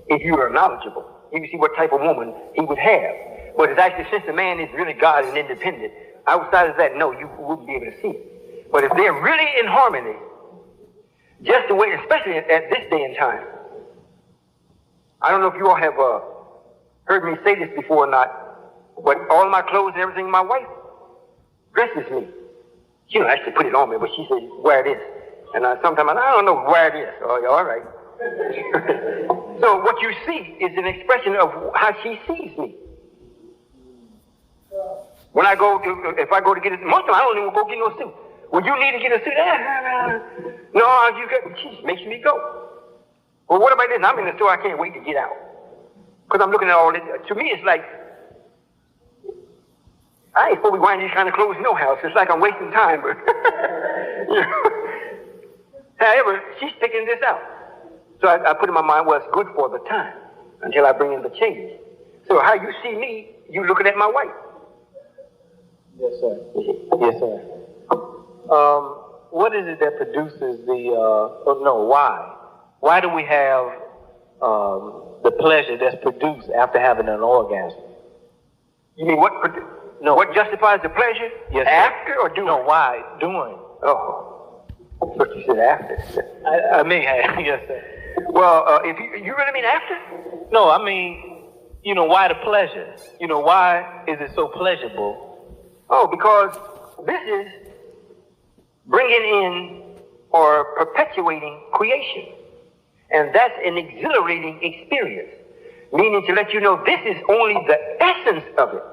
if you are knowledgeable. You can see what type of woman he would have. But it's actually, since the man is really God and independent, outside of that, no, you wouldn't be able to see it. But if they're really in harmony, just the way, especially at this day and time, I don't know if you all have heard me say this before or not, but all my clothes and everything, my wife dresses me. She don't actually put it on me, but she says, wear this. And sometimes I don't know, wear this. Oh, yeah, all right. So what you see is an expression of how she sees me. When I go to, if I go to get a suit, most of the time I don't even go get no suit. When you need to get a suit, no, she makes me go. Well, what about this? I'm in the store, I can't wait to get out. Because I'm looking at all this. To me, it's like, I ain't supposed to be wearing these kind of clothes in no house. It's like I'm wasting time, but you know. However, she's picking this out. So I put in my mind, well, it's good for the time until I bring in the change. So how you see me, you looking at my wife. Yes, sir. Yes, sir. What is it that produces why? Why do we have the pleasure that's produced after having an orgasm? You mean what justifies the pleasure? Yes, after or during? No, why? During. Oh, but you said after. Yes, sir. Well, if you really mean after? No, why the pleasure? Why is it so pleasurable? Oh, because this is bringing in or perpetuating creation. And that's an exhilarating experience, meaning to let you know this is only the essence of it.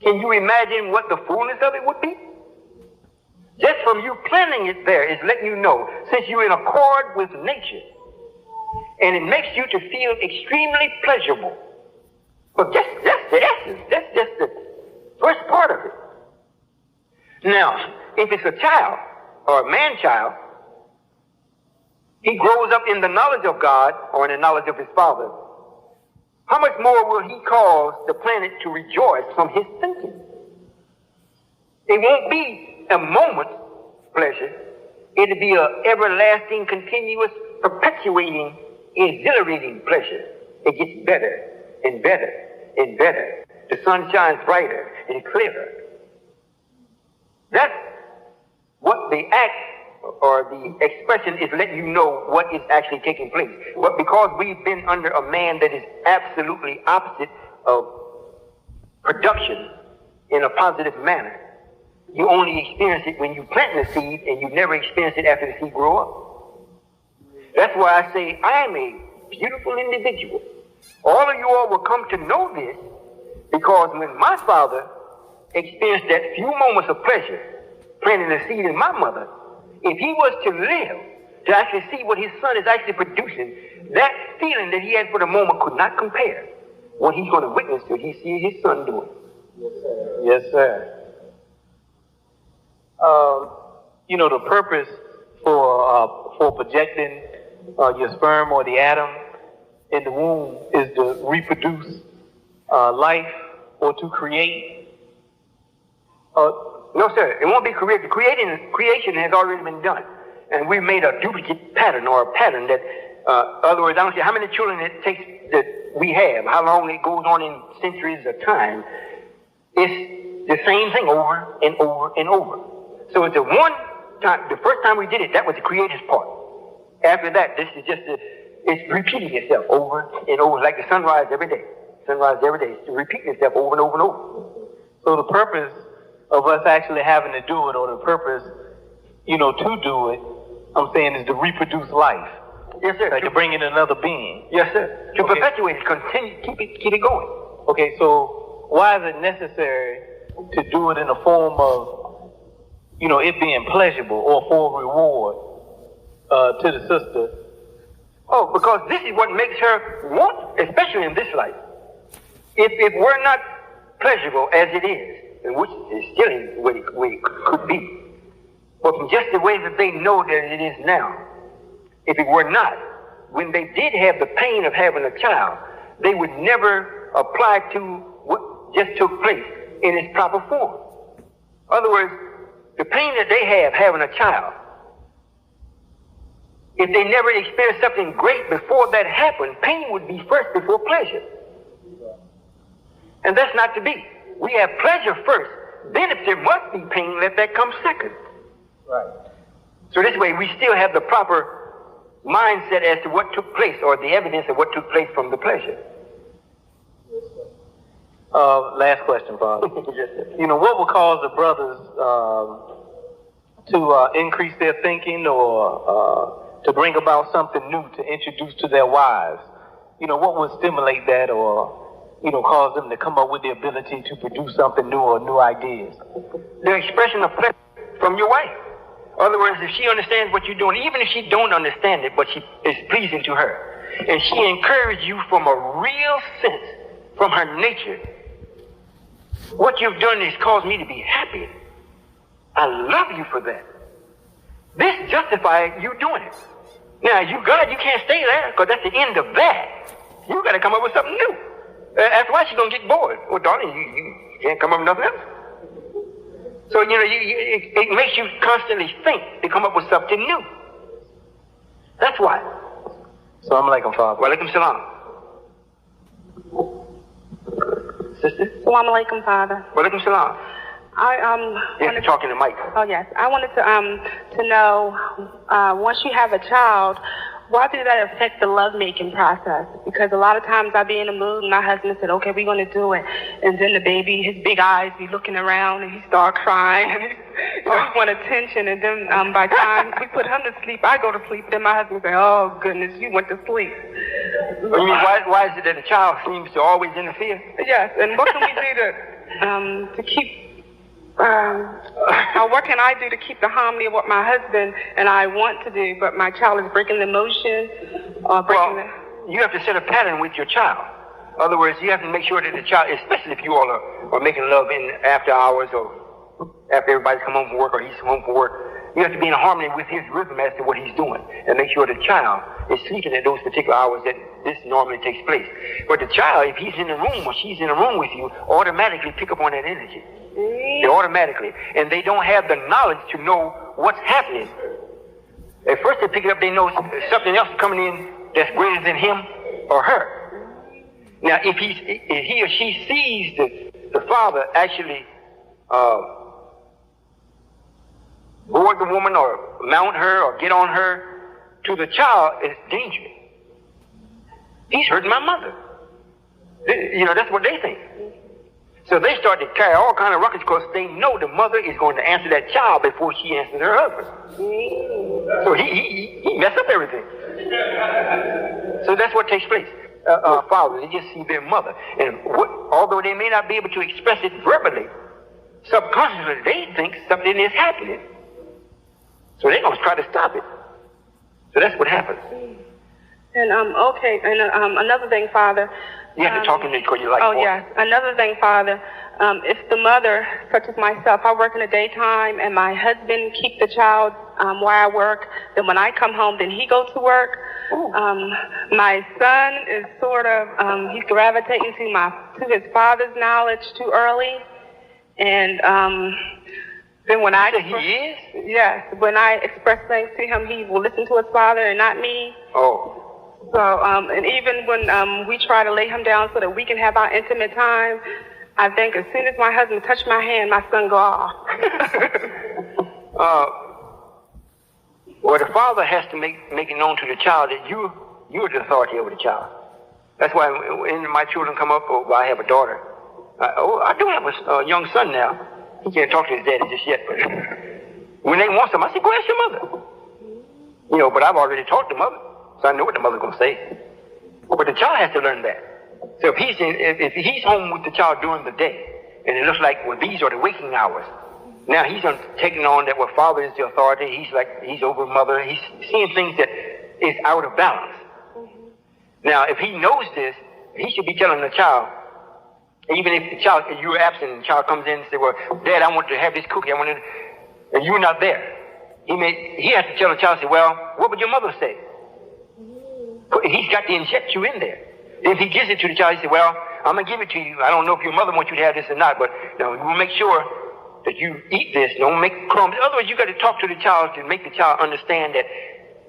Can you imagine what the fullness of it would be? Just from you planning it there is letting you know, since you're in accord with nature, and it makes you to feel extremely pleasurable. But that's the essence. That's just the first part of it. Now, if it's a child or a man-child, he grows up in the knowledge of God or in the knowledge of his Father. How much more will he cause the planet to rejoice from his thinking? It won't be a moment's pleasure. It'll be an everlasting, continuous, perpetuating, exhilarating pleasure. It gets better and better and better. The sun shines brighter and clearer. That's what the act or the expression is letting you know what is actually taking place. But because we've been under a man that is absolutely opposite of production in a positive manner, you only experience it when you plant the seed, and you never experience it after the seed grow up. That's why I say I am a beautiful individual. All of you all will come to know this because when my father experienced that few moments of pleasure planting the seed in my mother, if he was to live to actually see what his son is actually producing, that feeling that he had for the moment could not compare what he's going to witness to he sees his son doing. Yes, sir. Yes, sir. The purpose for projecting your sperm or the atom in the womb is to reproduce life or to create. No, sir. It won't be created. Creation has already been done, and we made a duplicate pattern or a pattern that, other words, I don't care how many children it takes that we have, how long it goes on in centuries of time. It's the same thing over and over and over. So it's the one time, the first time we did it, that was the creator's part. After that, this is just it's repeating itself over and over, like the sunrise every day. Sunrise every day. It's repeating itself over and over and over. So the purpose of us actually having to do it, or the purpose, to do it, I'm saying, is to reproduce life. Yes, sir. Like to bring in another being. Yes, sir. To perpetuate it, continue, keep it going. Okay, so why is it necessary to do it in the form of, it being pleasurable or for reward to the sister? Oh, because this is what makes her want, especially in this life. If it were not pleasurable as it is, and which is still the way it could be, but from just the way that they know that it is now, if it were not, when they did have the pain of having a child, they would never apply to what just took place in its proper form. In other words, the pain that they have having a child, if they never experienced something great before that happened, pain would be first before pleasure. And that's not to be. We have pleasure first. Then if there must be pain, let that come second. Right. So this way we still have the proper mindset as to what took place, or the evidence of what took place from the pleasure. Last question, Father. Yes, sir. What would cause the brothers to increase their thinking or to bring about something new to introduce to their wives? What would stimulate that or, cause them to come up with the ability to produce something new or new ideas? The expression of pleasure from your wife. In other words, if she understands what you're doing, even if she don't understand it, but she is pleasing to her, and she encourages you from a real sense, from her nature, what you've done is caused me to be happy. I love you for that. This justifies you doing it. Now, you can't stay there, because that's the end of that. You got to come up with something new. After a while, she's going to get bored. Well, darling, you can't come up with nothing else. So, it makes you constantly think to come up with something new. That's why. Assalamu alaikum, Father. Wa alaikum salam. Sister? Assalamu alaikum, Father. Wa alaikum salam. You have to talk in the mic. Oh, yes. I wanted to know, once you have a child, why did that affect the lovemaking process? Because a lot of times I be in the mood and my husband said, okay, we're going to do it. And then the baby, his big eyes be looking around and he start crying. And he want attention. And then by the time we put him to sleep, I go to sleep. Then my husband say, oh, goodness, you went to sleep. You mean, why is it that the child seems to always interfere? Yes. And what can we do to keep... what can I do to keep the harmony of what my husband and I want to do, but my child is breaking the motion? or breaking Well, you have to set a pattern with your child. In other words, you have to make sure that the child, especially if you all are making love in after hours or after everybody's come home from work or he's home from work, you have to be in harmony with his rhythm as to what he's doing and make sure the child is sleeping at those particular hours that this normally takes place. But the child, if he's in the room or she's in the room with you, automatically pick up on that energy. They automatically. And they don't have the knowledge to know what's happening. At first they pick it up, they know something else is coming in that's greater than him or her. Now, if he or she sees the father actually board the woman or mount her or get on her, to the child, it's dangerous. He's hurting my mother. That's what they think. So they start to carry all kind of ruckus because they know the mother is going to answer that child before she answers her husband. So he messed up everything. So that's what takes place. Fathers, they just see their mother. And although they may not be able to express it verbally, subconsciously they think something is happening. So they're going to try to stop it. So that's what happens. And another thing, Father. You have to talk to me because you like. Oh yes. Another thing, Father. If the mother, such as myself, I work in the daytime, and my husband keeps the child while I work. Then when I come home, then he goes to work. My son is sort of he's gravitating to his father's knowledge too early, and then when yes, when I express things to him, he will listen to his father and not me. Oh. So, and even when we try to lay him down so that we can have our intimate time, I think as soon as my husband touched my hand, my son go off. Well, the father has to make it known to the child that you're the authority over the child. That's why when my children come up, or I have a daughter. I do have a young son now. He can't talk to his daddy just yet, but when they want something, I say, go ask your mother. But I've already talked to mother. So I know what the mother's going to say. But the child has to learn that. So if he's home with the child during the day, and it looks like, well, these are the waking hours. Now he's taking on that, well, father is the authority. He's over mother. He's seeing things that is out of balance. Now, if he knows this, he should be telling the child, even if you're absent and the child comes in and says, well, Dad, I want to have this cookie. And you're not there. He has to tell the child, say, well, what would your mother say? He's got to inject you in there. If he gives it to the child, he says, well, I'm going to give it to you. I don't know if your mother wants you to have this or not, but we'll make sure that you eat this. Don't make crumbs. In other words, you got to talk to the child to make the child understand that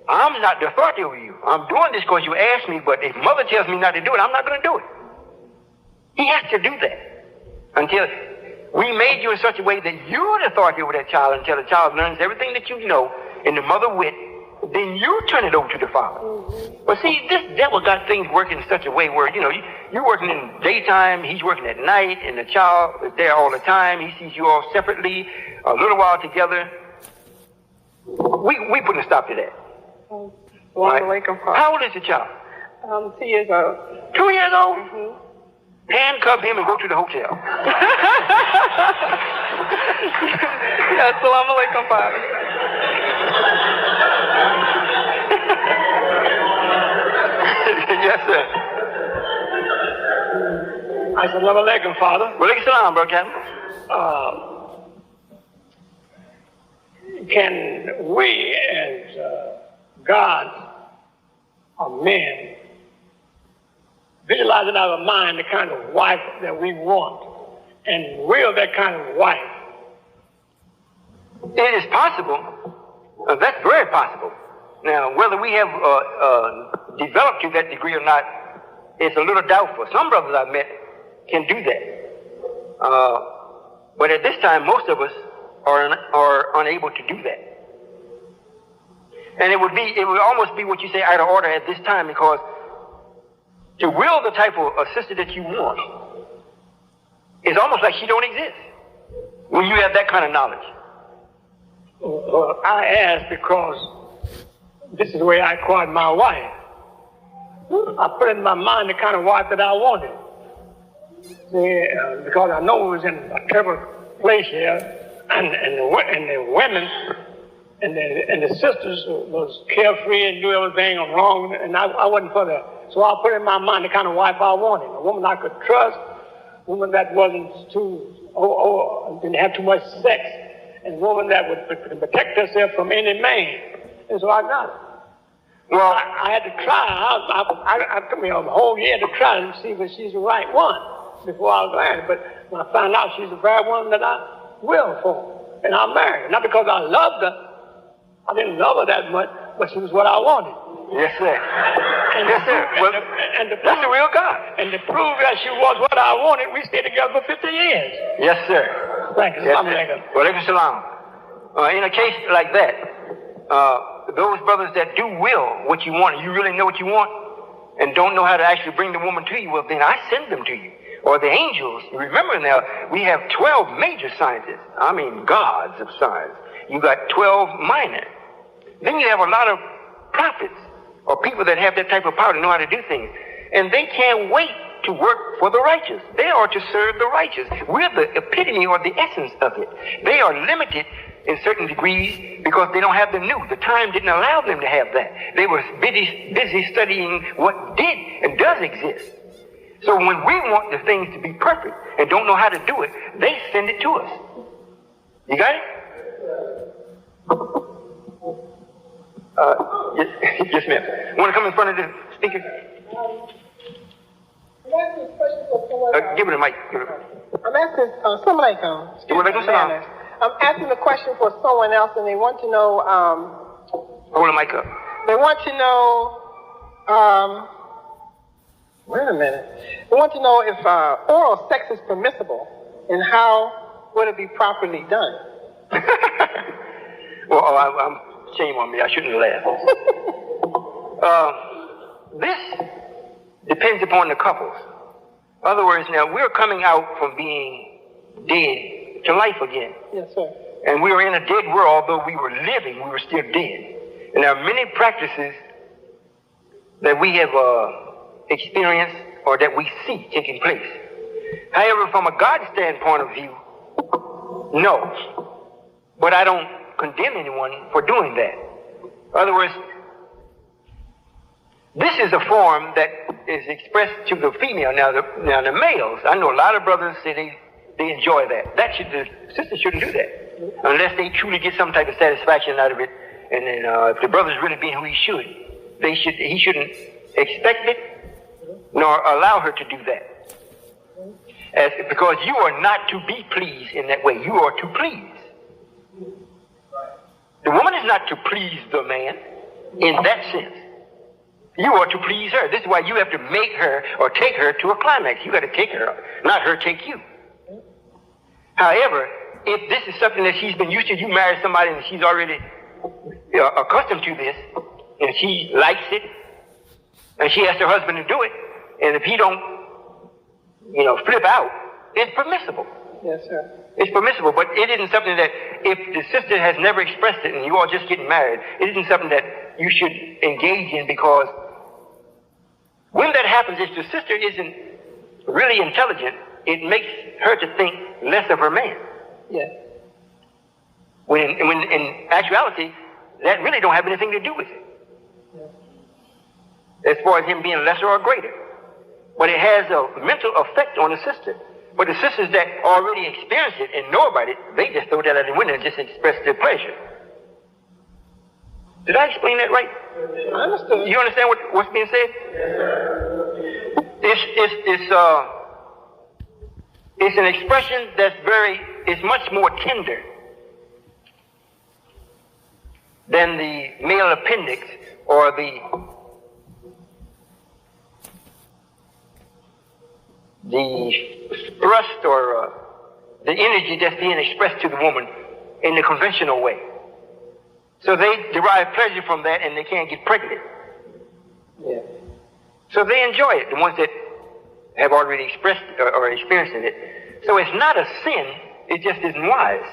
I'm not the authority over you. I'm doing this because you asked me, but if mother tells me not to do it, I'm not going to do it. He has to do that until we made you in such a way that you're the authority over that child until the child learns everything that you know and the mother wit. Then you turn it over to the father. But see, this devil got things working in such a way where, you're working in daytime, he's working at night, and the child is there all the time. He sees you all separately, a little while together. We putting a stop to that. Right? How old is the child? 2 years old. 2 years old? Mm-hmm. Handcuff him and go to the hotel. Yes, Assalamu alaikum, Father. Yes, sir. Assalamu alaikum, Father. Walaikum salam, brother Captain. Can we, as gods or men, visualize in our mind the kind of wife that we want and will that kind of wife? It is possible. That's very possible. Now, whether we have developed to that degree or not, it's a little doubtful. Some brothers I've met can do that. But at this time, most of us are unable to do that. And it would almost be what you say out of order at this time, because to will the type of sister that you want is almost like she don't exist when you have that kind of knowledge. Well, I ask because this is the way I acquired my wife. I put in my mind the kind of wife that I wanted. Because I know it was in a terrible place here, and the women and the sisters was carefree and do everything wrong, and I wasn't for that. So I put in my mind the kind of wife I wanted, a woman I could trust, a woman that wasn't didn't have too much sex, and a woman that would protect herself from any man. And so I got it. Well, I had to try. I took me a whole year to try and see if she's the right one before I was married. But when I found out she's the very one that I will for, and I married her. Not because I loved her. I didn't love her that much, but she was what I wanted. Yes, sir. Yes, sir. That's the real God. And to prove that she was what I wanted, we stayed together for 50 years. Yes, sir. Thank you. Yes, sir. Walaikum salam. In a case like that, those brothers that do will what you want, you really know what you want, and don't know how to actually bring the woman to you, well, then I send them to you. Or the angels. Remember now, we have 12 major scientists. I mean, gods of science. You got 12 minor. Then you have a lot of prophets or people that have that type of power to know how to do things. And they can't wait to work for the righteous. They are to serve the righteous. We're the epitome or the essence of it. They are limited in certain degrees because they don't have the new. The time didn't allow them to have that. They were busy studying what did and does exist. So when we want the things to be perfect and don't know how to do it, they send it to us. You got it? Yes, ma'am. Want to come in front of the speaker? Give me the mic. I'm asking, I'm asking a question for someone else, and they want to know, hold the mic up. They want to know, wait a minute. They want to know if oral sex is permissible, and how would it be properly done? Well, shame on me. I shouldn't laugh. This depends upon the couples. In other words, now we're coming out from being dead to life again. Yes, sir. And we were in a dead world, although we were living, we were still dead. And there are many practices that we have experienced or that we see taking place. However, from a God standpoint of view, no. But I don't condemn anyone for doing that. In other words, this is a form that is expressed to the female. Now the males, I know a lot of brothers say they enjoy that. The sisters shouldn't do that unless they truly get some type of satisfaction out of it. And then if the brother's really being who he should, he shouldn't expect it nor allow her to do that. Because you are not to be pleased in that way. You are to please. The woman is not to please the man in that sense. You are to please her. This is why you have to make her or take her to a climax. You got to take her, not her take you. However, if this is something that she's been used to, you marry somebody and she's already accustomed to this, and she likes it, and she asks her husband to do it, and if he don't, flip out, it's permissible. Yes, sir. It's permissible, but it isn't something that, if the sister has never expressed it and you all just getting married, it isn't something that you should engage in, because when that happens, if the sister isn't really intelligent, it makes her to think less of her man. Yes. When in actuality, that really don't have anything to do with it. Yes. As far as him being lesser or greater. But it has a mental effect on the sister. But the sisters that already experience it and know about it, they just throw that out the window and just express their pleasure. Did I explain that right? I understood. You understand what's being said? It's an expression that's it's much more tender than the male appendix or the thrust or the energy that's being expressed to the woman in the conventional way. So they derive pleasure from that, and they can't get pregnant. Yeah. So they enjoy it, the ones that have already expressed or experienced it. So it's not a sin, it just isn't wise.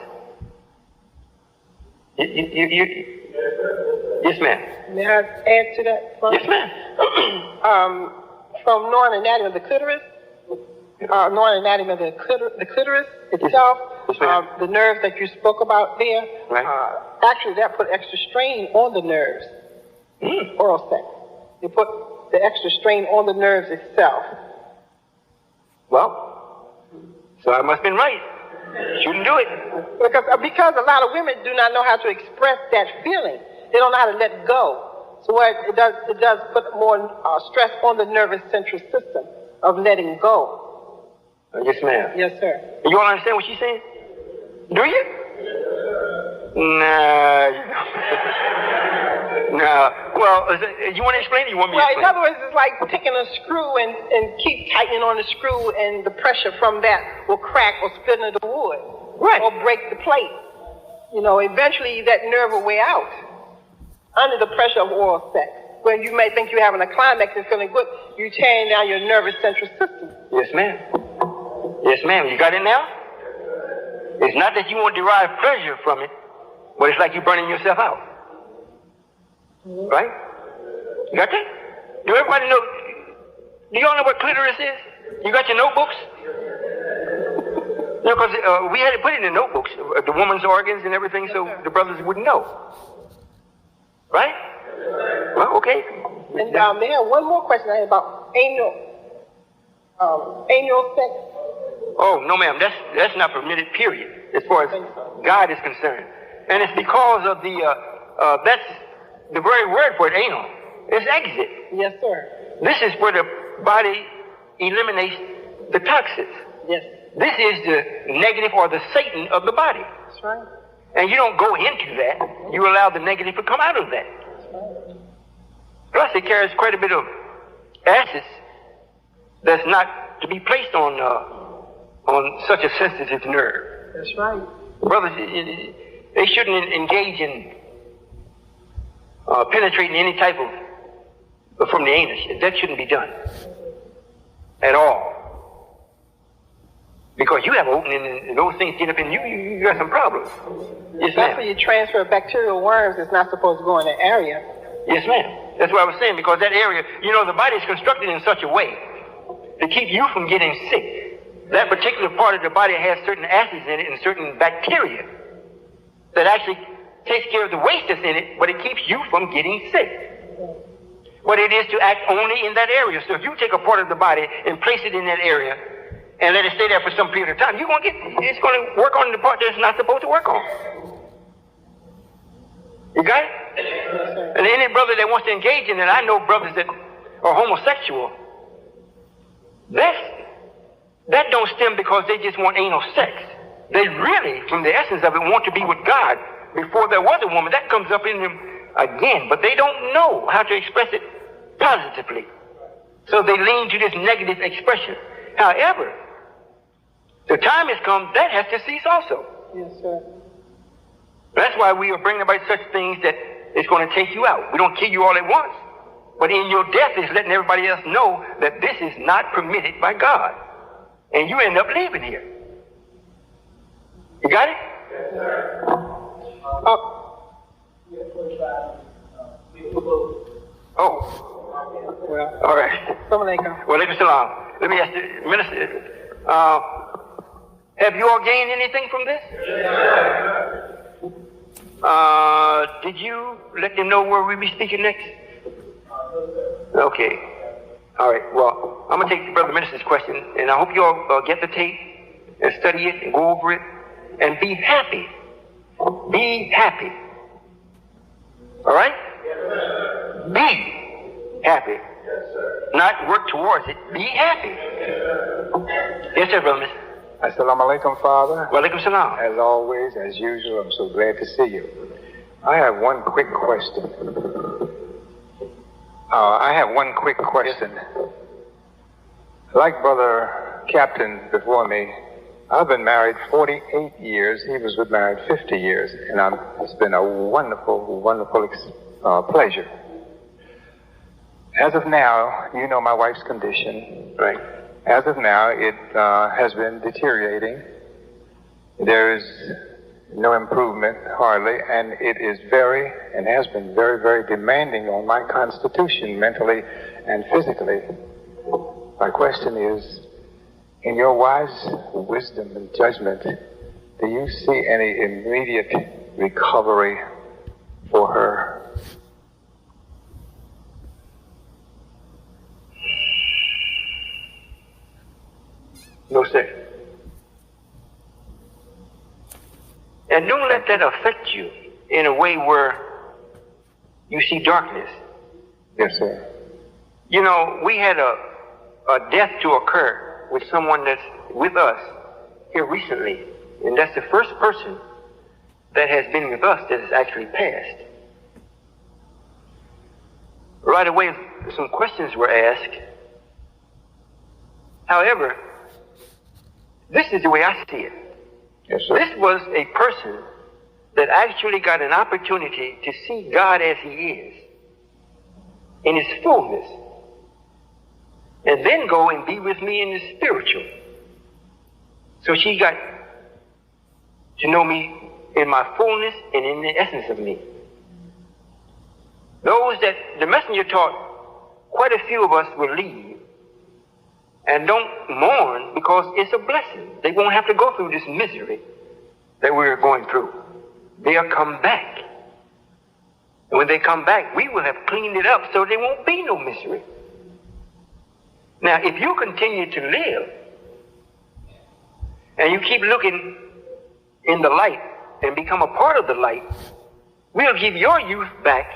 Yes, ma'am. May I add to that? Yes, ma'am. From knowing anatomy of the clitoris, anatomy of the clitoris itself, the nerves that you spoke about there. Right. Actually, that put extra strain on the nerves. Oral sex. They put the extra strain on the nerves itself. Well, so I must have been right. Shouldn't do it. Because a lot of women do not know how to express that feeling. They don't know how to let go. So what it does put more stress on the nervous central system of letting go. Yes, ma'am. Yes, sir. You all understand what she's saying? Do you? Nah. Nah. Well, you want to explain it? You want me to explain? In other words, it's like taking a screw and keep tightening on the screw, and the pressure from that will crack or split into the wood. Right. Or break the plate. You know, eventually that nerve will wear out under the pressure of oral sex. When you may think you're having a climax and feeling good, you're tearing down your nervous central system. Yes, ma'am. Yes, ma'am. You got it now? It's not that you won't derive pleasure from it, but it's like you're burning yourself out. Right? You got that? Do everybody know? Do y'all know what clitoris is? You got your notebooks? You know, because we had to put it in the notebooks, the woman's organs and everything, so the brothers wouldn't know. Right? Well, okay. And they have one more question I had about anal sex. Oh, no, ma'am. That's not permitted, period, as far as God is concerned. And it's because of that's the very word for it, anal. It's exit. Yes, sir. This is where the body eliminates the toxins. Yes. This is the negative or the Satan of the body. That's right. And you don't go into that. You allow the negative to come out of that. That's right. Plus, it carries quite a bit of acids that's not to be placed on such a sensitive nerve. That's right. Brothers, they shouldn't engage in penetrating any type of from the anus. That shouldn't be done at all. Because you have an opening and those things get up in you, you got some problems. Yes, ma'am. That's where you transfer bacterial worms. It's not supposed to go in that area. Yes, ma'am. That's what I was saying, because that area, you know, the body is constructed in such a way to keep you from getting sick. That particular part of the body has certain acids in it and certain bacteria that actually takes care of the waste that's in it, but it keeps you from getting sick. But it is to act only in that area. So if you take a part of the body and place it in that area and let it stay there for some period of time, it's going to work on the part that it's not supposed to work on. You got it? And any brother that wants to engage in it, I know brothers that are homosexual, that don't stem because they just want anal sex. They really, from the essence of it, want to be with God before there was a woman. That comes up in them again, but they don't know how to express it positively. So they lean to this negative expression. However, the time has come, that has to cease also. Yes, sir. That's why we are bringing about such things that it's going to take you out. We don't kill you all at once. But in your death is letting everybody else know that this is not permitted by God. And you end up leaving here. You got it? Yes, sir. Oh. Well, all right. Well, let me salam. Let me ask the minister, have you all gained anything from this? Did you let them know where we'll be speaking next? Okay. All right. Well, I'm going to take the brother minister's question, and I hope you all get the tape and study it and go over it and be happy. Be happy. All right? Be happy. Not work towards it. Be happy. Yes, sir, brother minister. Assalamu alaikum, Father. Wa alaikum salam. As always, as usual, I'm so glad to see you. I have one quick question. Like Brother Captain before me, I've been married 48 years. He was married 50 years. And it's been a wonderful, wonderful pleasure. As of now, you know my wife's condition. Right. As of now, it has been deteriorating. There is no improvement, hardly, and it is very, and has been very, very demanding on my constitution, mentally and physically. My question is In your wise wisdom and judgment, do you see any immediate recovery for her? No, sir. And don't let that affect you in a way where you see darkness. Yes, sir. You know, we had a death to occur with someone that's with us here recently, and that's the first person that has been with us that has actually passed. Right away, some questions were asked. However, this is the way I see it. Yes, sir. This was a person that actually got an opportunity to see God as He is, in His fullness, and then go and be with me in the spiritual. So she got to know me in my fullness and in the essence of me. Those that the messenger taught, quite a few of us will leave and don't mourn because it's a blessing. They won't have to go through this misery that we're going through. They'll come back. And when they come back, we will have cleaned it up so there won't be no misery. Now, if you continue to live and you keep looking in the light and become a part of the light, we'll give your youth back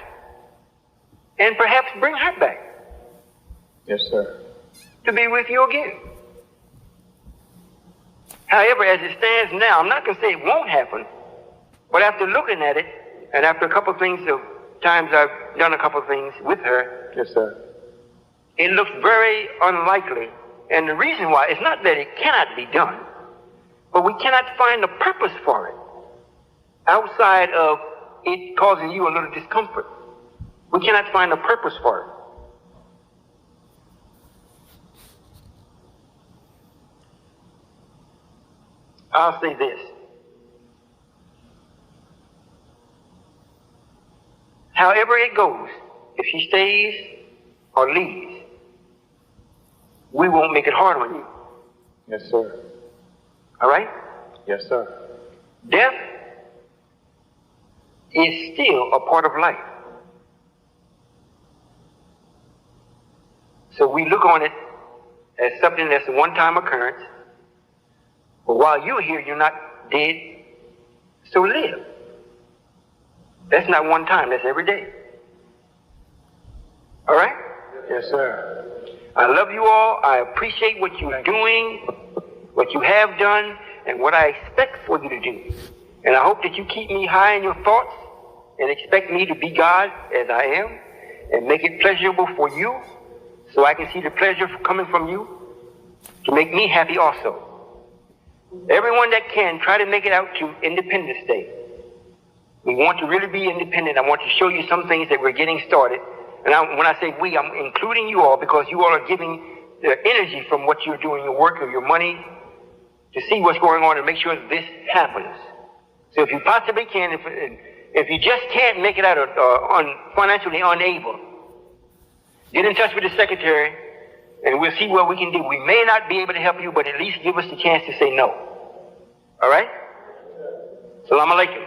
and perhaps bring her back. Yes, sir. To be with you again. However, as it stands now, I'm not going to say it won't happen, but after looking at it, and after a couple of things of times I've done a couple of things with her, yes, sir, it looks very unlikely. And the reason why, it's not that it cannot be done, but we cannot find a purpose for it outside of it causing you a little discomfort. We cannot find a purpose for it. I'll say this. However it goes, if she stays or leaves, we won't make it hard on you. Yes, sir. All right? Yes, sir. Death is still a part of life. So we look on it as something that's a one-time occurrence. But while you're here, you're not dead, so live. That's not one time, that's every day. All right? Yes, sir. I love you all. I appreciate what you're doing, what you have done, and what I expect for you to do. And I hope that you keep me high in your thoughts and expect me to be God as I am and make it pleasurable for you so I can see the pleasure coming from you to make me happy also. Everyone that can, try to make it out to Independence Day. We want to really be independent. I want to show you some things that we're getting started. And when I say we, I'm including you all because you all are giving the energy from what you're doing, your work or your money, to see what's going on and make sure that this happens. So if you possibly can, if you just can't make it out financially unable, get in touch with the secretary and we'll see what we can do. We may not be able to help you, but at least give us the chance to say no. All right? Salaam alaikum.